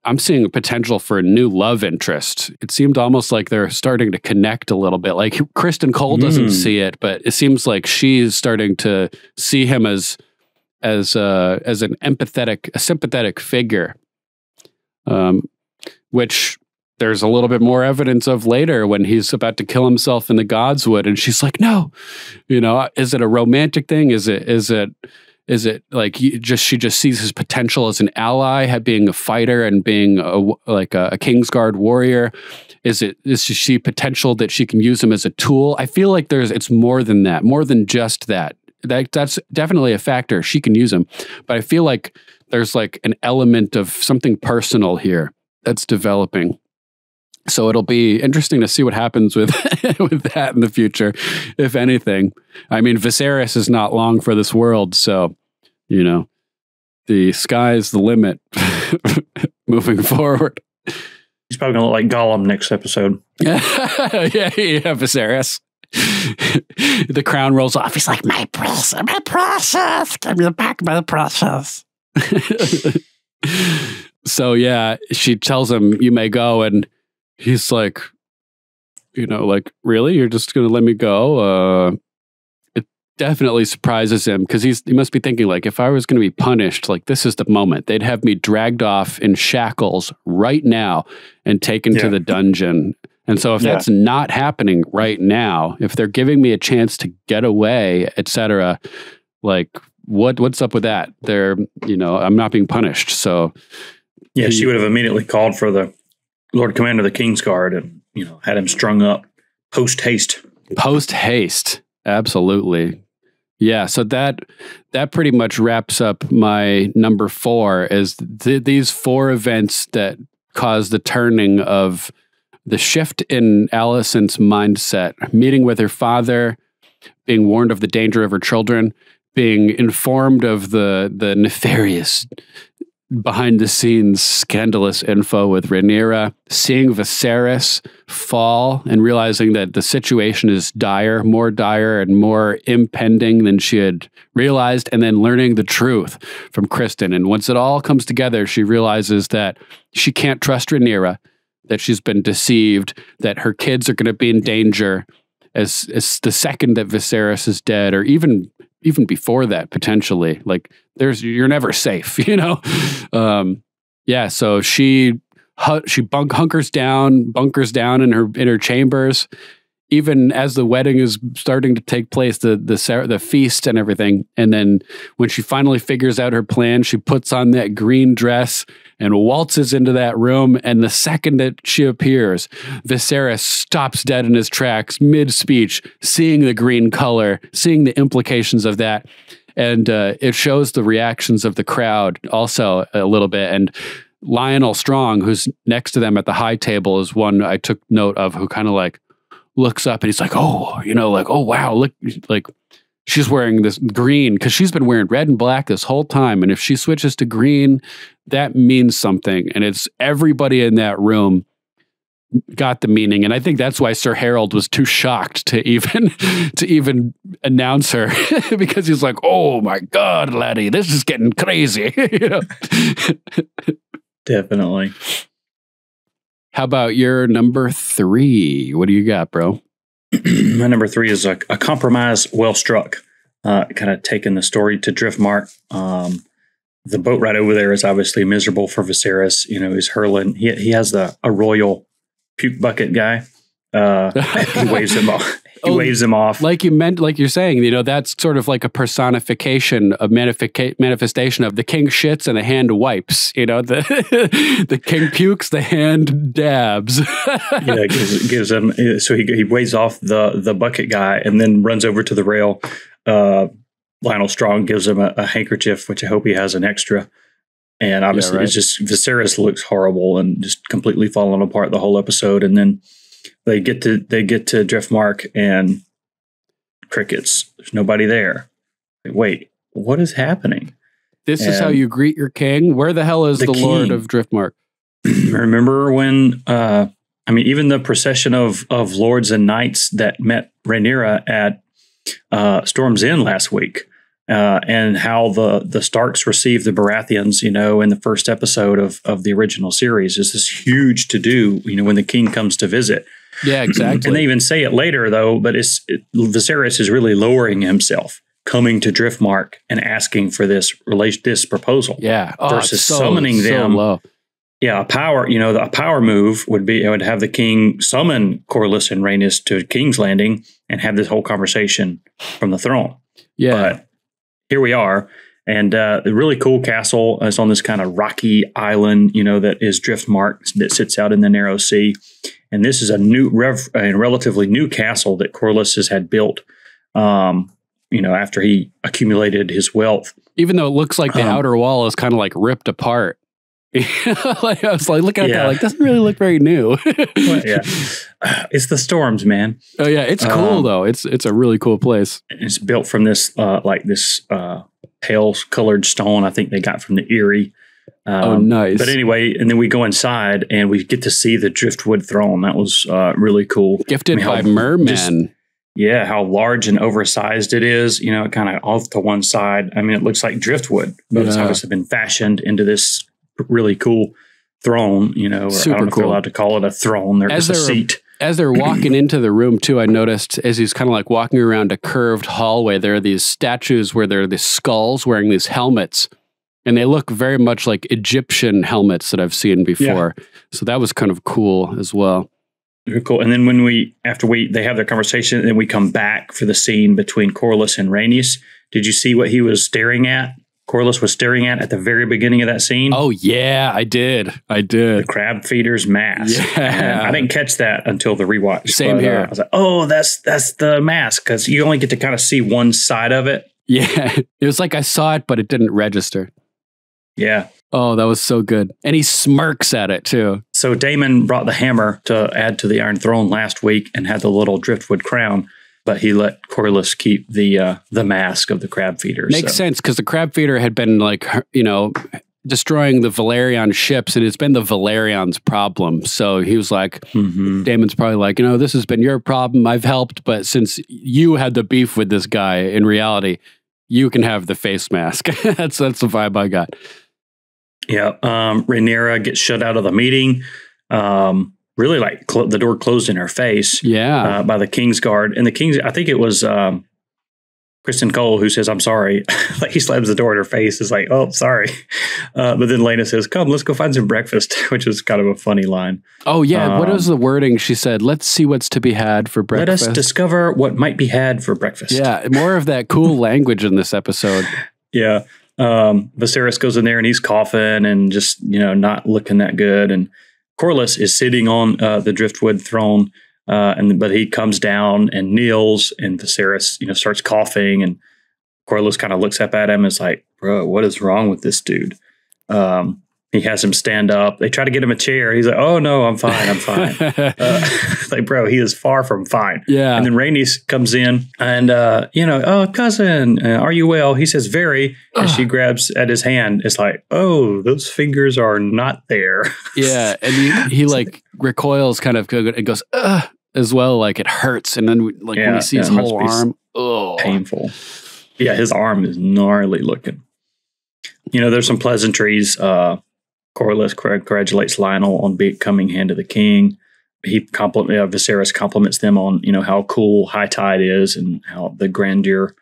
I'm seeing a potential for a new love interest. It seemed almost like they're starting to connect a little bit. Like Kristen Cole doesn't see it, but it seems like she's starting to see him as an sympathetic figure. Which there's a little bit more evidence of later when he's about to kill himself in the Godswood, and she's like, no, is it a romantic thing? Is it like she just sees his potential as an ally, being a fighter and being a Kingsguard warrior? Is she see potential that she can use him as a tool? I feel like it's more than that, more than just that. That's definitely a factor. She can use him, but I feel like there's like an element of something personal here that's developing. So it'll be interesting to see what happens with that in the future, if anything. I mean, Viserys is not long for this world, so the sky's the limit moving forward. He's probably gonna look like Gollum next episode. yeah, Viserys. The crown rolls off. He's like, my process. Give me back my process. So yeah, she tells him, you may go, and he's like, you know, like, really? You're just gonna let me go? It definitely surprises him, because he must be thinking, like, if I was gonna be punished, like, this is the moment. They'd have me dragged off in shackles right now and taken to the dungeon. And so if that's not happening right now, if they're giving me a chance to get away, etc., like, what's up with that? They're, you know, I'm not being punished. So yeah, she would have immediately called for the Lord Commander of the King's Guard and, you know, had him strung up post haste. Post haste. Absolutely. Yeah. So that pretty much wraps up my number 4 is these 4 events that cause the turning of the shift in Alicent's mindset, meeting with her father, being warned of the danger of her children, being informed of the nefarious behind-the-scenes scandalous info with Rhaenyra, seeing Viserys fall and realizing that the situation is more dire and more impending than she had realized, and then learning the truth from Kristen. And once it all comes together, she realizes that she can't trust Rhaenyra, that she's been deceived, that her kids are going to be in danger as the second that Viserys is dead, or even before that, potentially. Like, you're never safe, you know? Yeah, so she bunkers down in her chambers. Even as the wedding is starting to take place, the feast and everything. And then when she finally figures out her plan, she puts on that green dress and waltzes into that room. And the second that she appears, Viserys stops dead in his tracks, mid-speech, seeing the green color, seeing the implications of that. And it shows the reactions of the crowd also a little bit. And Lionel Strong, who's next to them at the high table, is one I took note of, who kind of like looks up and he's like, oh, you know, like, oh, wow, look, like, she's wearing this green, because she's been wearing red and black this whole time. And if she switches to green, that means something. And it's everybody in that room got the meaning. And I think that's why Sir Harold was too shocked to even announce her, because he's like, oh my God, laddie, this is getting crazy. You know? Definitely. How about your number 3? What do you got, bro? My number 3 is a compromise well struck, kind of taking the story to Driftmark. The boat ride over there is obviously miserable for Viserys. You know, he's hurling. He has a royal puke bucket guy. He waves him off. Waves him off. Like you're saying, you know, that's sort of like a personification of manifestation of the king shits and the hand wipes. You know, the king pukes, the hand dabs. Yeah, gives him. So he waves off the bucket guy and then runs over to the rail. Lionel Strong gives him a handkerchief, which I hope he has an extra. And obviously, it's just Viserys looks horrible and just completely falling apart the whole episode. And then they get to Driftmark and crickets. There's nobody there. Like, wait, what is happening? This is how you greet your king? Where the hell is the Lord of Driftmark? Remember when, even the procession of lords and knights that met Rhaenyra at Storm's End last week, and how the Starks received the Baratheons, you know, in the first episode of the original series, is this huge to-do, you know, when the king comes to visit. Yeah, exactly. And they even say it later, though, but Viserys is really lowering himself, coming to Driftmark and asking for this proposal. Yeah. Versus summoning them. Low. Yeah, a power move would have the king summon Corlys and Rhaenys to King's Landing and have this whole conversation from the throne. Yeah. But here we are. And a really cool castle is on this kind of rocky island, you know, that is Driftmark, that sits out in the narrow sea. And this is a relatively new castle that Corlys has had built, you know, after he accumulated his wealth. Even though it looks like the outer wall is kind of like ripped apart. Like, I was like, looking at that, like, doesn't really look very new. Well, yeah, it's the storms, man. Oh yeah, it's cool though. It's a really cool place. It's built from this pale colored stone I think they got from the Eyrie. Nice. But anyway, and then we go inside and we get to see the driftwood throne. That was really cool. Gifted by mermen. Yeah, how large and oversized it is, kind of off to one side. I mean, it looks like driftwood, but it's obviously been fashioned into this really cool throne, or super I don't know if they're allowed to call it a throne. There's a seat. As they're walking into the room, too, I noticed as he's kind of like walking around a curved hallway, there are these statues where there are these skulls wearing these helmets. And they look very much like Egyptian helmets that I've seen before. Yeah. So that was kind of cool as well. Very cool. And then after they have their conversation, and then we come back for the scene between Corlys and Rhaenys. Did you see what he was staring at? Corlys was staring at the very beginning of that scene. Oh, yeah, I did. The crab feeder's mask. Yeah. And I didn't catch that until the rewatch. Same here. I was like, oh, that's the mask, because you only get to kind of see one side of it. Yeah. It was like I saw it, but it didn't register. Yeah. Oh, that was so good. And he smirks at it, too. So Daemon brought the hammer to add to the Iron Throne last week and had the little driftwood crown, but he let Corlys keep the mask of the crab feeder. Makes sense, because the crab feeder had been, destroying the Valerian ships, and it's been the Valerion's problem. So he was like, Daemon's probably like, this has been your problem. I've helped, but since you had the beef with this guy, in reality, you can have the face mask. That's the vibe I got. Yeah. Rhaenyra gets shut out of the meeting. Really the door closed in her face. Yeah. By the Kingsguard. And the Kings, I think it was Kristen Cole who says, I'm sorry. He slams the door in her face. It's like, oh, sorry. But then Lena says, come, let's go find some breakfast, which is kind of a funny line. Oh, yeah. What was the wording? She said, let's see what's to be had for breakfast. Let us discover what might be had for breakfast. Yeah. More of that cool language in this episode. Yeah. Viserys goes in there and he's coughing and just, not looking that good. And Corlys is sitting on the driftwood throne. But he comes down and kneels, and Viserys, starts coughing, and Corlys kind of looks up at him and is like, bro, what is wrong with this dude? He has him stand up. They try to get him a chair. He's like, oh, no, I'm fine. I'm fine. Like, bro, he is far from fine. Yeah. And then Rhaenys comes in and, oh, cousin, are you well? He says, very. And she grabs at his hand. It's like, oh, those fingers are not there. Yeah. And he recoils kind of and goes, as well. Like it hurts. And then when he sees his whole arm, painful. Yeah. His arm is gnarly looking. There's some pleasantries. Corlys congratulates Lionel on becoming Hand of the King. Viserys compliments them on, how cool High Tide is and how the grandeur.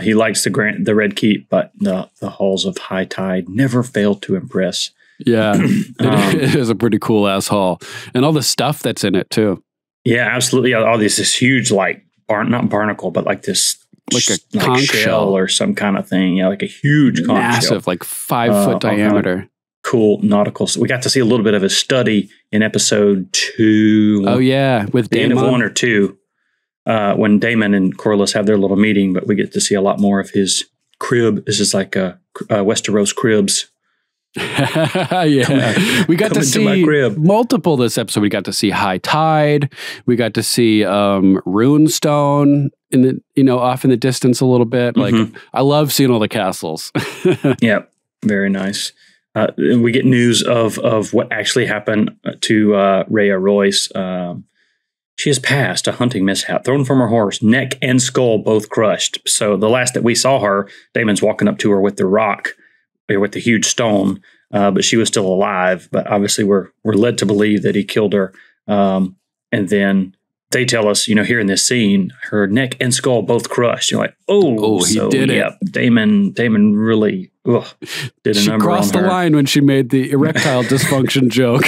He likes the Red Keep, but the halls of High Tide never fail to impress. Yeah, it is a pretty cool ass hall, and all the stuff that's in it too. Yeah, absolutely. All this huge not barnacle, but this. Like a conch shell or some kind of thing. Yeah, like a huge conch massive, shell. 5-foot diameter. Cool nautical. So we got to see a little bit of his study in episode 2. Oh, yeah. With the Daemon. End of 1 or 2. When Daemon and Corlys have their little meeting, but we get to see a lot more of his crib. This is like a Westeros cribs. Yeah. We got to see multiple this episode. We got to see High Tide. We got to see Runestone in the off in the distance a little bit. I love seeing all the castles. Yeah, very nice. We get news of what actually happened to Rhea Royce. She has passed a hunting mishap, thrown from her horse, neck and skull both crushed. So the last that we saw her, Daemon's walking up to her with the rock, or with the huge stone, but she was still alive. But obviously we're led to believe that he killed her. And then they tell us, here in this scene, her neck and skull both crushed. You're like, he did it. Daemon really did a she number on her. She crossed the line when she made the erectile dysfunction joke.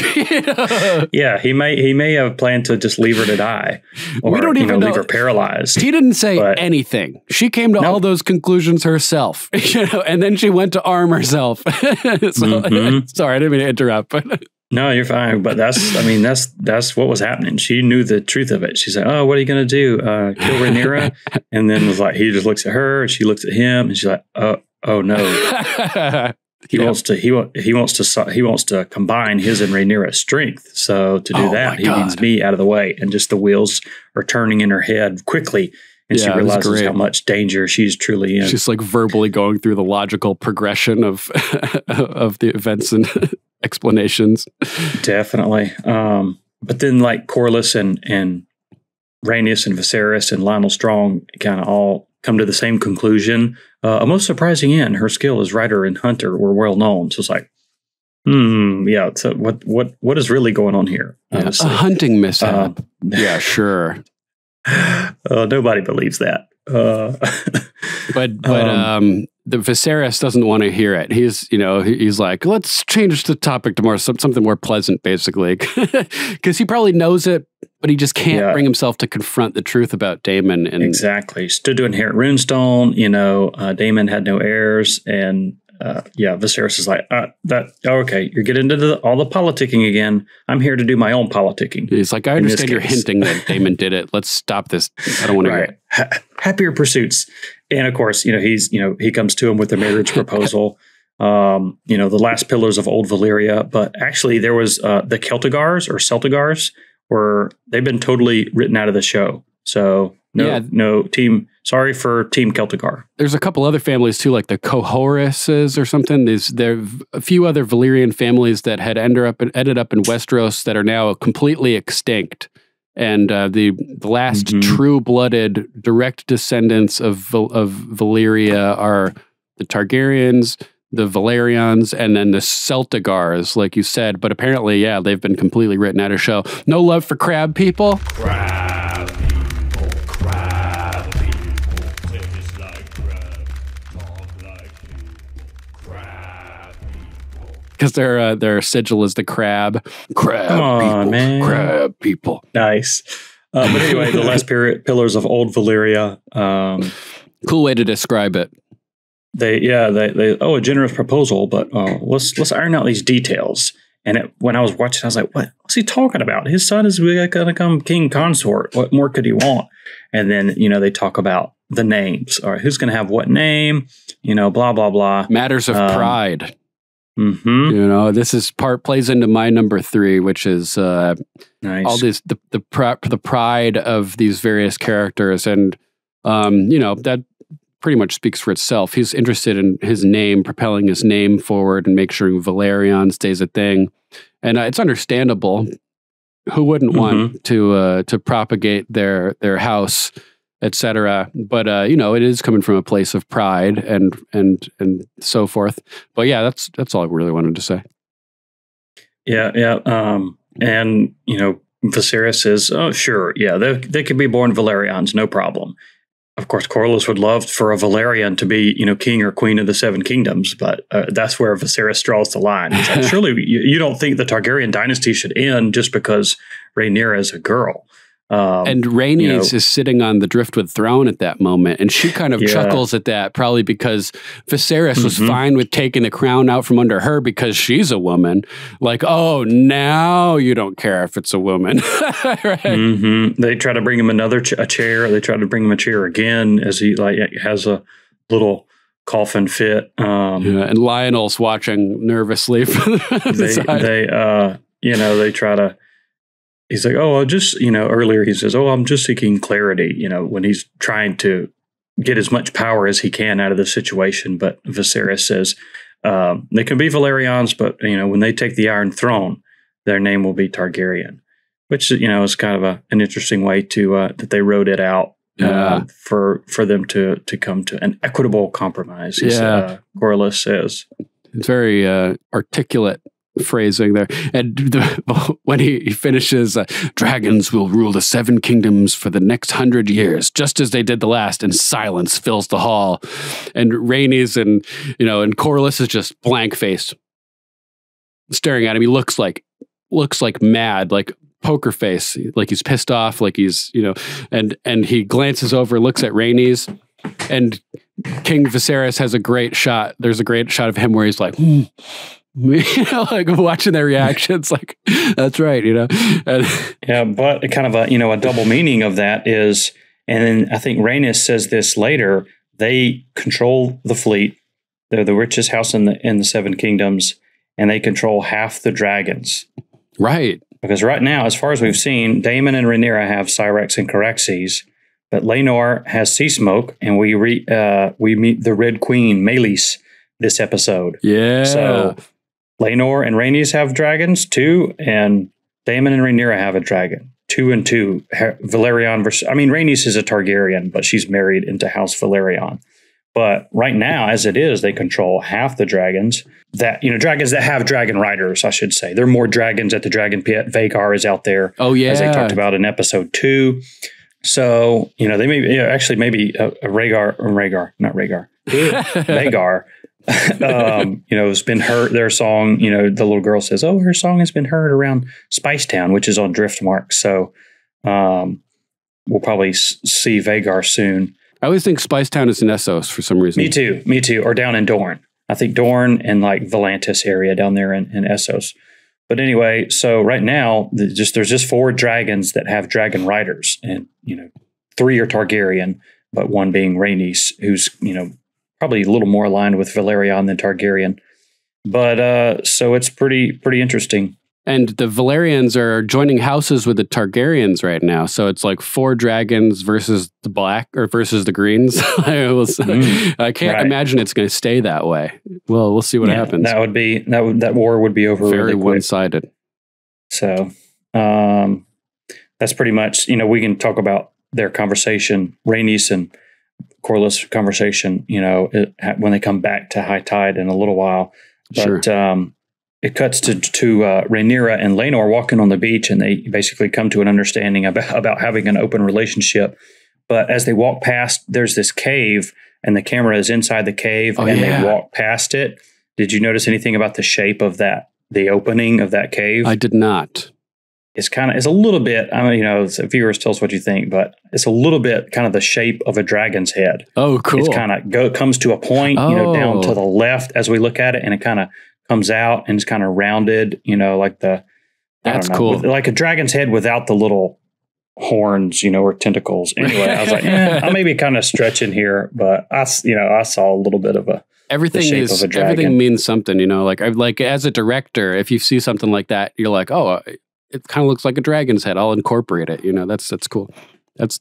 Yeah, he may have planned to just leave her to die, or we don't even leave her paralyzed. He didn't say anything. She came to all those conclusions herself, and then she went to arm herself. Sorry, I didn't mean to interrupt, but. No, you're fine. But that's what was happening. She knew the truth of it. She said, oh, what are you going to do? Kill Rhaenyra? And then was like, he just looks at her and she looks at him and she's like, oh no. He wants to combine his and Rhaenyra's strength. So to do that, he needs me out of the way. And just the wheels are turning in her head quickly. and she realizes how much danger she's truly in. She's like verbally going through the logical progression of of the events and explanations. Definitely. But then like Corlys and Rhaenys and Viserys and Lionel Strong kind of all come to the same conclusion. A most surprising end. Her skill as writer and hunter were well known. So it's like, yeah. So what is really going on here? Yeah, a hunting mishap. Yeah, sure. Nobody believes that. But the Viserys doesn't want to hear it. He's like, let's change the topic to something more pleasant, basically, because he probably knows it, but he just can't bring himself to confront the truth about Daemon. And exactly, stood to inherit Runestone. Daemon had no heirs, and Viserys is like, okay, you're getting into all the politicking again. I'm here to do my own politicking. He's like, I understand you're hinting that Daemon did it. Let's stop this. I don't want to hear it. Happier pursuits. And of course, he comes to him with the marriage proposal, the last pillars of old Valyria. But actually there was the Celtigars or Celtigars they've been totally written out of the show. So no team. Sorry for Team Celtigar. There's a couple other families too, like the Cohorises or something. There are a few other Valyrian families that had ended up in Westeros that are now completely extinct. And the last true-blooded direct descendants of Valyria are the Targaryens, the Valerians, and then the Celtigars, like you said. But apparently, they've been completely written out of show. No love for crab people. Crab people, crab people. Taste like crab, talk like you. Crab people. Because their sigil is the crab. Crab people, man. Crab people. Nice. But anyway, the last pillars of old Valyria. Cool way to describe it. They a generous proposal, but let's iron out these details. And when I was watching, I was like, what's he talking about? His son is going to become king consort. What more could he want? And then, they talk about the names. All right, who's going to have what name? Blah, blah, blah. Matters of pride. This is plays into my number 3, which is nice. All this the pride of these various characters, and that pretty much speaks for itself. He's interested in his name, propelling his name forward, and make sure Valerian stays a thing. And it's understandable. Who wouldn't want to propagate their house, etc. But it is coming from a place of pride and so forth. But yeah, that's all I really wanted to say. Yeah. And Viserys says, "Oh, sure, yeah, they could be born Valerians, no problem." Of course, Corlys would love for a Valerian to be, king or queen of the Seven Kingdoms, but that's where Viserys draws the line. He's like, surely you don't think the Targaryen dynasty should end just because Rhaenyra is a girl. And Rhaenys is sitting on the driftwood throne at that moment, and she kind of chuckles at that, probably because Viserys was fine with taking the crown out from under her because she's a woman. Like, oh, now you don't care if it's a woman. Right? They try to bring him a chair. They try to bring him a chair again as he has a little coughing fit. And Lionel's watching nervously from the side. They try to. He's like, oh, earlier he says, oh, I'm just seeking clarity, when he's trying to get as much power as he can out of the situation. But Viserys says, they can be Valerians, but, when they take the Iron Throne, their name will be Targaryen, which, is kind of an interesting way to, that they wrote it out for them to come to an equitable compromise. Corlys says. It's very articulate phrasing there. And when he finishes, dragons will rule the Seven Kingdoms for the next 100 years, just as they did the last, and silence fills the hall. And Rhaenys and Corlys is just blank-faced, staring at him. He looks like mad, like poker face, like he's pissed off, like he's, and he glances over, looks at Rhaenys, and King Viserys has a great shot. There's a great shot of him where he's like, like watching their reactions, like, that's right, And, but kind of a double meaning of that is, and then I think Rhaenys says this later, they control the fleet. They're the richest house in the Seven Kingdoms, and they control half the dragons. Right. Because right now, as far as we've seen, Daemon and Rhaenyra have Syrax and Caraxes, But Laenor has sea smoke, and we meet the Red Queen, Meleys, this episode. Yeah. So Laenor and Rhaenys have dragons too, and Daemon and Rhaenyra have a dragon. 2 and 2. Valerion versus... I mean, Rhaenys is a Targaryen, but she's married into House Valerion. But right now, as it is, they control half the dragons. Dragons that have dragon riders, I should say. There are more dragons at the dragon pit. Vhagar is out there. Oh, yeah. As they talked about in episode 2. So, they may be... actually, maybe Vhagar. Has been heard, their song, the little girl says, oh, her song has been heard around Spicetown, which is on Driftmark. So we'll probably see Vhagar soon. I always think Spicetown is in Essos for some reason. Me too. Or down in Dorne. I think Dorne and like Volantis area down there in Essos. But anyway, so right now, there's just 4 dragons that have dragon riders. And, 3 are Targaryen, but 1 being Rhaenys, who's, probably a little more aligned with Valerion than Targaryen. But so it's pretty interesting. And the Valerians are joining houses with the Targaryens right now. So it's like 4 dragons versus the black or versus the greens. I can't imagine it's going to stay that way. Well, we'll see what happens. That war would be over very really quick. One-sided. So that's pretty much, we can talk about their conversation, Rhaenys and Corlys conversation, when they come back to High Tide in a little while. But sure. It cuts to Rhaenyra and Laenor walking on the beach, and they basically come to an understanding about having an open relationship. But as they walk past, there's this cave, and the camera is inside the cave, they walk past it. Did you notice anything about the shape of the opening of that cave? I did not. It's a little bit, viewers, tell us what you think, but it's a little bit kind of the shape of a dragon's head. Oh, cool. It's kind of comes to a point, down to the left as we look at it, and it kind of comes out and it's kind of rounded, like that's cool. Like a dragon's head without the little horns, or tentacles. Anyway, I was like, I may be kind of stretching here, but I saw a little bit of everything means something, like as a director, if you see something like that, you're like, oh, it kind of looks like a dragon's head. I'll incorporate it. That's cool. That's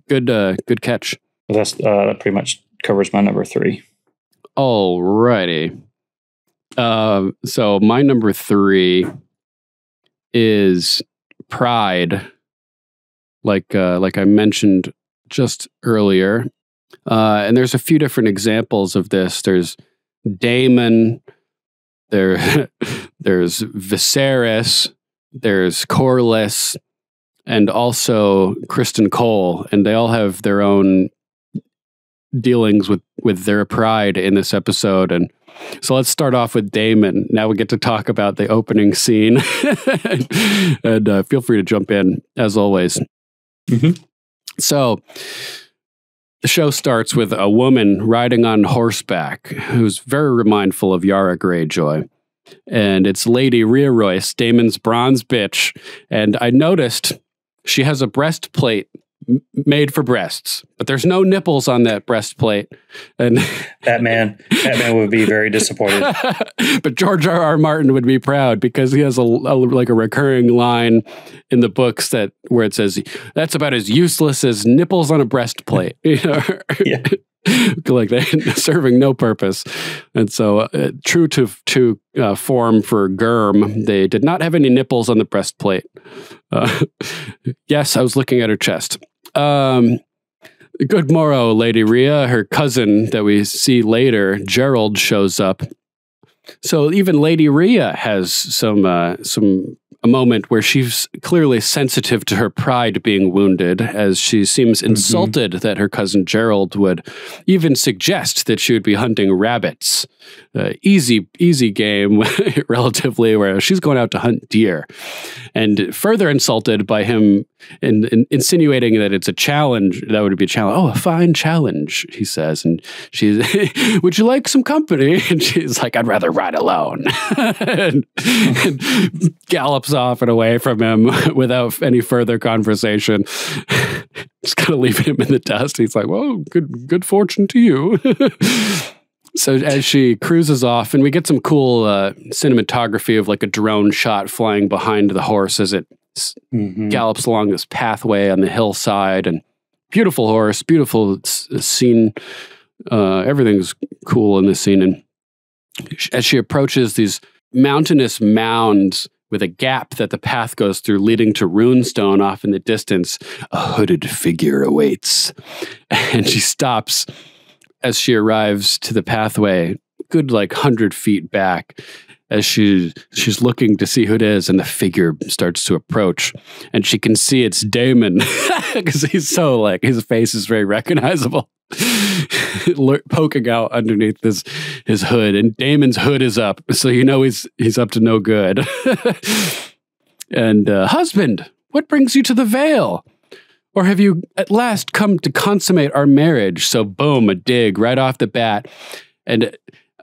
good catch. That pretty much covers my number 3. Alrighty. So my number 3 is Pride. Like I mentioned just earlier. And there's a few different examples of this. There's Daemon. There's Viserys. There's Corlys, and also Kristen Cole, and they all have their own dealings with their pride in this episode. And so let's start off with Daemon. Now we get to talk about the opening scene, and feel free to jump in as always. Mm-hmm. So the show starts with a woman riding on horseback who's very mindful of Yara Greyjoy. And it's Lady Rhea Royce, Daemon's bronze bitch. And I noticed she has a breastplate made for breasts, but there's no nipples on that breastplate. And that man would be very disappointed. But George R.R. Martin would be proud because he has a recurring line in the books where it says, that's about as useless as nipples on a breastplate. Yeah. Like they're serving no purpose. And so true to form for GoM, they did not have any nipples on the breastplate. Yes, I was looking at her chest. Good morrow, Lady Rhea. Her cousin that we see later, Gerald, shows up. So even Lady Rhea has a moment where she's clearly sensitive to her pride being wounded, as she seems insulted that her cousin Gerald would even suggest that she would be hunting rabbits. Easy game, relatively, where she's going out to hunt deer. And further insulted by him insinuating that it's a challenge, that would be a challenge. Oh, a fine challenge, he says. And she's, would you like some company? And she's like, I'd rather ride alone. and gallops off and away from him without any further conversation. Just kind of leaving him in the dust. He's like, well, good fortune to you. So as she cruises off, and we get some cool cinematography of like a drone shot flying behind the horse as it gallops along this pathway on the hillside, and beautiful horse, beautiful scene. Everything's cool in this scene. And as she approaches these mountainous mounds with a gap that the path goes through leading to runestone off in the distance, a hooded figure awaits. And she stops as she arrives to the pathway, good like 100 feet back, as she's looking to see who it is, and the figure starts to approach, and she can see it's Damon because he's so like, his face is very recognizable, poking out underneath his hood, and Damon's hood is up, so you know he's up to no good. And husband, what brings you to the Vale? Or have you at last come to consummate our marriage? So boom, a dig right off the bat, and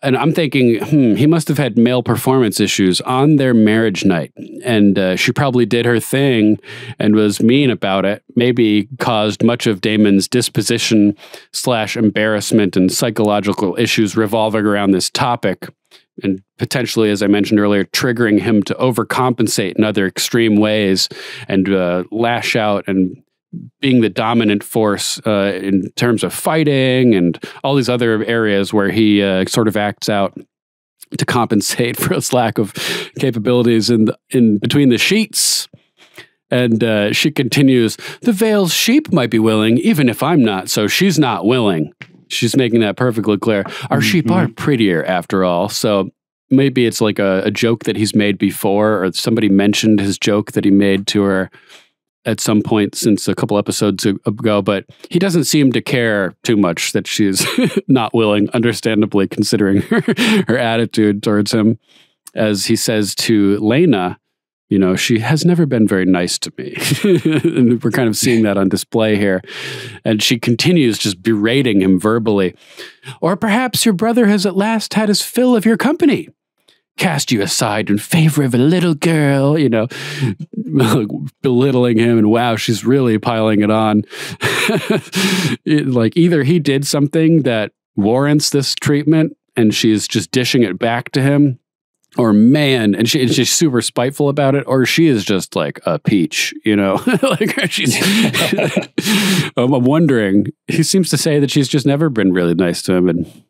I'm thinking, he must have had male performance issues on their marriage night. And she probably did her thing and was mean about it. Maybe caused much of Damon's disposition / embarrassment and psychological issues revolving around this topic. And potentially, as I mentioned earlier, triggering him to overcompensate in other extreme ways and lash out and being the dominant force in terms of fighting and all these other areas where he sort of acts out to compensate for his lack of capabilities in between the sheets. And she continues, the Vale's sheep might be willing, even if I'm not, so she's not willing. She's making that perfectly clear. Our sheep are prettier, after all, so maybe it's like a joke that he's made before, or somebody mentioned his joke that he made to her at some point since a couple episodes ago, but he doesn't seem to care too much that she's not willing, understandably, considering her attitude towards him. As he says to Lena, you know, she has never been very nice to me. And we're kind of seeing that on display here. And she continues just berating him verbally. Or perhaps your brother has at last had his fill of your company. Cast you aside in favor of a little girl, you know, belittling him, and wow, she's really piling it on. Like either he did something that warrants this treatment and she's just dishing it back to him, or man, and she's super spiteful about it, or she is just like a peach, you know, like she's, I'm wondering, he seems to say that she's just never been really nice to him, and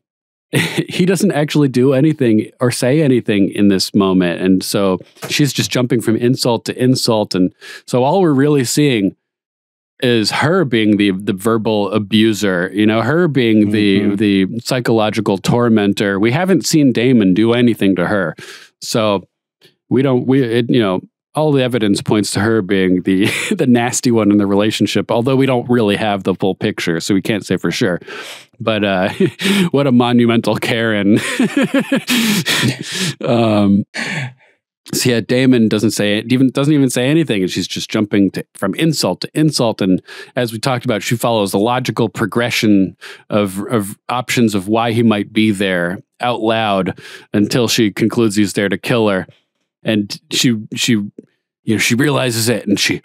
he doesn't actually do anything or say anything in this moment. And so she's just jumping from insult to insult. And so all we're really seeing is her being the verbal abuser, you know, her being the psychological tormentor. We haven't seen Damon do anything to her. So you know, all the evidence points to her being the nasty one in the relationship, although we don't really have the full picture, so we can't say for sure. But what a monumental Karen. So yeah, Damon doesn't even say anything, and she's just jumping from insult to insult. And as we talked about, she follows the logical progression of options of why he might be there out loud until she concludes he's there to kill her. And she realizes it, and she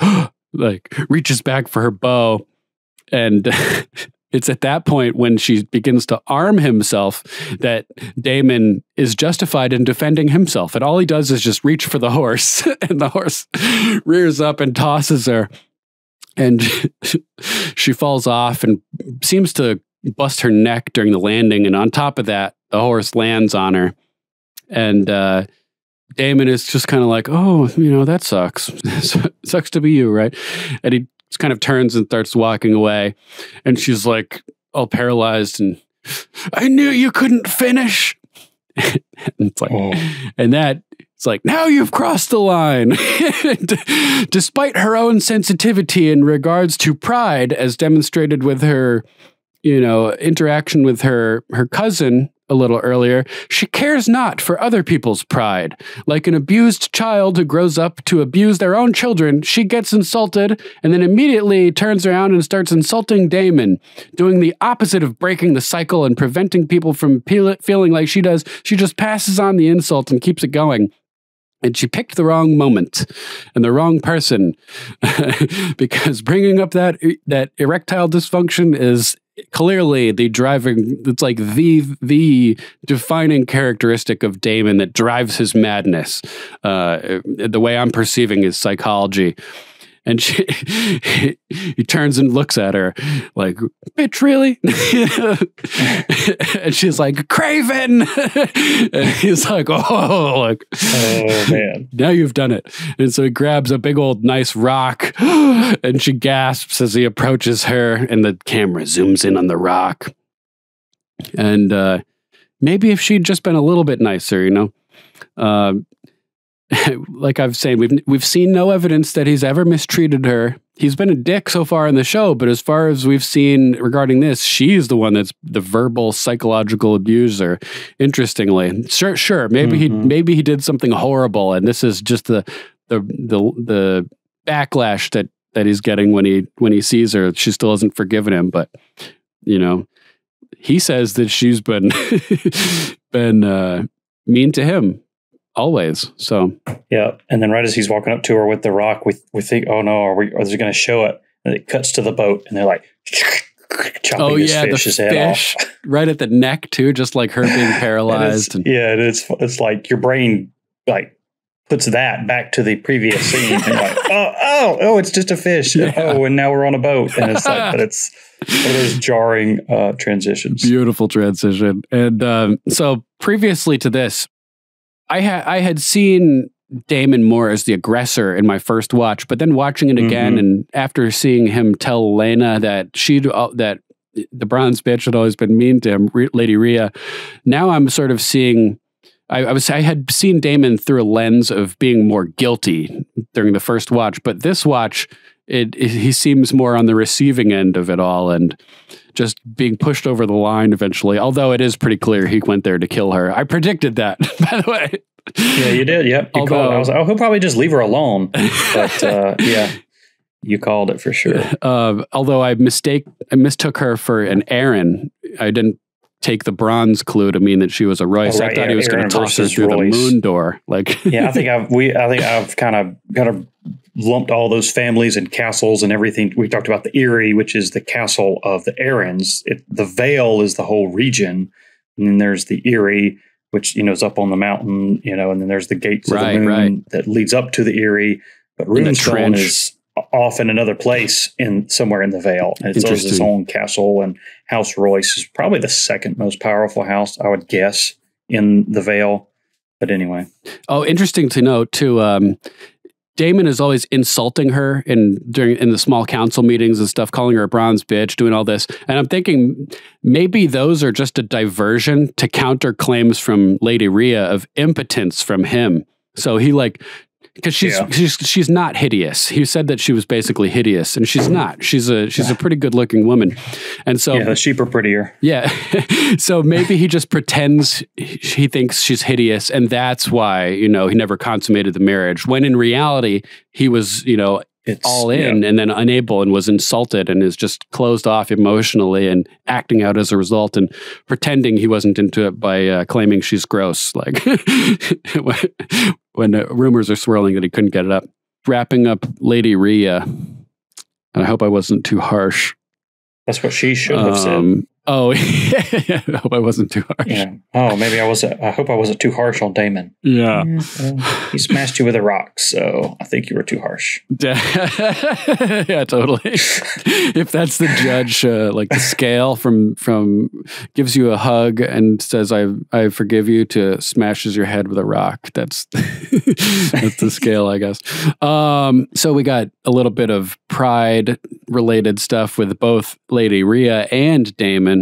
like reaches back for her bow, and it's at that point when she begins to arm himself that Damon is justified in defending himself. And all he does is just reach for the horse, and the horse rears up and tosses her, and she falls off and seems to bust her neck during the landing. And on top of that, the horse lands on her, and Damon is just kind of like, oh, you know, that sucks. Sucks to be you, right? And he just kind of turns and starts walking away. And she's like all paralyzed, and I knew you couldn't finish. And it's like, and that it's like, now you've crossed the line. Despite her own sensitivity in regards to pride, as demonstrated with her, you know, interaction with her cousin a little earlier, she cares not for other people's pride. Like an abused child who grows up to abuse their own children, she gets insulted and then immediately turns around and starts insulting Damon, doing the opposite of breaking the cycle and preventing people from feeling like she does. She just passes on the insult and keeps it going. And she picked the wrong moment and the wrong person, because bringing up that erectile dysfunction is clearly it's like the defining characteristic of Damon that drives his madness. The way I'm perceiving his psychology. And he turns and looks at her like, bitch, really? And she's like, Craven. And he's like, oh man, now you've done it. And so he grabs a big old nice rock and she gasps as he approaches her, and the camera zooms in on the rock. And maybe if she'd just been a little bit nicer, you know, like I've said, we've seen no evidence that he's ever mistreated her. He's been a dick so far in the show, but as far as we've seen regarding this, she's the one that's the verbal psychological abuser. Interestingly, sure, maybe he did something horrible, and this is just the backlash that he's getting when he sees her. She still hasn't forgiven him, but you know, he says that she's been mean to him. Always. So yeah, and then right as he's walking up to her with the rock, we think, oh no, are they going to show it? And it cuts to the boat, and they're like chopping this fish's head off, right at the neck too, just like her being paralyzed. It's like your brain like puts that back to the previous scene, and you're like, oh, it's just a fish. Yeah. Oh, and now we're on a boat, and it's like, but it's one of those jarring transitions. Beautiful transition, and so previously to this, I had seen Damon more as the aggressor in my first watch, but then watching it again, and after seeing him tell Lena that that the bronze bitch had always been mean to him, Lady Rhea, now I'm sort of seeing. I had seen Damon through a lens of being more guilty during the first watch, but this watch, he seems more on the receiving end of it all, and just being pushed over the line eventually. Although it is pretty clear he went there to kill her. I predicted that, by the way. Yeah, you did. Yep. You called it. I was like, he'll probably just leave her alone. But yeah, you called it for sure. Although I mistook her for an Aaron. I didn't take the bronze clue to mean that she was a Royce. I thought he was going to toss her through Royce. The moon door. Like, yeah, I think I've kind of lumped all those families and castles and everything. We talked about the Eyrie, which is the castle of the Aarons. The Vale is the whole region, and then there's the Eyrie, which is up on the mountain, and then there's the gates of the moon that leads up to the Eyrie. But Runestone is off in another place somewhere in the Vale. And it's its own castle, and House Royce is probably the second most powerful house, I would guess, in the Vale. But anyway. Oh, interesting to note too. Damon is always insulting her in the small council meetings and stuff, calling her a bronze bitch, doing all this. And I'm thinking maybe those are just a diversion to counter claims from Lady Rhea of impotence from him. So he because she's not hideous. He said that she was basically hideous, and she's not. She's a pretty good looking woman, and so the sheep are prettier. Yeah, so maybe he just pretends he thinks she's hideous, and that's why he never consummated the marriage. When in reality, he was all in and then unable, and was insulted, and is just closed off emotionally and acting out as a result, and pretending he wasn't into it by claiming she's gross, like when rumors are swirling that he couldn't get it up. Wrapping up Lady Rhea, and I hope I wasn't too harsh. That's what she should have said. Oh, I hope I wasn't too harsh. Yeah. Oh, maybe I wasn't. I hope I wasn't too harsh on Damon. Yeah. He smashed you with a rock, so I think you were too harsh. Yeah, totally. If that's the judge, like the scale from gives you a hug and says, I forgive you, to smashes your head with a rock. That's the scale, I guess. So we got a little bit of pride related stuff with both Lady Rhea and Damon.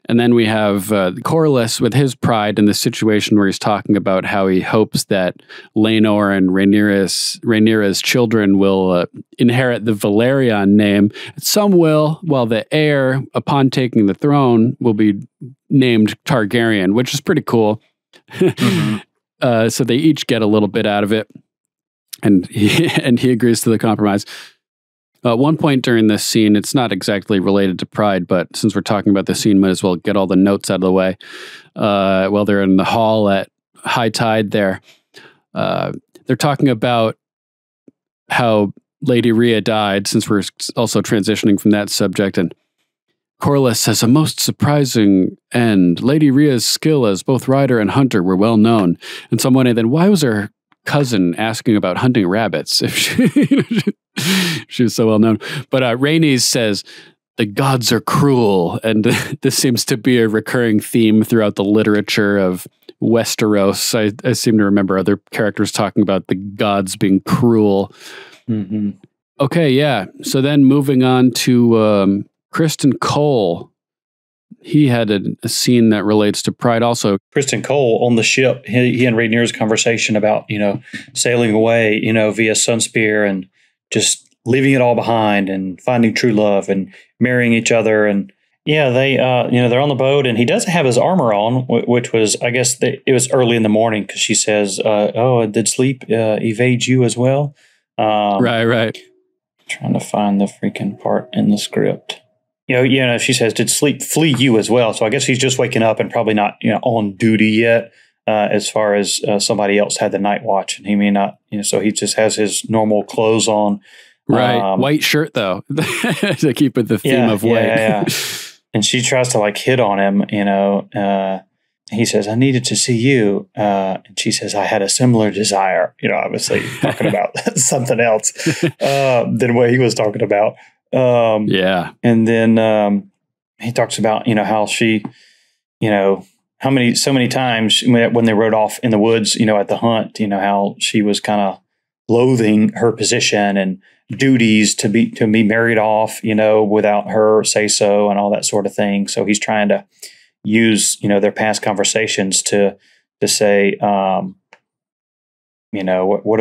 And then we have Corlys with his pride in the situation where he's talking about how he hopes that Laenor and Rhaenyra's children will inherit the Valerian name. Some will, while the heir, upon taking the throne, will be named Targaryen, which is pretty cool. Mm-hmm. So they each get a little bit out of it. And he agrees to the compromise. At one point during this scene, it's not exactly related to pride, but since we're talking about the scene, might as well get all the notes out of the way. While they're in the hall at high tide there, they're talking about how Lady Rhea died, since we're also transitioning from that subject. And Corlys says, a most surprising end. Lady Rhea's skill as both rider and hunter were well known. And someone, then why was her cousin asking about hunting rabbits? If She was so well known. But Rhaenys says, the gods are cruel. And this seems to be a recurring theme throughout the literature of Westeros. I seem to remember other characters talking about the gods being cruel. Mm-hmm. Okay, yeah. So then moving on to Kristen Cole. He had a scene that relates to pride also. Kristen Cole on the ship, he and Rhaenyra's conversation about, sailing away, via Sunspear and just leaving it all behind and finding true love and marrying each other. And yeah, they, they're on the boat and he doesn't have his armor on, which was, I guess it was early in the morning because she says, did sleep evade you as well? Right. Trying to find the freaking part in the script. She says, did sleep flee you as well? So I guess he's just waking up and probably not, on duty yet, as far as somebody else had the night watch and he may not, so he just has his normal clothes on. Right. White shirt though, to keep with the theme of white. Yeah. And she tries to hit on him, he says, I needed to see you. And she says, I had a similar desire, obviously talking about something else than what he was talking about. Yeah. And then he talks about, how she, so many times when they rode off in the woods, at the hunt, how she was kind of loathing her position and duties to be married off, without her say so and all that sort of thing. So he's trying to use, their past conversations to say, what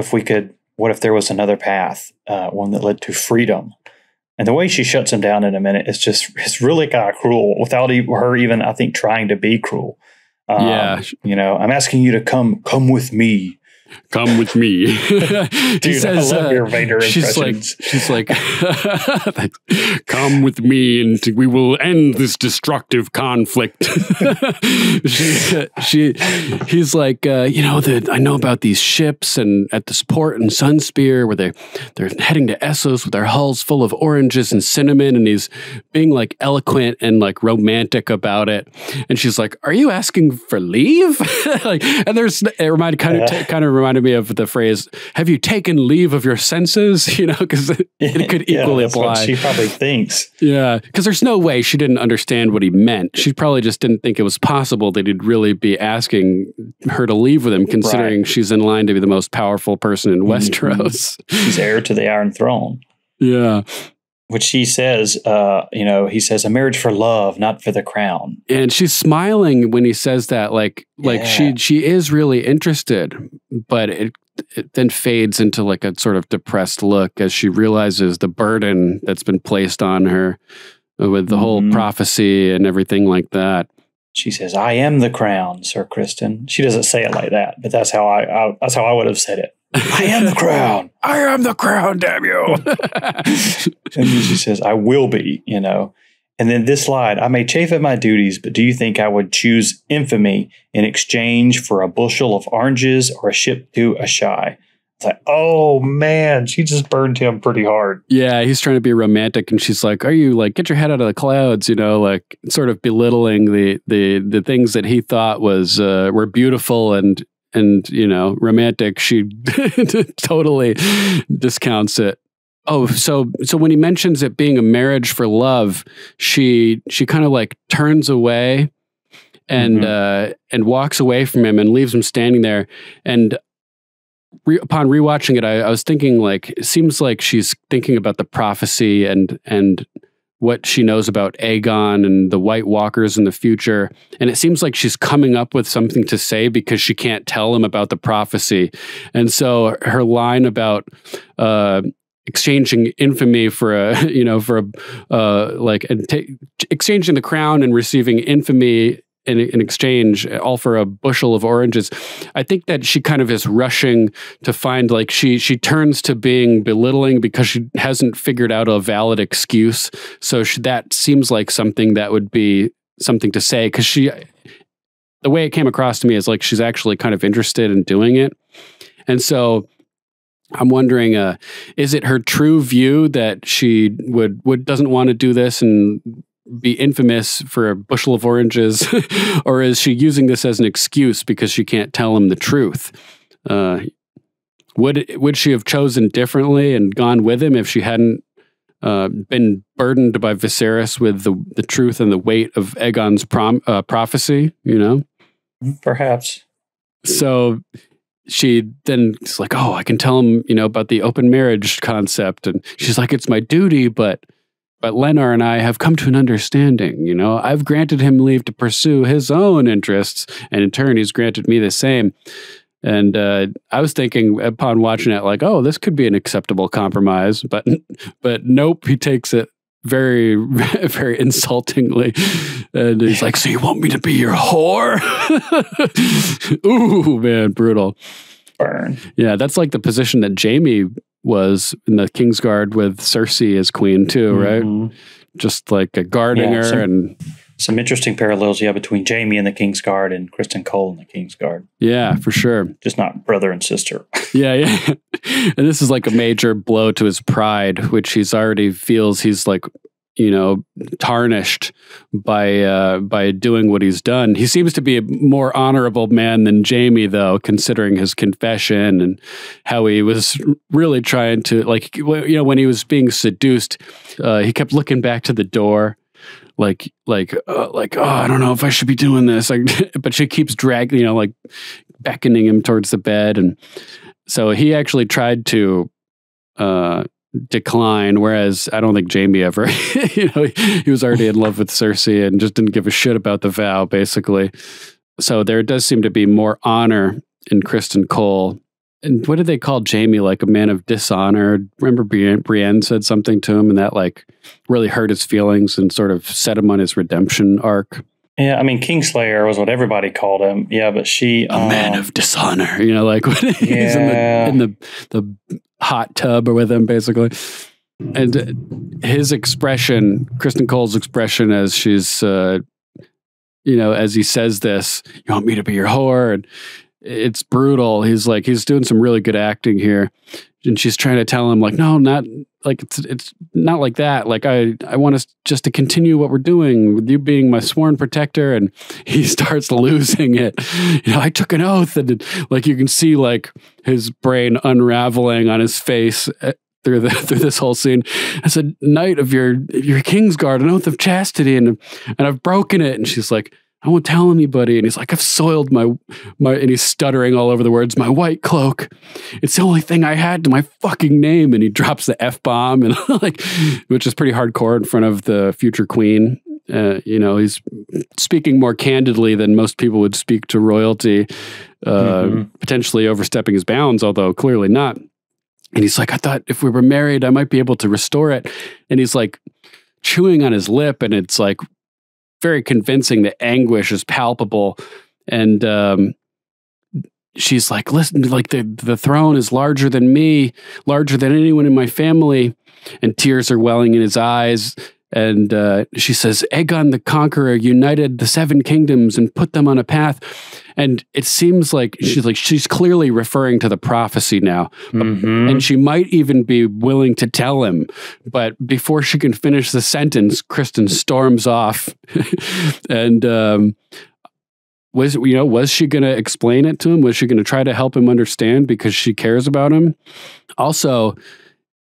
if there was another path, one that led to freedom? And the way she shuts him down in a minute is it's really kind of cruel without her even, I think, trying to be cruel. Yeah. I'm asking you to come with me. Come with me. Dude, he says, I love your Vader impressions. She's like, come with me and we will end this destructive conflict. He's like, I know about these ships and at this port in Sunspear where they're heading to Essos with their hulls full of oranges and cinnamon. And he's being eloquent and romantic about it. And she's like, are you asking for leave? And it kind of reminded me of the phrase, have you taken leave of your senses? Because it could equally apply. What she probably thinks. Yeah, because there's no way she didn't understand what he meant. She probably just didn't think it was possible that he'd really be asking her to leave with him, considering she's in line to be the most powerful person in Westeros. She's heir to the Iron Throne. Yeah. Which she says, he says, a marriage for love, not for the crown. And she's smiling when he says that, she is really interested, but it then fades into a sort of depressed look as she realizes the burden that's been placed on her with the whole prophecy and everything like that. She says, I am the crown, Sir Kristen. She doesn't say it like that, but that's how I would have said it. I am the crown. I am the crown, damn you. And then she says, I will be, And then this line, I may chafe at my duties, but do you think I would choose infamy in exchange for a bushel of oranges or a ship to a shy? It's like, oh man, she just burned him pretty hard. Yeah, he's trying to be romantic, and she's like, "Are you get your head out of the clouds?" Sort of belittling the things that he thought were beautiful and romantic. She totally discounts it. Oh, so when he mentions it being a marriage for love, she kind of turns away and walks away from him and leaves him standing there. And upon rewatching it, I was thinking it seems like she's thinking about the prophecy and what she knows about Aegon and the White Walkers in the future. And it seems like she's coming up with something to say because she can't tell him about the prophecy. And so her line about exchanging infamy for exchanging the crown and receiving infamy in exchange, all for a bushel of oranges. I think that she kind of is rushing to find she turns to being belittling because she hasn't figured out a valid excuse. So that seems like something that would be something to say, because the way it came across to me is she's actually kind of interested in doing it. And so I'm wondering, is it her true view that she doesn't want to do this and be infamous for a bushel of oranges, or is she using this as an excuse because she can't tell him the truth? Would she have chosen differently and gone with him if she hadn't been burdened by Viserys with the truth and the weight of Aegon's prophecy? You know, perhaps. So she then is like, oh, I can tell him, you know, about the open marriage concept, and she's like, it's my duty, but Lennar and I have come to an understanding. You know, I've granted him leave to pursue his own interests, and in turn, he's granted me the same. And I was thinking upon watching it, like, oh, this could be an acceptable compromise, but nope, he takes it very, very insultingly, and he's like, "So you want me to be your whore?" Ooh, man, brutal. Burn. Yeah, that's like the position that Jaime was in the Kingsguard with Cersei as queen too, right? Just like guarding her and. Some interesting parallels, between Jaime and the Kingsguard and Kristen Cole and the Kingsguard. Yeah, for sure. Just not brother and sister. Yeah. And this is like a major blow to his pride, which he's already feels he's like, you know, tarnished by doing what he's done. He seems to be a more honorable man than Jaime, though, considering his confession and how he was really trying to, like, you know, when he was being seduced, he kept looking back to the door. Like, oh, I don't know if I should be doing this. But she keeps dragging, you know, like beckoning him towards the bed. And so he actually tried to decline, whereas I don't think Jaime ever, you know, he was already in love with Cersei and just didn't give a shit about the vow, basically. So there does seem to be more honor in Kristen Cole. And what did they call Jaime? Like a man of dishonor. Remember Brienne said something to him and that like really hurt his feelings and sort of set him on his redemption arc. Yeah, I mean, Kingslayer was what everybody called him. Yeah, but she... A man of dishonor, you know, like when he's in the hot tub or with him, basically. And his expression, Kristen Cole's expression as she's, you know, as he says this, you want me to be your whore? And it's brutal. He's doing some really good acting here. And she's trying to tell him like, no, not like it's not like that. Like I want us just to continue what we're doing with you being my sworn protector. And he starts losing it. You know, I took an oath, and like you can see like his brain unraveling on his face through this whole scene. As a knight of your Kingsguard, an oath of chastity, and I've broken it. And she's like, I won't tell anybody. And he's like, I've soiled my, and he's stuttering all over the words, my white cloak. It's the only thing I had to my fucking name. And he drops the F-bomb, and like, which is pretty hardcore in front of the future queen. You know, he's speaking more candidly than most people would speak to royalty, potentially overstepping his bounds, although clearly not. And he's like, I thought if we were married, I might be able to restore it. And he's like chewing on his lip, and it's like, very convincing. The anguish is palpable. And she's like, listen, like the throne is larger than me, larger than anyone in my family. And tears are welling in his eyes. And she says, Aegon the Conqueror united the 7 kingdoms and put them on a path. And it seems like she's clearly referring to the prophecy now. And she might even be willing to tell him. But before she can finish the sentence, Kristen storms off. And was she going to explain it to him? Was she going to try to help him understand because she cares about him? Also,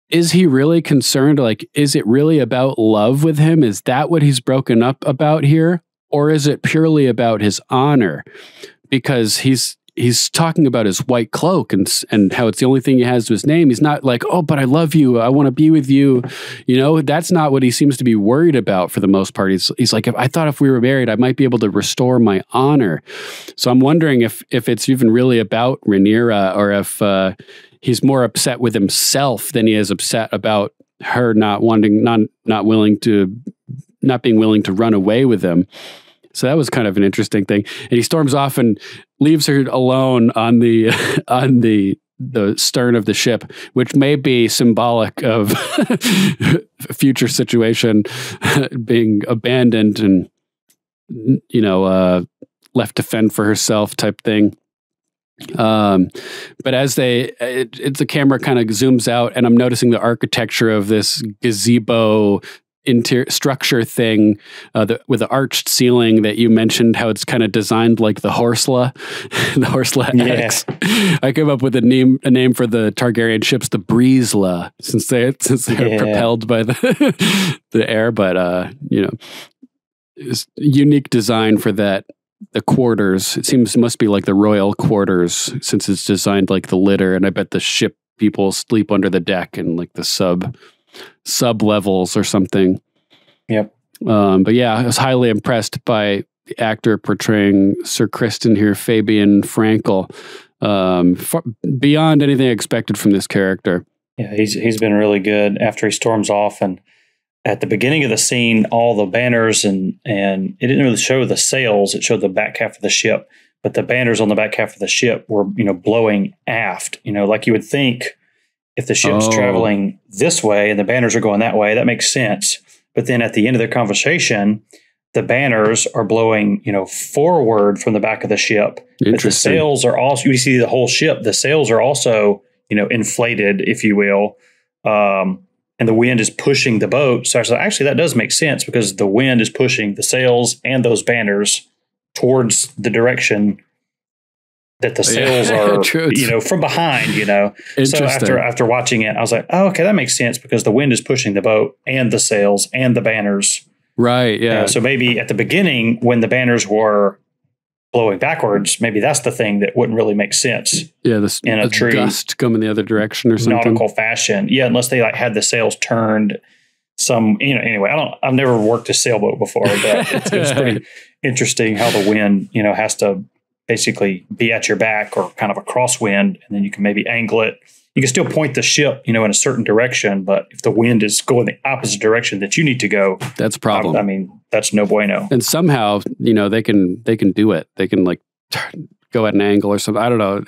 is he really concerned? Like, is it really about love with him? Is that what he's broken up about here? Or is it purely about his honor? Because he's talking about his white cloak and how it's the only thing he has to his name. He's not like, oh, but I love you. I want to be with you. You know, that's not what he seems to be worried about for the most part. He's like, I thought if we were married, I might be able to restore my honor. So I'm wondering if it's even really about Rhaenyra, or if he's more upset with himself than he is upset about her not being willing to run away with him. So that was kind of an interesting thing. And he storms off and leaves her alone on the stern of the ship, which may be symbolic of a future situation, being abandoned and, you know, left to fend for herself type thing. But as the camera kind of zooms out, and I'm noticing the architecture of this gazebo structure thing with the arched ceiling that you mentioned, how it's kind of designed like the Horsla, the Horsla X. I came up with a name for the Targaryen ships, the Breezela, since they're propelled by the air. But it's unique design for that. The quarters, it must be like the royal quarters, since it's designed like the litter, and I bet the ship people sleep under the deck and like the sub levels or something. Yep. But yeah, I was highly impressed by the actor portraying Sir Criston here, Fabian Frankel. Beyond anything I expected from this character. Yeah, he's been really good after he storms off. And at the beginning of the scene, all the banners and it didn't really show the sails. It showed the back half of the ship. But the banners on the back half of the ship were, blowing aft. Like you would think, if the ship's traveling this way and the banners are going that way, that makes sense. But then at the end of their conversation, the banners are blowing, forward from the back of the ship. But the sails are also, you see the whole ship, the sails are also, inflated, if you will. And the wind is pushing the boat. So actually that does make sense, because the wind is pushing the sails and those banners towards the direction that the sails are, from behind, So after watching it, I was like, oh, okay, that makes sense, because the wind is pushing the boat and the sails and the banners. Right, yeah. So maybe at the beginning, when the banners were blowing backwards, maybe that's the thing that wouldn't really make sense. Yeah, in a true gust coming the other direction or something. Nautical fashion. Yeah, unless they had the sails turned anyway, I've never worked a sailboat before, but it's pretty interesting how the wind, has to basically be at your back, or kind of a crosswind, and then you can maybe angle it. You can still point the ship, in a certain direction, but if the wind is going the opposite direction that you need to go, that's a problem. I mean, that's no bueno. And somehow, they can do it. They can go at an angle or something. I don't know.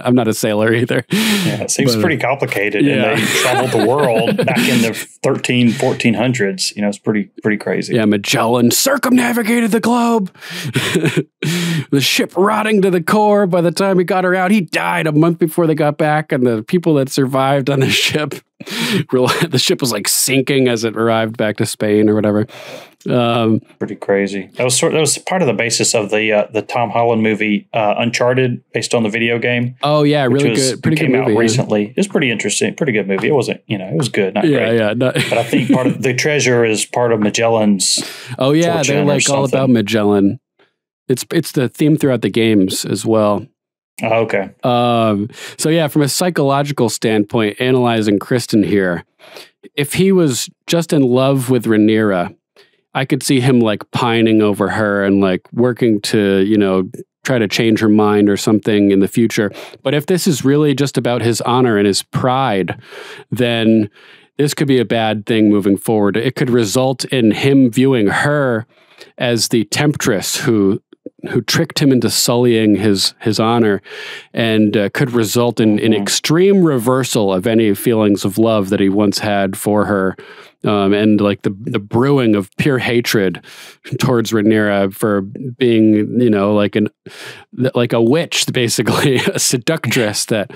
I'm not a sailor either. Yeah, it seems pretty complicated. Yeah. And they traveled the world back in the 1400s. It's pretty crazy. Yeah, Magellan circumnavigated the globe. The ship rotting to the core. By the time he got her out, he died a month before they got back. And the people that survived on the ship, the ship was sinking as it arrived back to Spain or whatever. Pretty crazy. That was part of the basis of the Tom Holland movie Uncharted, based on the video game. Oh yeah, really good. Pretty good movie. Came out recently. It was pretty interesting. Pretty good movie. It wasn't, it was good. Not great. Yeah. But I think part of the treasure is part of Magellan's. Oh yeah, they're all about Magellan. It's the theme throughout the games as well. Oh, okay. So yeah, from a psychological standpoint, analyzing Criston here, if he was just in love with Rhaenyra, I could see him pining over her and working to, try to change her mind or something in the future. But if this is really just about his honor and his pride, then this could be a bad thing moving forward. It could result in him viewing her as the temptress who tricked him into sullying his honor, and could result in an extreme reversal of any feelings of love that he once had for her. And the brewing of pure hatred towards Rhaenyra for being, like a witch, basically a seductress that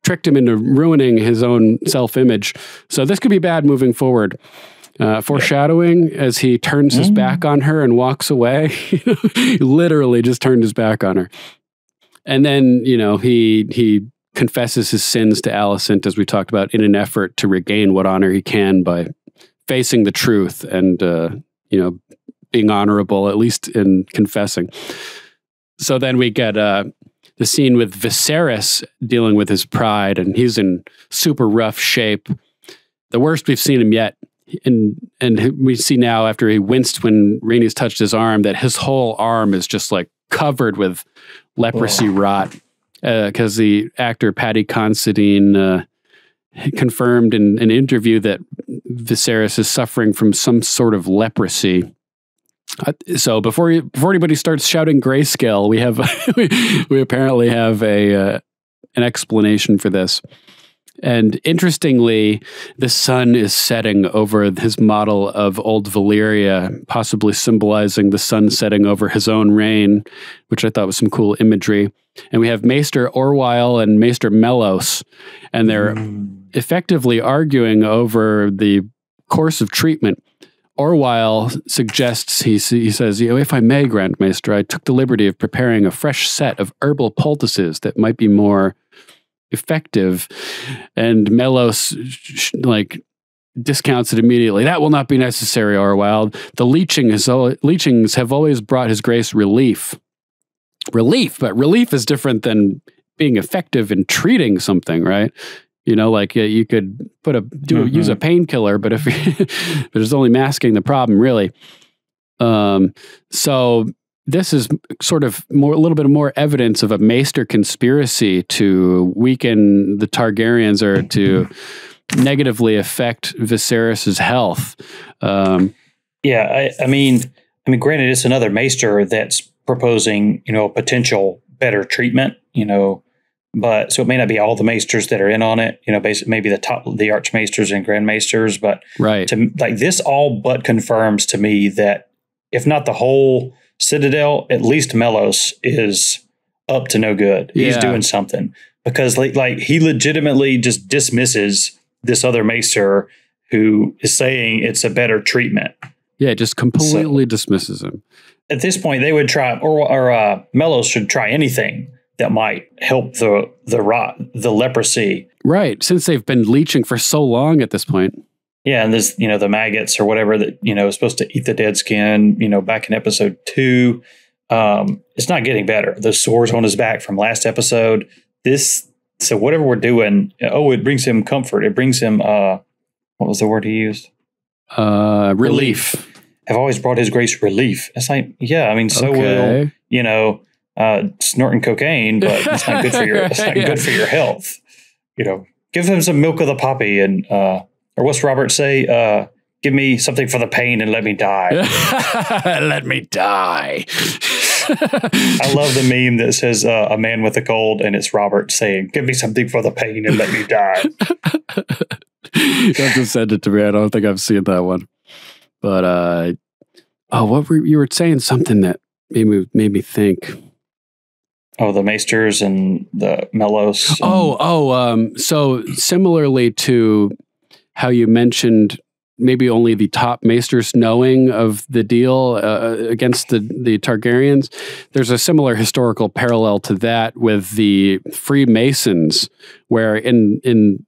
tricked him into ruining his own self-image. So this could be bad moving forward. Foreshadowing as he turns his back on her and walks away. He literally just turned his back on her. And then, he confesses his sins to Alicent, as we talked about, in an effort to regain what honor he can by facing the truth and, being honorable, at least in confessing. So then we get the scene with Viserys dealing with his pride, and he's in super rough shape. The worst we've seen him yet. And we see now, after he winced when Rhaenys touched his arm, that his whole arm is just covered with leprosy rot. Because the actor Paddy Considine confirmed in an interview that Viserys is suffering from some sort of leprosy. So before anybody starts shouting grayscale, we have we apparently have an explanation for this. And interestingly, the sun is setting over his model of old Valyria, possibly symbolizing the sun setting over his own reign, which I thought was some cool imagery. And we have Maester Orwyle and Maester Mellos, and they're effectively arguing over the course of treatment. Orwell suggests, he says, if I may, Grand Maester, I took the liberty of preparing a fresh set of herbal poultices that might be more effective. And Melos, discounts it immediately. That will not be necessary, Orwell. The leechings have always brought His Grace relief. But relief is different than being effective in treating something, right? You could use a painkiller, but but it's only masking the problem, really. So this is sort of a little bit more evidence of a Maester conspiracy to weaken the Targaryens or to negatively affect Viserys's health. I mean, granted, it's another Maester that's proposing, a potential better treatment, but so it may not be all the Maesters that are in on it, basically maybe the Archmaesters and Grand Maesters, but right. This all but confirms to me that if not the whole Citadel, at least Melos is up to no good. He's doing something because he legitimately just dismisses this other Maester who is saying it's a better treatment. Yeah, just completely dismisses him. At this point, they would try, or Melos should try anything that might help the leprosy. Right, since they've been leeching for so long at this point. Yeah, and there's, the maggots or whatever that, is supposed to eat the dead skin, back in episode 2. It's not getting better. The sores on his back from last episode. So whatever we're doing, it brings him comfort. It brings him, what was the word he used? Relief. Have always brought His Grace relief. It's will, snorting cocaine, but it's not good for good for your health. Give him some milk of the poppy and, or what's Robert say? Give me something for the pain and let me die. Let me die. I love the meme that says a man with a cold and it's Robert saying, give me something for the pain and let me die. You have to send it to me. I don't think I've seen that one. But, you were saying something that made me think. Oh, the Maesters and the Melos. So similarly to how you mentioned maybe only the top Maesters knowing of the deal against the Targaryens, there's a similar historical parallel to that with the Freemasons, where in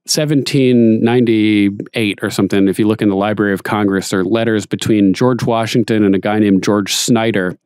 1798 or something, if you look in the Library of Congress, there are letters between George Washington and a guy named George Snyder.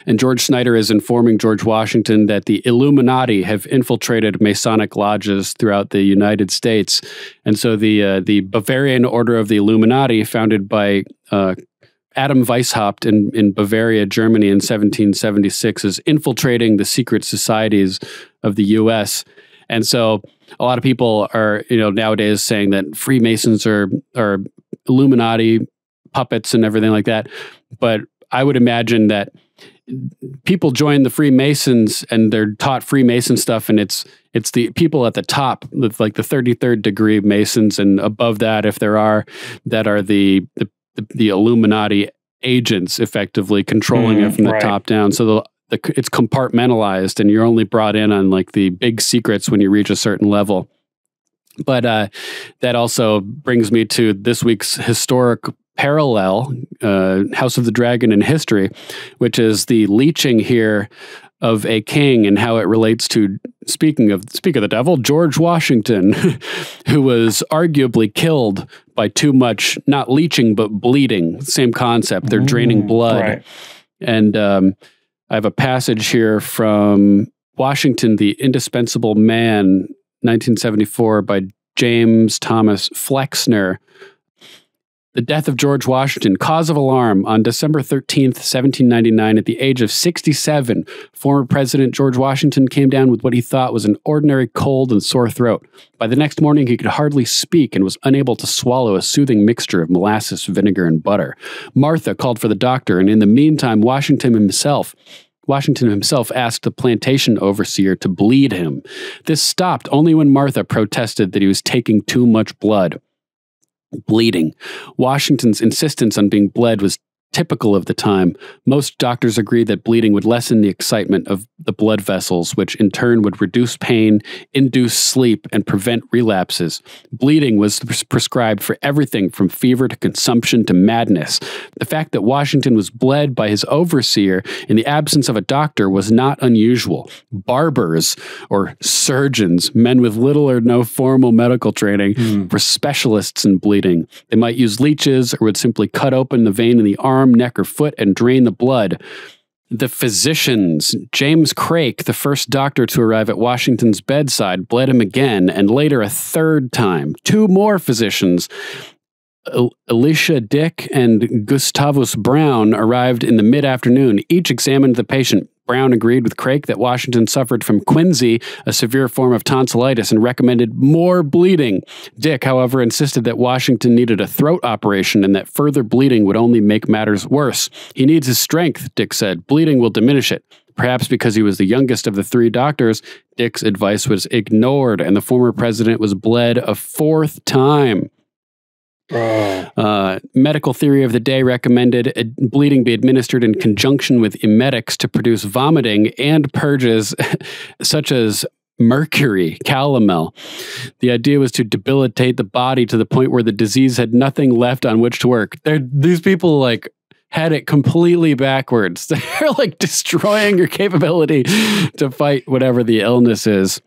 And George Snyder is informing George Washington that the Illuminati have infiltrated Masonic lodges throughout the United States. And so the Bavarian Order of the Illuminati, founded by Adam Weishaupt in Bavaria, Germany in 1776, is infiltrating the secret societies of the U.S. And so a lot of people are, nowadays saying that Freemasons are Illuminati puppets and everything like that. But I would imagine that people join the Freemasons and they're taught Freemason stuff, and it's the people at the top, like the 33rd degree Masons, and above that, if there are, that are the Illuminati agents, effectively controlling it from the top down. So it's compartmentalized, and you're only brought in on like the big secrets when you reach a certain level. But that also brings me to this week's historic parallel, House of the Dragon in history, which is the leeching here of a king and how it relates to, speak of the devil, George Washington, who was arguably killed by too much, not leeching, but bleeding. Same concept. They're draining blood. Right. And I have a passage here from Washington, the Indispensable Man, 1974, by James Thomas Flexner. The death of George Washington, cause of alarm. On December 13th, 1799, at the age of 67, former President George Washington came down with what he thought was an ordinary cold and sore throat. By the next morning, he could hardly speak and was unable to swallow a soothing mixture of molasses, vinegar, and butter. Martha called for the doctor, and in the meantime, Washington himself asked the plantation overseer to bleed him. This stopped only when Martha protested that he was taking too much blood. Bleeding. Washington's insistence on being bled was typical of the time. Most doctors agreed that bleeding would lessen the excitement of the blood vessels, which in turn would reduce pain, induce sleep, and prevent relapses. Bleeding was prescribed for everything from fever to consumption to madness. The fact that Washington was bled by his overseer in the absence of a doctor was not unusual. Barbers, or surgeons, men with little or no formal medical training, were specialists in bleeding. They might use leeches or would simply cut open the vein in the arm, neck, or foot and drain the blood. The physicians, James Craik, the first doctor to arrive at Washington's bedside, bled him again, and later a third time. 2 more physicians, Elisha Dick and Gustavus Brown, arrived in the mid-afternoon. Each examined the patient. Brown agreed with Craik that Washington suffered from quinsy, a severe form of tonsillitis, and recommended more bleeding. Dick, however, insisted that Washington needed a throat operation and that further bleeding would only make matters worse. He needs his strength, Dick said. Bleeding will diminish it. Perhaps because he was the youngest of the 3 doctors, Dick's advice was ignored, and the former president was bled a 4th time. Medical theory of the day recommended bleeding be administered in conjunction with emetics to produce vomiting and purges such as mercury, calomel. The idea was to debilitate the body to the point where the disease had nothing left on which to work. These people like had it completely backwards. They're like destroying your capability to fight whatever the illness is.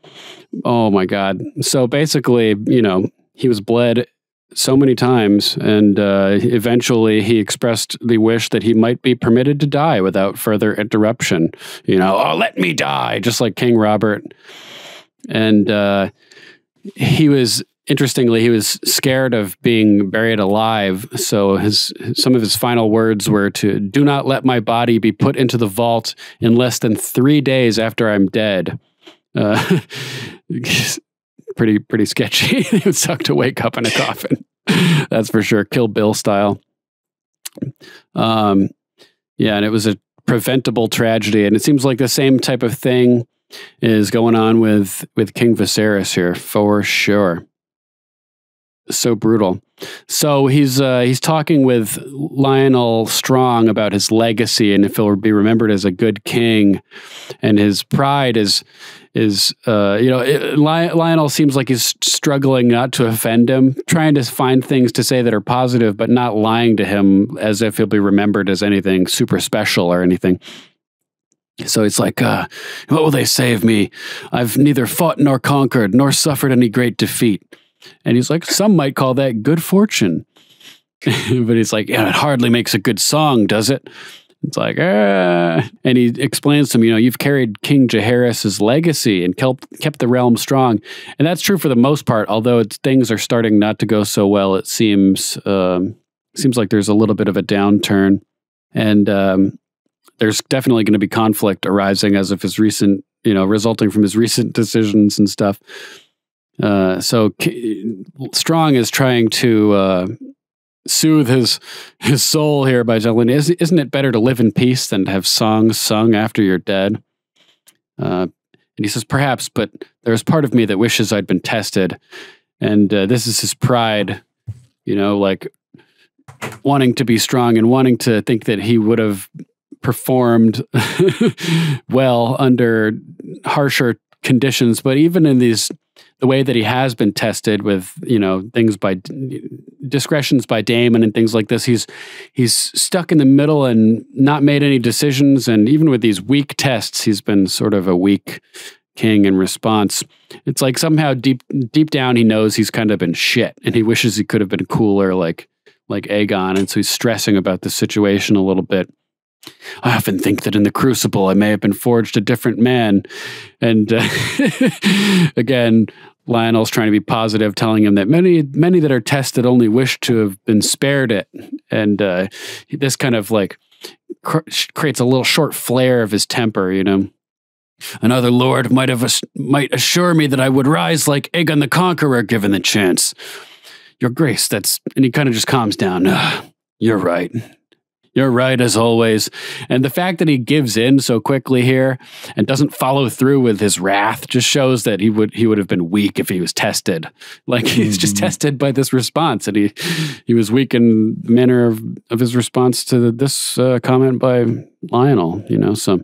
Oh my God. So basically, you know, he was bled so many times, and eventually he expressed the wish that he might be permitted to die without further interruption. You know, oh, let me die, just like King Robert. And he was, interestingly, he was scared of being buried alive. So some of his final words were to, "Do not let my body be put into the vault in less than 3 days after I'm dead." Pretty sketchy. It would suck to wake up in a coffin. That's for sure. Kill Bill style. Yeah, and it was a preventable tragedy. And it seems like the same type of thing is going on with King Viserys here, for sure. So brutal. So he's talking with Lionel Strong about his legacy and if he'll be remembered as a good king, and his pride is Lionel seems like he's struggling not to offend him, trying to find things to say that are positive, but not lying to him as if he'll be remembered as anything super special or anything. So it's like, what will they say of me? I've neither fought nor conquered, nor suffered any great defeat. And he's like, some might call that good fortune. But he's like, yeah, it hardly makes a good song, does it? It's like, And he explains to him, you know, you've carried King Jaehaerys' legacy and kept the realm strong. And that's true for the most part, although things are starting not to go so well, it seems. Seems like there's a little bit of a downturn. And there's definitely going to be conflict arising as of his recent, you know, resulting from his recent decisions and stuff. So Strong is trying to soothe his soul here by telling him, isn't it better to live in peace than to have songs sung after you're dead? And he says, perhaps, but there's part of me that wishes I'd been tested. And this is his pride, you know, like wanting to be strong and wanting to think that he would have performed well under harsher conditions. But even in the way that he has been tested with, you know, things by discretions by Daemon and things like this, he's stuck in the middle and not made any decisions. And even with these weak tests, he's been sort of a weak king in response. It's like somehow deep down, he knows he's kind of been shit and he wishes he could have been cooler like Aegon. And so he's stressing about the situation a little bit. I often think that in the crucible, I may have been forged a different man. And again, Lionel's trying to be positive, telling him that many that are tested only wish to have been spared it. And this kind of like creates a little short flare of his temper, you know. Another lord might assure me that I would rise like Aegon the Conqueror given the chance. Your grace, and he kind of just calms down. You're right. You're right, as always. And the fact that he gives in so quickly here and doesn't follow through with his wrath just shows that he would have been weak if he was tested. Like, he's just tested by this response, and he was weak in the manner of his response to this comment by Lionel, So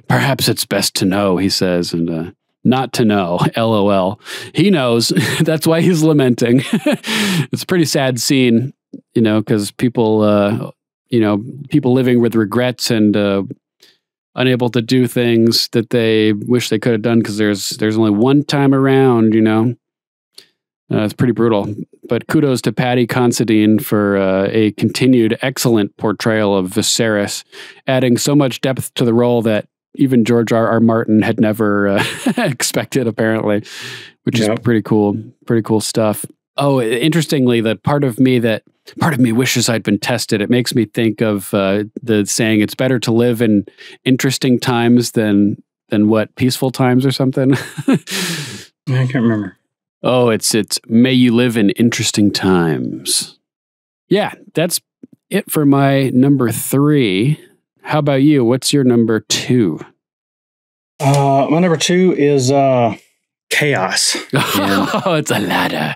perhaps it's best to know, he says, and not to know, LOL. He knows. That's why he's lamenting. It's a pretty sad scene, because people... people living with regrets and unable to do things that they wish they could have done because there's only one time around, it's pretty brutal. But kudos to Paddy Considine for a continued excellent portrayal of Viserys, adding so much depth to the role that even George R.R. Martin had never expected, apparently, which is pretty cool. Pretty cool stuff. Oh, interestingly, the part of me wishes I'd been tested. It makes me think of the saying, it's better to live in interesting times than what, peaceful times or something? I can't remember. Oh, it's may you live in interesting times. Yeah, that's it for my number 3. How about you? What's your number 2? My number 2 is Chaos. Oh, it's a ladder.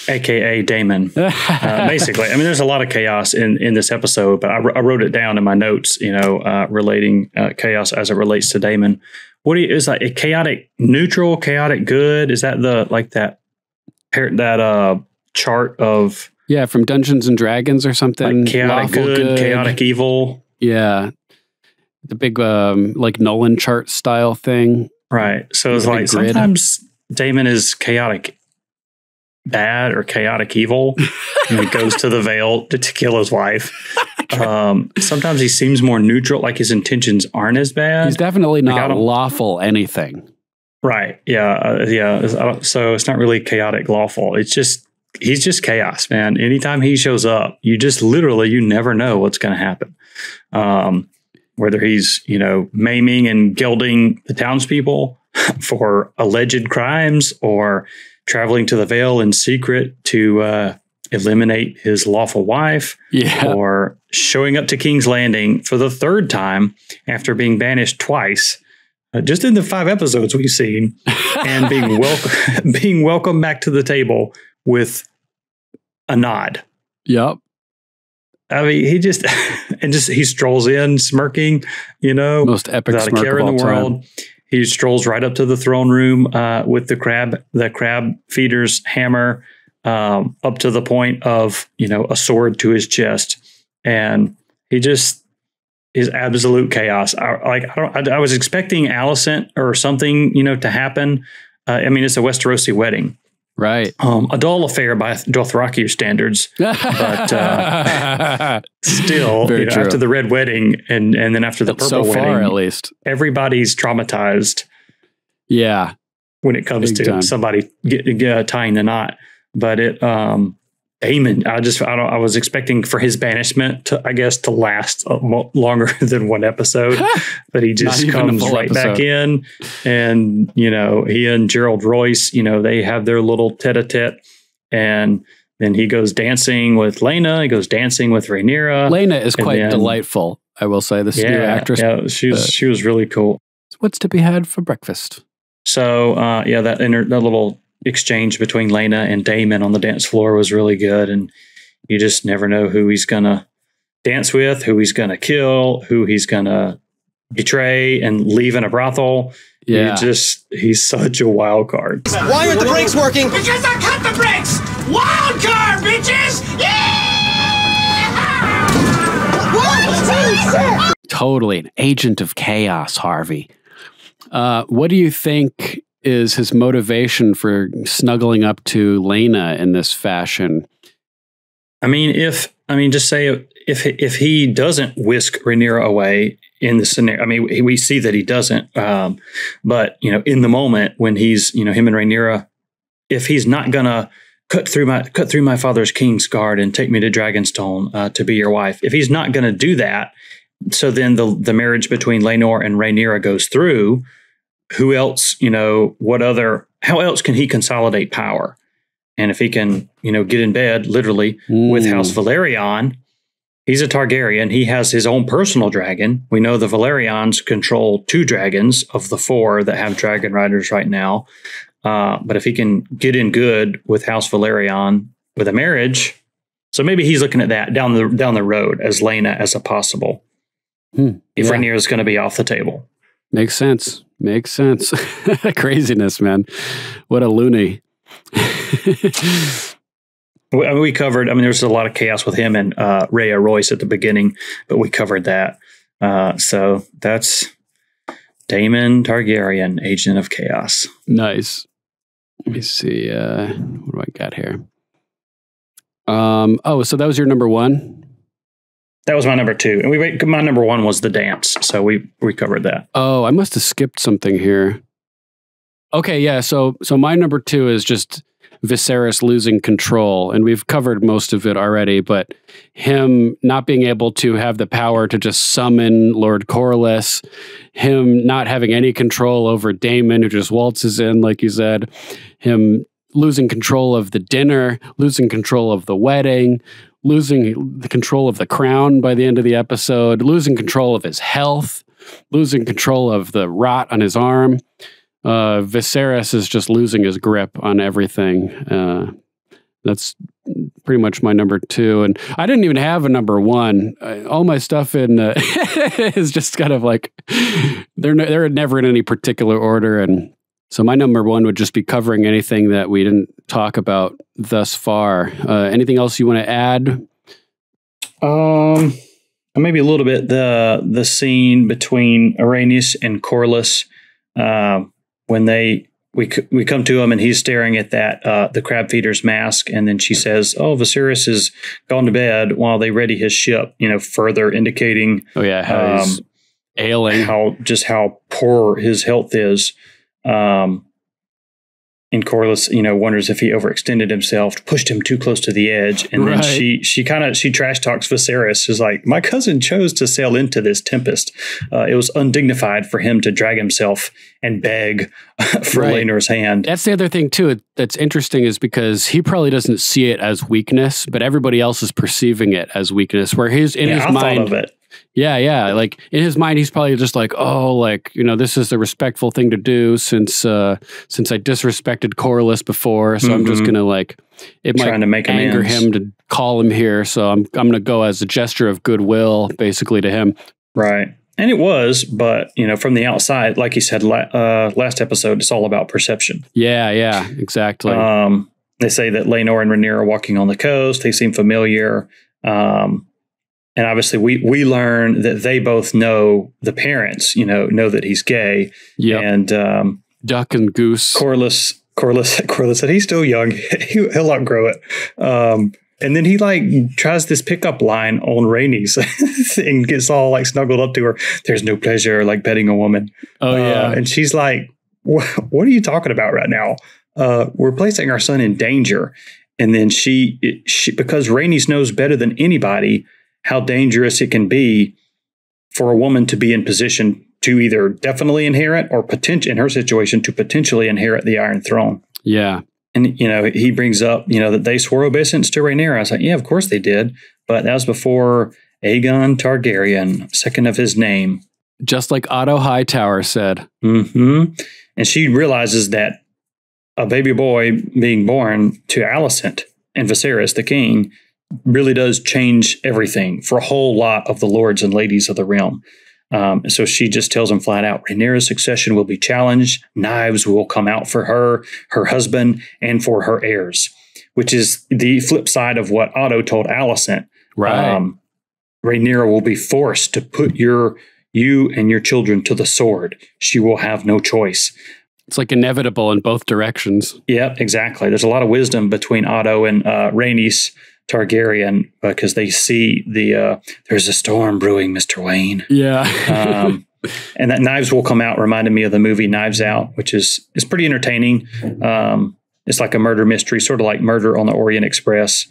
AKA Damon. Basically, I mean, there's a lot of chaos in this episode, but I wrote it down in my notes, relating chaos as it relates to Damon. Is like a chaotic neutral, chaotic good? Is that that chart of from Dungeons and Dragons or something? Like chaotic good, chaotic evil. Yeah, the big like Nolan chart style thing. Right. So it's like grid. Sometimes Damon is chaotic bad or chaotic evil. He goes to the Vale to kill his wife. Sometimes he seems more neutral, like his intentions aren't as bad. He's definitely not lawful anything. Right. Yeah. So it's not really chaotic lawful. It's just, he's just chaos, man. Anytime he shows up, you never know what's going to happen. Whether he's, maiming and gelding the townspeople for alleged crimes, or traveling to the Vale in secret to eliminate his lawful wife, or showing up to King's Landing for the 3rd time after being banished twice, just in the 5 episodes we've seen, and being welcomed back to the table with a nod. Yep. I mean, he strolls in smirking, most epic without a smirk care of in the all world. time. He strolls right up to the throne room with the crab feeder's hammer up to the point of, a sword to his chest. And he just is absolute chaos. I was expecting Alicent or something, to happen. I mean, it's a Westerosi wedding. Right. A dull affair by Dothraki standards, but still, after the red wedding and then after the purple wedding, at least, everybody's traumatized. Yeah. When it comes to somebody tying the knot, but Damon, I was expecting for his banishment to last longer than one episode, but he just comes right back in, and he and Gerald Royce, they have their little tete-a-tete, and then he goes dancing with Lena. He goes dancing with Rhaenyra. Lena is quite delightful, I will say. This new actress, she was really cool. What's to be had for breakfast? So that little exchange between Lena and Damon on the dance floor was really good, and you just never know who he's gonna dance with, who he's gonna kill, who he's gonna betray and leave in a brothel. Yeah, he's such a wild card. Why aren't the brakes working? Because I cut the brakes. Wild card, bitches! Yeah! What? Totally an agent of chaos, Harvey. What do you think is his motivation for snuggling up to Lena in this fashion? I mean, just say if he doesn't whisk Rhaenyra away in the scenario, I mean, we see that he doesn't, but in the moment when he's, him and Rhaenyra, if he's not gonna cut through my father's king's guard and take me to Dragonstone to be your wife, if he's not gonna do that, so then the marriage between Laenor and Rhaenyra goes through. Who else, how else can he consolidate power? And if he can, get in bed literally with House Valerion, He's a Targaryen. He has his own personal dragon. We know the Valerians control 2 dragons of the 4 that have dragon riders right now. But if he can get in good with House Valerian with a marriage, so maybe he's looking at that down the road as Laena as a possible. If Rhaenyra is going to be off the table. Makes sense. Makes sense. Craziness, man. What a loony. We covered, there's a lot of chaos with him and Rhea Royce at the beginning, but we covered that. So that's Daemon Targaryen, Agent of Chaos. Nice. Let me see. What do I got here? So that was your number 1? That was my number 2. And my number 1 was the dance. So we covered that. Oh, I must have skipped something here. Okay, yeah. So my number 2 is just Viserys losing control. And we've covered most of it already, but him not being able to have the power to just summon Lord Corlys, him not having any control over Daemon, who just waltzes in, like you said, him losing control of the dinner, losing control of the wedding, losing the control of the crown by the end of the episode, losing control of his health, losing control of the rot on his arm. Viserys is just losing his grip on everything. That's pretty much my number 2. And I didn't even have a number 1. All my stuff in is just kind of like, they're never in any particular order. And so my number 1 would just be covering anything that we didn't talk about thus far. Anything else you want to add? Maybe a little bit the scene between Rhaenys and Corlys when we come to him and he's staring at that the crab feeder's mask, and then she says, "Oh, Viserys has gone to bed while they ready his ship." Further indicating, how he's ailing, how poor his health is. And Corlys, wonders if he overextended himself, pushed him too close to the edge. And then she trash talks Viserys. She's like, my cousin chose to sail into this tempest. It was undignified for him to drag himself and beg for Laenor's hand. That's the other thing too that's interesting, is because he probably doesn't see it as weakness, but everybody else is perceiving it as weakness, where his mind thought of it. Yeah. Like in his mind, he's probably just like, this is the respectful thing to do since I disrespected Corlys before. So I'm just going to it might anger him to call him here. So I'm going to go as a gesture of goodwill, basically, to him. Right. And it was, but from the outside, like you said, last episode, it's all about perception. Yeah, exactly. They say that Laenor and Rhaenyra are walking on the coast. They seem familiar. And obviously, we learn that they both know the parents, know that he's gay. Yeah. And Duck and Goose. Corlys said he's still young. He'll outgrow it. And then he tries this pickup line on Rhaenys and gets all snuggled up to her. There's no pleasure like petting a woman. Oh, yeah. And she's like, what are you talking about right now? We're placing our son in danger. And then she because Rhaenys knows better than anybody how dangerous it can be for a woman to be in position to either definitely inherit or in her situation to potentially inherit the Iron Throne. Yeah. And, he brings up, that they swore obeisance to Rhaenyra. I was like, yeah, of course they did. But that was before Aegon Targaryen, second of his name. Just like Otto Hightower said. Mm-hmm. And she realizes that a baby boy being born to Alicent and Viserys, the king, really does change everything for a whole lot of the lords and ladies of the realm. So she just tells him flat out, Rhaenyra's succession will be challenged. Knives will come out for her husband, and for her heirs, which is the flip side of what Otto told Alicent. Right. Rhaenyra will be forced to put you and your children to the sword. She will have no choice. It's inevitable in both directions. Yeah, exactly. There's a lot of wisdom between Otto and Rhaenys Targaryen, because they see there's a storm brewing, Mr. Wayne. Yeah. And that knives will come out reminded me of the movie Knives Out, which is pretty entertaining. It's like a murder mystery, sort of like Murder on the Orient Express.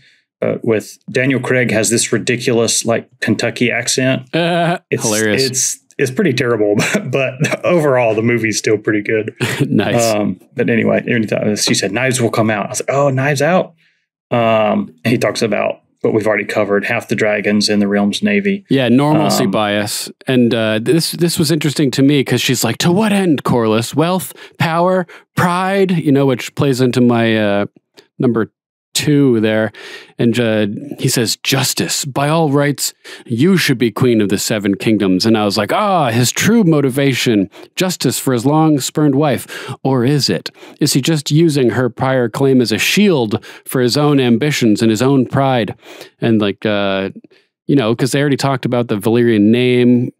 With Daniel Craig has this ridiculous Kentucky accent. It's hilarious. It's pretty terrible, but overall the movie's still pretty good. Nice. But anyway, she said knives will come out. I was like, oh, Knives Out. And he talks about but we've already covered half the dragons in the realm's navy. Yeah, normalcy bias. And this was interesting to me because she's like, to what end, Corlys? Wealth, power, pride, which plays into my number 2 there. And he says, justice. By all rights, you should be queen of the 7 kingdoms. And I was like, his true motivation, justice for his long-spurned wife. Or is it? Is he just using her prior claim as a shield for his own ambitions and his own pride? And because they already talked about the Valyrian name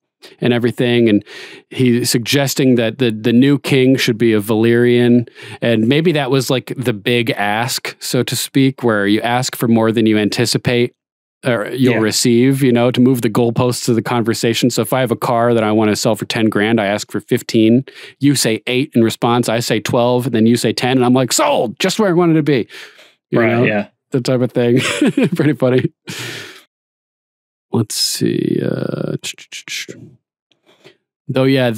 and everything, and he's suggesting that the new king should be a Valyrian, and maybe that was like the big ask, so to speak, where you ask for more than you anticipate or you'll receive, to move the goalposts of the conversation. So if I have a car that I want to sell for 10 grand, I ask for 15, you say 8 in response, I say 12, and then you say 10, and I'm like, sold, just where I wanted to be. You know? Yeah. The type of thing. Pretty funny. Let's see. Though, yeah,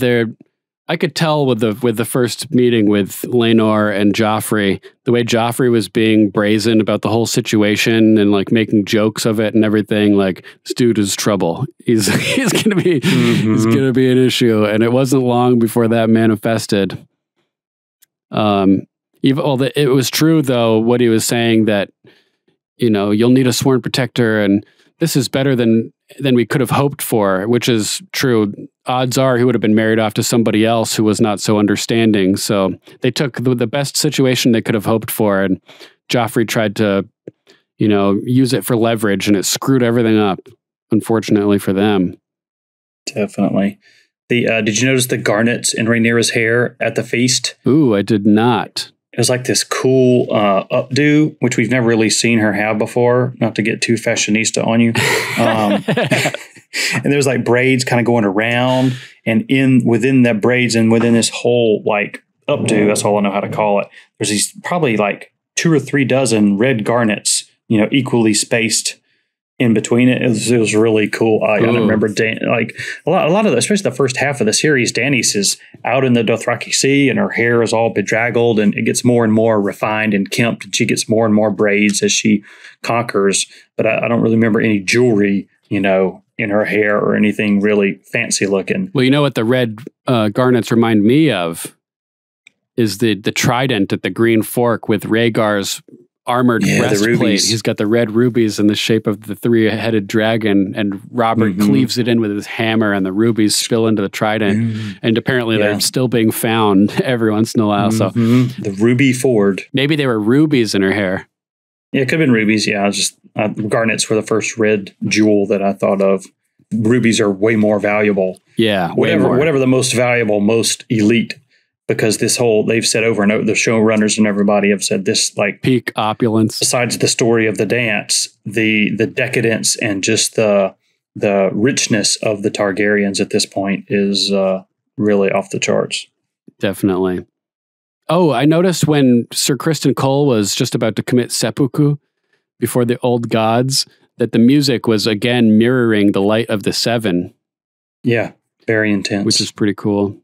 I could tell with the first meeting with Laenor and Joffrey, the way Joffrey was being brazen about the whole situation and like making jokes of it and everything. Like, this dude is trouble. He's gonna be he's gonna be an issue. And it wasn't long before that manifested. It was true though what he was saying, that you'll need a sworn protector, and this is better than we could have hoped for, which is true. Odds are he would have been married off to somebody else who was not so understanding. So they took the best situation they could have hoped for, and Joffrey tried to, use it for leverage, and it screwed everything up, unfortunately for them. Definitely. Did you notice the garnets in Rhaenyra's hair at the feast? Ooh, I did not. It was like this cool updo, which we've never really seen her have before, not to get too fashionista on you. And there's like braids kind of going around, and within that braids and within this whole like updo, that's all I know how to call it, there's these probably like 2 or 3 dozen red garnets, equally spaced in between it. It was really cool. I remember like a lot of especially the first half of the series, Dany's is out in the Dothraki Sea, and her hair is all bedraggled, and it gets more and more refined and kempt, and she gets more and more braids as she conquers. But I don't really remember any jewelry, in her hair or anything really fancy looking. Well, you know what the red garnets remind me of is the trident at the Green Fork with Rhaegar's armored breastplate. He's got the red rubies in the shape of the 3-headed dragon, and Robert cleaves it in with his hammer, and the rubies spill into the trident. And apparently they're still being found every once in a while. So the ruby Ford. Maybe they were rubies in her hair. Yeah, it could have been rubies. Yeah, just garnets were the first red jewel that I thought of. Rubies are way more valuable. Yeah, whatever the most valuable, most elite. Because they've said over and over, the showrunners and everybody have said this, like peak opulence. Besides the story of the dance, the decadence and just the richness of the Targaryens at this point is really off the charts. Definitely. Oh, I noticed when Sir Criston Cole was just about to commit seppuku before the old gods, that the music was again mirroring the light of the 7. Yeah, very intense. Which is pretty cool.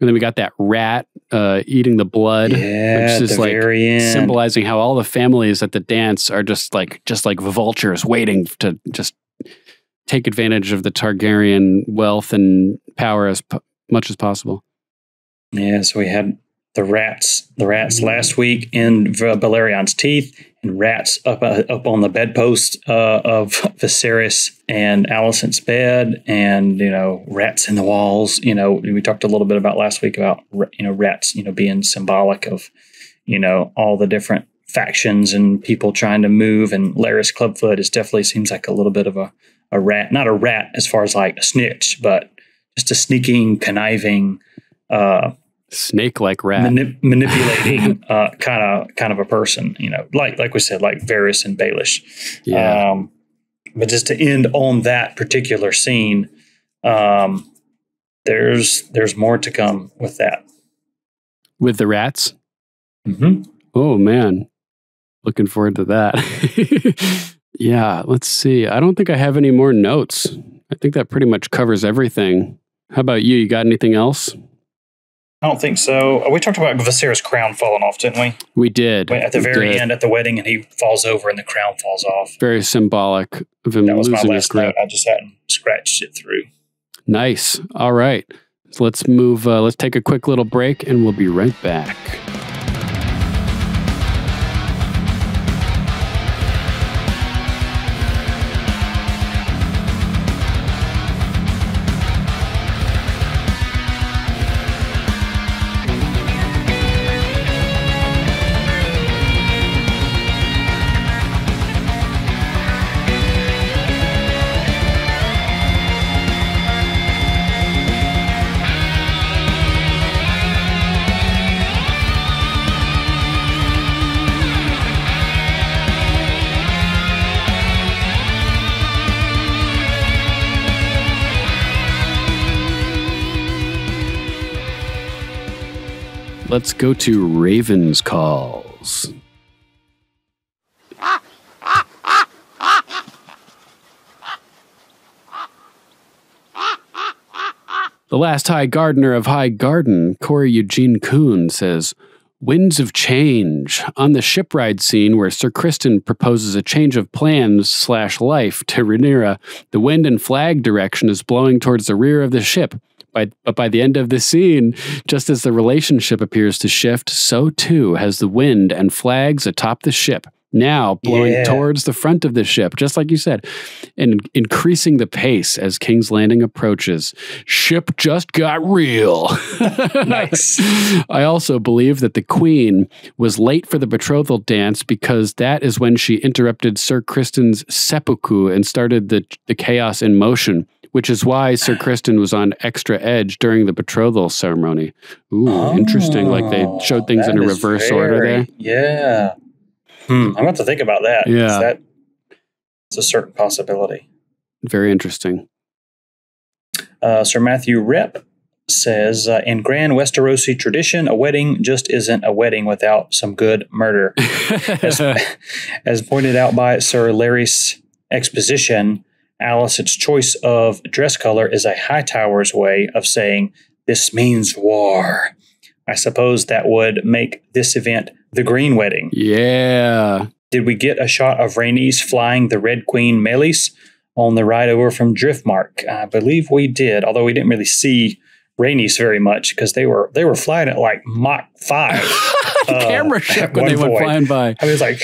And then we got that rat eating the blood, which is like symbolizing how all the families at the dance are just like vultures waiting to just take advantage of the Targaryen wealth and power as much as possible. Yeah, so we had the rats last week in Valerion's teeth, and rats up on the bedpost of Viserys and Alicent's bed, and rats in the walls. We talked a little bit about last week about rats being symbolic of all the different factions and people trying to move. And Larys Clubfoot definitely seems like a little bit of a rat, not a rat as far as like a snitch, but just a sneaking, conniving. Snake-like rat, manipulating kind of a person, like we said, like Varys and Baelish. Yeah. But just to end on that particular scene, there's more to come with that. With the rats? Mm-hmm. Oh man, looking forward to that. Yeah, let's see. I don't think I have any more notes. I think that pretty much covers everything. How about you? You got anything else? I don't think so. We talked about Viserys' crown falling off, didn't we? We did. At the very end at the wedding, and he falls over and the crown falls off. Very symbolic of him losing his grip. I just hadn't scratched it through. Nice. All right. So let's move. Let's take a quick little break, and we'll be right back. Let's go to Raven's calls. The last High Gardener of High Garden, KoriEugene Kuhn, says, Winds of change. On the shipride scene where Sir Criston proposes a change of plans / life to Rhaenyra, the wind and flag direction is blowing towards the rear of the ship. But by the end of the scene, just as the relationship appears to shift, so too has the wind and flags atop the ship, now blowing towards the front of the ship, just like you said, and increasing the pace as King's Landing approaches. Ship just got real. Nice. I also believe that the Queen was late for the betrothal dance because that is when she interrupted Sir Criston's seppuku and started the chaos in motion, which is why Sir Criston was on extra edge during the betrothal ceremony. Ooh, interesting. Like they showed things in a reverse order there. Yeah. I'm about to think about that. Yeah. It's a certain possibility. Very interesting. Sir Matthew Repp says, in grand Westerosi tradition, a wedding just isn't a wedding without some good murder. As pointed out by Sir Larry's exposition, Alicent's choice of dress color is a Hightower's way of saying, this means war. I suppose that would make this event the Green Wedding. Yeah. Did we get a shot of Rhaenys flying the Red Queen Melis on the ride over from Driftmark? I believe we did, although we didn't really see Rhaenys very much because they were flying at like Mach 5. Camera shift when they went flying by. I mean, it was like,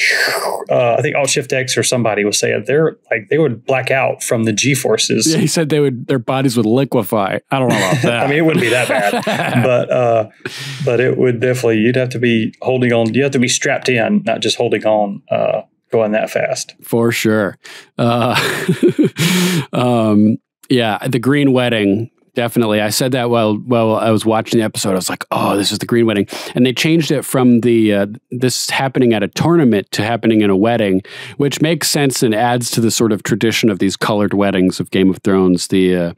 I think Alt Shift X or somebody was saying they would black out from the G forces. Yeah, he said their bodies would liquefy. I don't know about that. I mean, it wouldn't be that bad, but it would definitely. You'd have to be holding on. You have to be strapped in, not just holding on. Going that fast for sure. Yeah, the Green Wedding. Definitely. I said that while I was watching the episode. I was like, oh, this is the Green Wedding. And they changed it from this happening at a tournament to happening in a wedding, which makes sense and adds to the sort of tradition of these colored weddings of Game of Thrones. The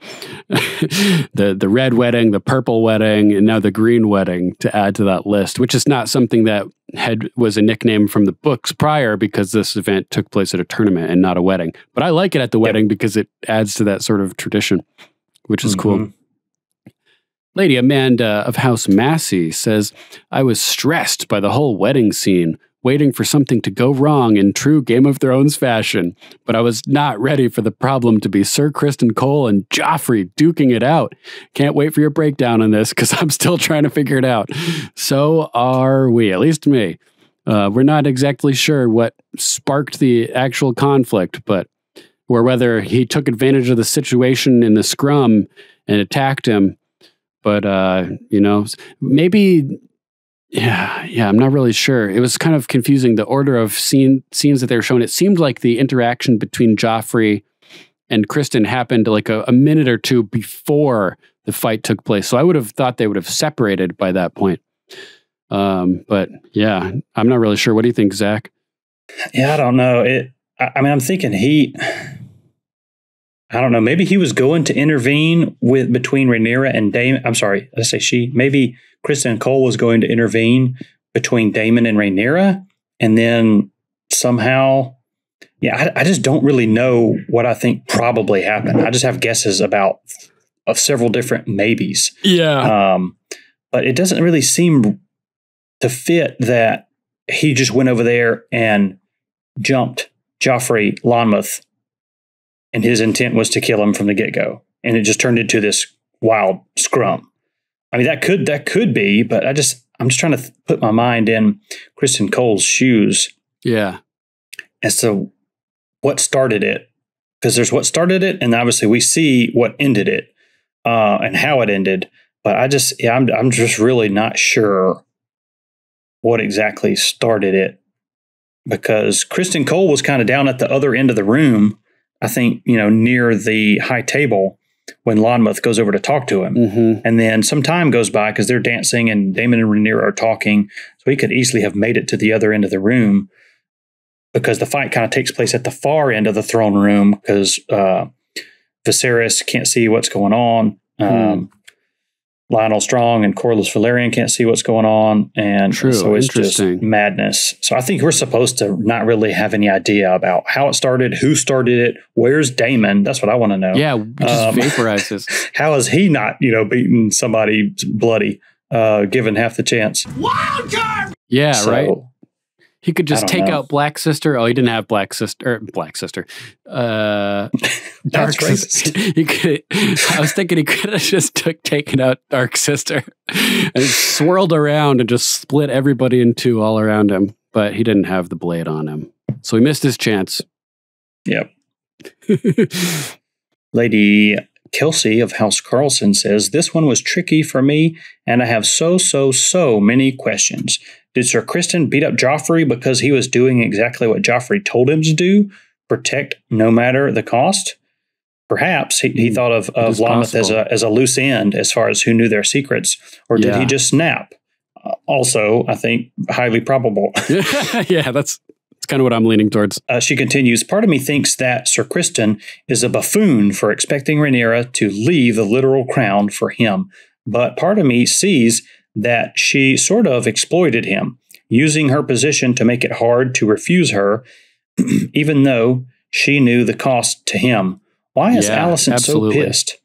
red wedding, the purple wedding, and now the green wedding to add to that list, which is not something that was a nickname from the books prior because this event took place at a tournament and not a wedding. But I like it at the wedding because it adds to that sort of tradition, which is cool. Lady Amanda of House Massey says, I was stressed by the whole wedding scene, waiting for something to go wrong in true Game of Thrones fashion, but I was not ready for the problem to be Sir Criston Cole and Joffrey duking it out. Can't wait for your breakdown on this because I'm still trying to figure it out. So are we, at least me. We're not exactly sure what sparked the actual conflict, or whether he took advantage of the situation in the scrum and attacked him. But, maybe, I'm not really sure. It was kind of confusing, the order of scenes that they were showing. It seemed like the interaction between Joffrey and Criston happened like a minute or two before the fight took place. So I would have thought they would have separated by that point. But yeah, I'm not really sure. What do you think, Zach? Yeah, I don't know. I'm thinking I don't know. Maybe he was going to intervene between Rhaenyra and Daemon. I'm sorry, let's say she. Maybe Criston Cole was going to intervene between Daemon and Rhaenyra, and then somehow, I just don't really know what I think probably happened. I just have guesses of several different maybes. Yeah. But it doesn't really seem to fit that he just went over there and jumped Joffrey Lonmouth, and his intent was to kill him from the get-go. And it just turned into this wild scrum. I mean, that could be, but I'm just trying to put my mind in Kristen Cole's shoes. Yeah. As to what started it. Because there's what started it, and obviously we see what ended it, and how it ended. But I'm just really not sure what exactly started it. Because Kristen Cole was kind of down at the other end of the room, I think, near the high table when Lonmouth goes over to talk to him. Mm-hmm. And then some time goes by because they're dancing and Daemon and Rhaenyra are talking. So he could easily have made it to the other end of the room, because the fight kind of takes place at the far end of the throne room because Viserys can't see what's going on. Lionel Strong and Corlys Velaryon can't see what's going on. And so it's just madness. So I think we're supposed to not really have any idea about how it started, who started it, where's Daemon? That's what I want to know. Yeah, just vaporizes. How is he not, beating somebody bloody, given half the chance? Wild card! Yeah, right. He could just take out Black Sister. Oh, he didn't have Black Sister. Dark Sister. I was thinking he could have just taken out Dark Sister and swirled around and just split everybody in two all around him. But he didn't have the blade on him. So he missed his chance. Yep. Lady Kelsey of House Carlson says, this one was tricky for me, and I have so many questions. Did Sir Criston beat up Joffrey because he was doing exactly what Joffrey told him to do? Protect no matter the cost? Perhaps he thought of Lonmouth as a loose end as far as who knew their secrets. Or did he just snap? Also, I think, highly probable. Yeah, that's kind of what I'm leaning towards. She continues, part of me thinks that Sir Criston is a buffoon for expecting Rhaenyra to leave the literal crown for him. But part of me sees that she sort of exploited him, using her position to make it hard to refuse her, even though she knew the cost to him. Why is Alicent so pissed?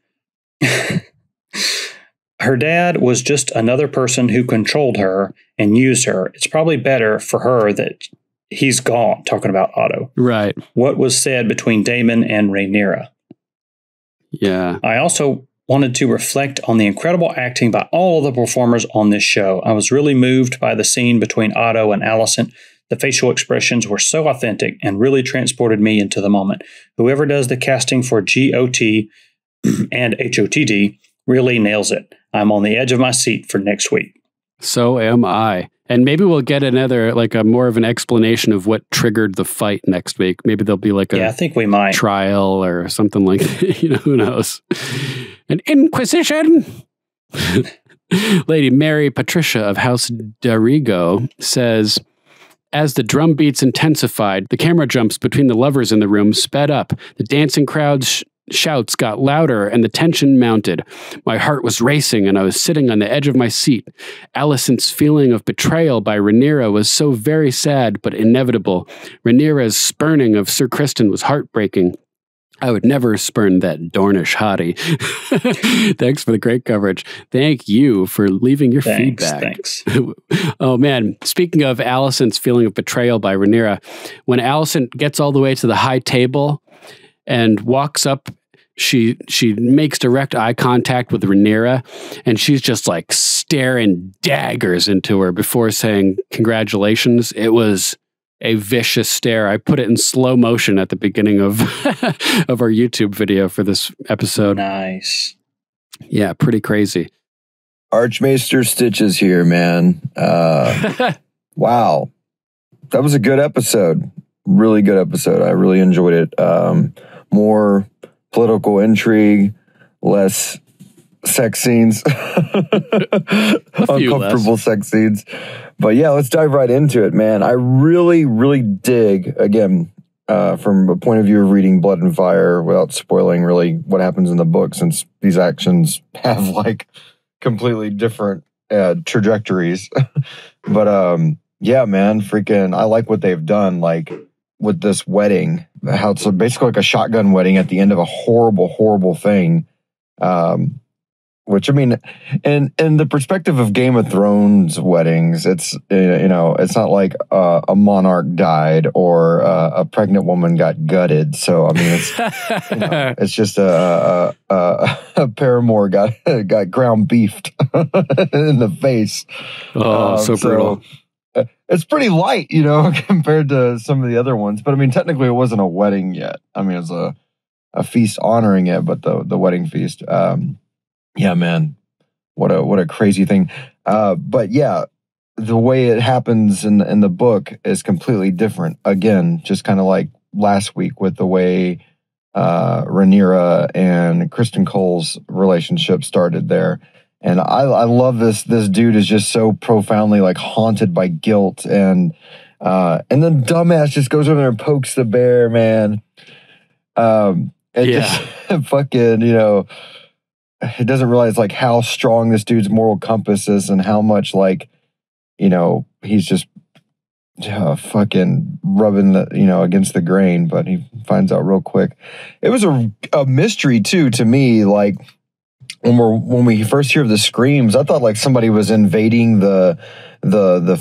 Her dad was just another person who controlled her and used her. It's probably better for her that he's gone, talking about Otto. Right. What was said between Daemon and Rhaenyra? Yeah. I also wanted to reflect on the incredible acting by all of the performers on this show. I was really moved by the scene between Otto and Alicent. The facial expressions were so authentic and really transported me into the moment. Whoever does the casting for GOT and HOTD really nails it. I'm on the edge of my seat for next week. So am I. And maybe we'll get another, a more of an explanation of what triggered the fight next week. Maybe there'll be I think we might. Trial or something like that. Who knows? An inquisition. Lady Mary Patricia of House Darigo says, as the drum beats intensified, the camera jumps between the lovers in the room sped up. The dancing crowd's shouts got louder and the tension mounted. My heart was racing and I was sitting on the edge of my seat. Alicent's feeling of betrayal by Rhaenyra was so very sad but inevitable. Rhaenyra's spurning of Sir Criston was heartbreaking. I would never spurn that Dornish hottie. Thanks for the great coverage. Thank you for leaving your feedback. Thanks. Oh, man. Speaking of Alicent's feeling of betrayal by Rhaenyra, when Alicent gets all the way to the high table and walks up, she makes direct eye contact with Rhaenyra, and she's just staring daggers into her before saying congratulations. It was a vicious stare. I put it in slow motion at the beginning of of our YouTube video for this episode. Nice. Yeah, pretty crazy. Archmaester Stitches here, man. Wow. That was a good episode. Really good episode. I really enjoyed it. More political intrigue, less sex scenes, uncomfortable sex scenes. But yeah, let's dive right into it, man. I really dig, again, from a point of view of reading Blood and Fire without spoiling really what happens in the book, since these actions have completely different trajectories. But yeah, man, freaking, I like what they've done, with this wedding, how it's basically like a shotgun wedding at the end of a horrible thing. Which, I mean, in the perspective of Game of Thrones weddings, it's, it's not like a monarch died or a pregnant woman got gutted. So, I mean, it's, it's just a paramour got ground beefed in the face. Oh, so brutal. It's pretty light, compared to some of the other ones. But I mean, technically, it wasn't a wedding yet. I mean, it was a feast honoring it, but the wedding feast. Yeah, man, what a crazy thing. But yeah, the way it happens in the book is completely different. Again, just kind of like last week with the way Rhaenyra and Kristen Cole's relationship started there. And I love this. This dude is just so profoundly like haunted by guilt, and then dumbass just goes over there and pokes the bear, man. Just fucking, it doesn't realize like how strong this dude's moral compass is and how much like, he's just fucking rubbing the, against the grain, but he finds out real quick. It was a mystery too, to me. Like when we first hear the screams, I thought like somebody was invading the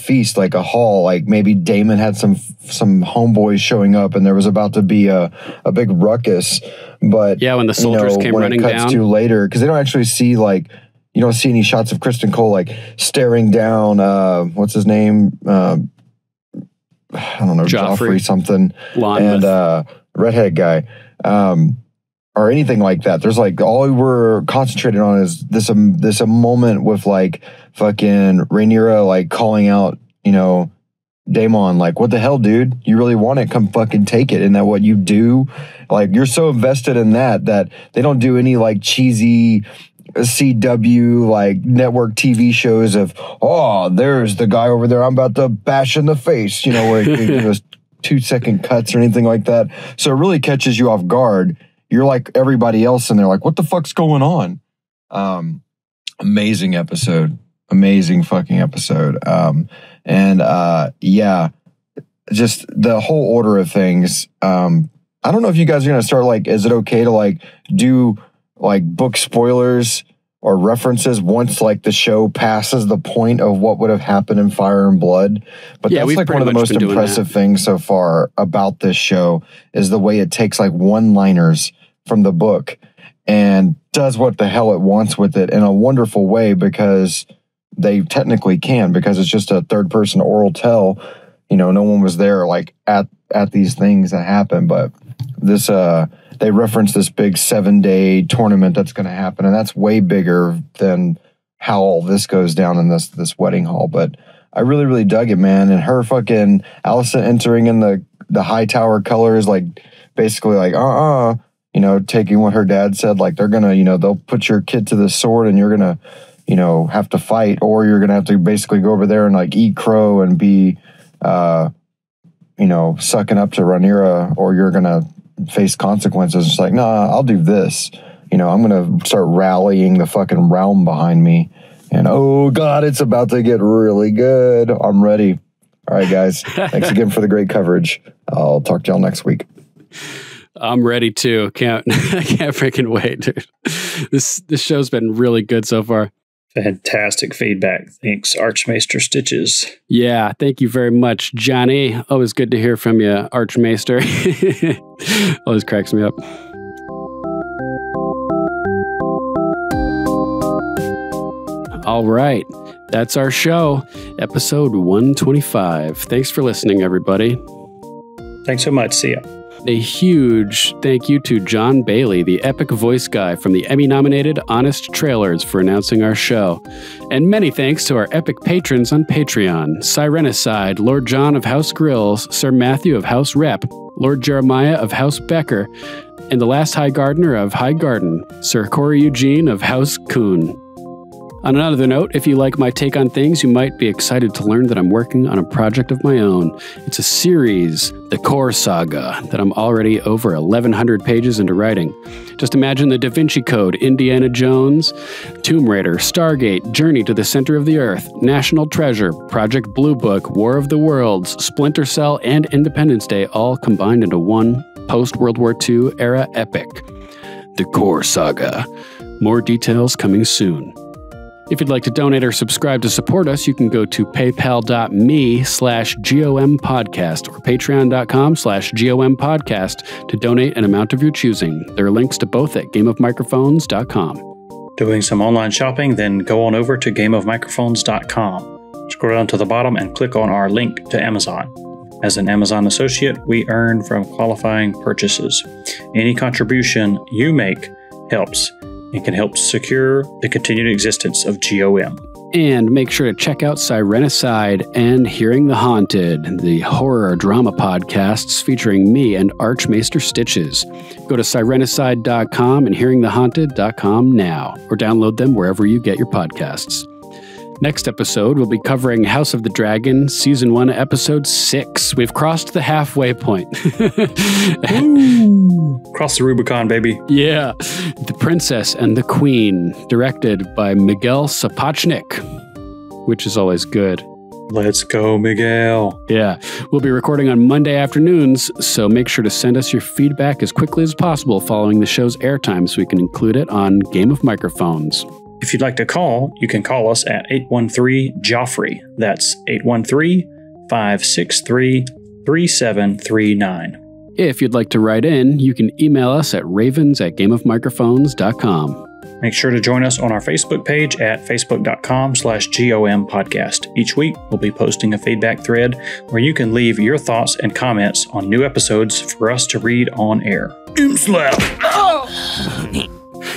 feast, like a hall, like maybe Daemon had some homeboys showing up and there was about to be a big ruckus. But yeah, when the soldiers came running down, when it cuts to later, because they don't actually see like, you don't see any shots of Kristen Cole like staring down what's his name, I don't know, Joffrey something, and redhead guy, or anything like that. There's like, all we're concentrated on is this a moment with like fucking Rhaenyra like calling out, Daemon, like, what the hell, dude? You really want it? Come fucking take it. Isn't that what you do? Like, you're so invested in that they don't do any like cheesy CW like network TV shows of, oh, there's the guy over there I'm about to bash in the face, where it goes 2-second cuts or anything like that. So it really catches you off guard. You're like everybody else and they're like, what the fuck's going on? Amazing episode. Amazing fucking episode. Yeah, just the whole order of things. I don't know if you guys are going to start like, is it okay to like do like book spoilers or references once like the show passes the point of what would have happened in Fire and Blood? But yeah, that's like one of the most impressive things so far about this show is the way it takes like one-liners from the book and does what the hell it wants with it in a wonderful way, because they technically can, because it's just a third-person oral tell. No one was there like at these things that happen, but this they reference this big 7-day tournament that's going to happen, and that's way bigger than how all this goes down in this wedding hall. But I really, really dug it, man. And her fucking Alicent entering in the high tower colors, like basically like taking what her dad said, like they're gonna, they'll put your kid to the sword and you're gonna, have to fight, or you're gonna have to basically go over there and like eat crow and be sucking up to Rhaenyra, or you're gonna face consequences. It's like, nah, I'll do this. I'm gonna start rallying the fucking realm behind me, and oh god, it's about to get really good. I'm ready. All right, guys, thanks again for the great coverage. I'll talk to y'all next week. I'm ready too. I can't freaking wait, dude. This show's been really good so far. Fantastic feedback. Thanks, Archmaester Stitches. Yeah, thank you very much, Johnny. Always good to hear from you, Archmaester. Always cracks me up. All right, that's our show, episode 125. Thanks for listening, everybody. Thanks so much. See ya. A huge thank you to John Bailey, the epic voice guy from the Emmy-nominated Honest Trailers, for announcing our show. And many thanks to our epic patrons on Patreon: Sirenicide, Lord John of House Grilz, Sir Matthew of House Repp, Lord Jeremiah of House Becker, and the last High Gardener of High Garden, Sir KoriEugene of House Kuhn. On another note, if you like my take on things, you might be excited to learn that I'm working on a project of my own. It's a series, the Core Saga, that I'm already over 1,100 pages into writing. Just imagine the Da Vinci Code, Indiana Jones, Tomb Raider, Stargate, Journey to the Center of the Earth, National Treasure, Project Blue Book, War of the Worlds, Splinter Cell, and Independence Day all combined into one post-World War II era epic. The Core Saga. More details coming soon. If you'd like to donate or subscribe to support us, you can go to paypal.me/GOM podcast or patreon.com/GOM podcast to donate an amount of your choosing. There are links to both at gameofmicrophones.com. Doing some online shopping, then go on over to gameofmicrophones.com. Scroll down to the bottom and click on our link to Amazon. As an Amazon associate, we earn from qualifying purchases. Any contribution you make helps and can help secure the continued existence of GOM. And make sure to check out Sirenicide and Hearing the Haunted, the horror drama podcasts featuring me and Archmaester Stitches. Go to sirenicide.com and hearingthehaunted.com now, or download them wherever you get your podcasts. Next episode, we'll be covering House of the Dragon, Season 1, Episode 6. We've crossed the halfway point. Cross the Rubicon, baby. Yeah. The Princess and the Queen, directed by Miguel Sapochnik, which is always good. Let's go, Miguel. Yeah. We'll be recording on Monday afternoons, so make sure to send us your feedback as quickly as possible following the show's airtime so we can include it on Game of Microphones. If you'd like to call, you can call us at 813-JOFFREY. That's 813-563-3739. If you'd like to write in, you can email us at ravens@gameofmicrophones.com. Make sure to join us on our Facebook page at facebook.com/GOM podcast. Each week, we'll be posting a feedback thread where you can leave your thoughts and comments on new episodes for us to read on air. Slap.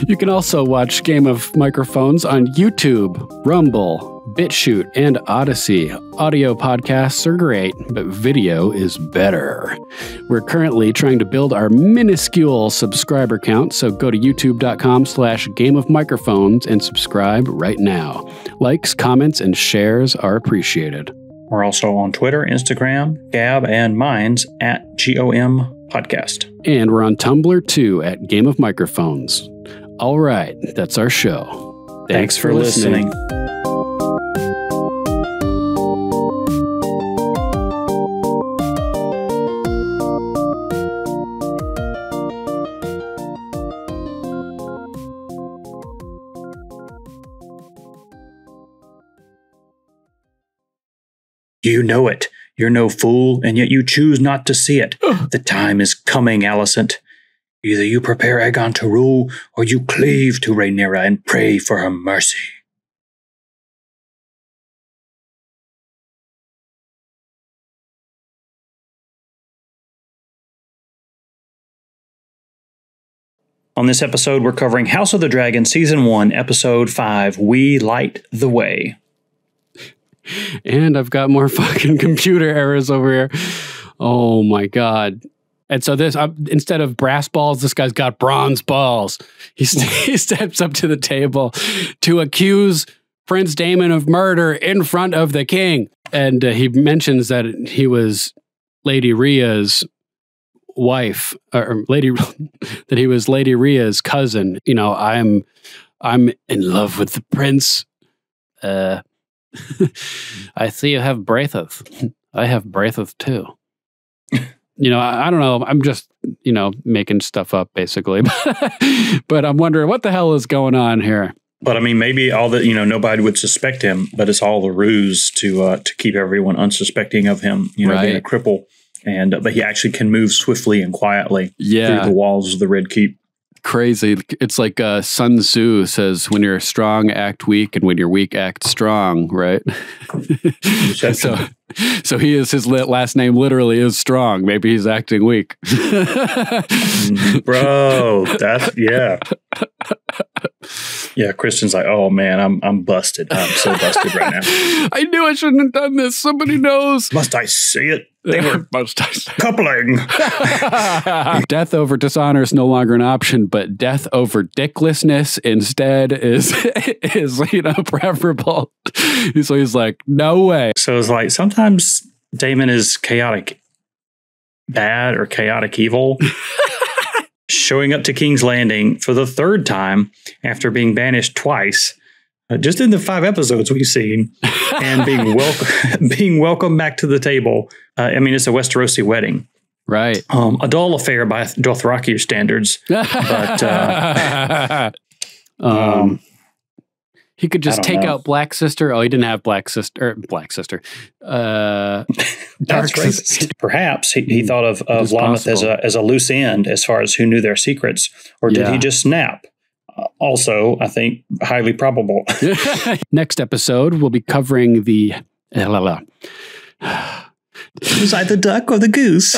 You can also watch Game of Microphones on YouTube, Rumble, BitChute, and Odyssey. Audio podcasts are great, but video is better. We're currently trying to build our minuscule subscriber count, so go to youtube.com/gameofmicrophones and subscribe right now. Likes, comments, and shares are appreciated. We're also on Twitter, Instagram, Gab, and Minds at GOM Podcast. And we're on Tumblr too at Game of Microphones. All right, that's our show. Thanks for listening. You know it. You're no fool, and yet you choose not to see it. The time is coming, Alicent. Either you prepare Aegon to rule, or you cleave to Rhaenyra and pray for her mercy. On this episode, we're covering House of the Dragon, Season 1, Episode 5, We Light the Way. And I've got more fucking computer errors over here. Oh my God. And so this, instead of brass balls, this guy's got bronze balls. He steps up to the table to accuse Prince Daemon of murder in front of the king. And he mentions that he was Lady Rhea's wife, or that he was Lady Rhea's cousin. You know, I'm in love with the prince. I see you have Braitheth. I have Braitheth too. You know, I don't know. I'm just, you know, making stuff up basically. But I'm wondering what the hell is going on here. But I mean, maybe all that, you know, nobody would suspect him, but it's all a ruse to keep everyone unsuspecting of him, you know, right. Being a cripple. And but he actually can move swiftly and quietly through the walls of the Red Keep. Crazy. It's like Sun Tzu says, when you're strong, act weak, and when you're weak, act strong, right? So he is, his last name literally is Strong. Maybe he's acting weak. Bro, that's, yeah. Yeah, Kristen's like, oh man, I'm busted. I'm so busted right now. I knew I shouldn't have done this. Somebody knows. Must I see it? They were coupling. Death over dishonor is no longer an option, but death over dicklessness instead is you know, preferable. So he's like, no way. So it's like sometimes Daemon is chaotic bad or chaotic evil. Showing up to King's Landing for the third time after being banished twice. Just in the 5 episodes we've seen, and being welcomed back to the table. I mean, it's a Westerosi wedding, right? A dull affair by Dothraki standards, but He could just take out Black Sister. Oh, he didn't have Black Sister. Dark Sister. Perhaps he thought of Lameth as a loose end as far as who knew their secrets, or did he just snap? Also, I think highly probable. Next episode, we'll be covering the. Was I the duck or the goose?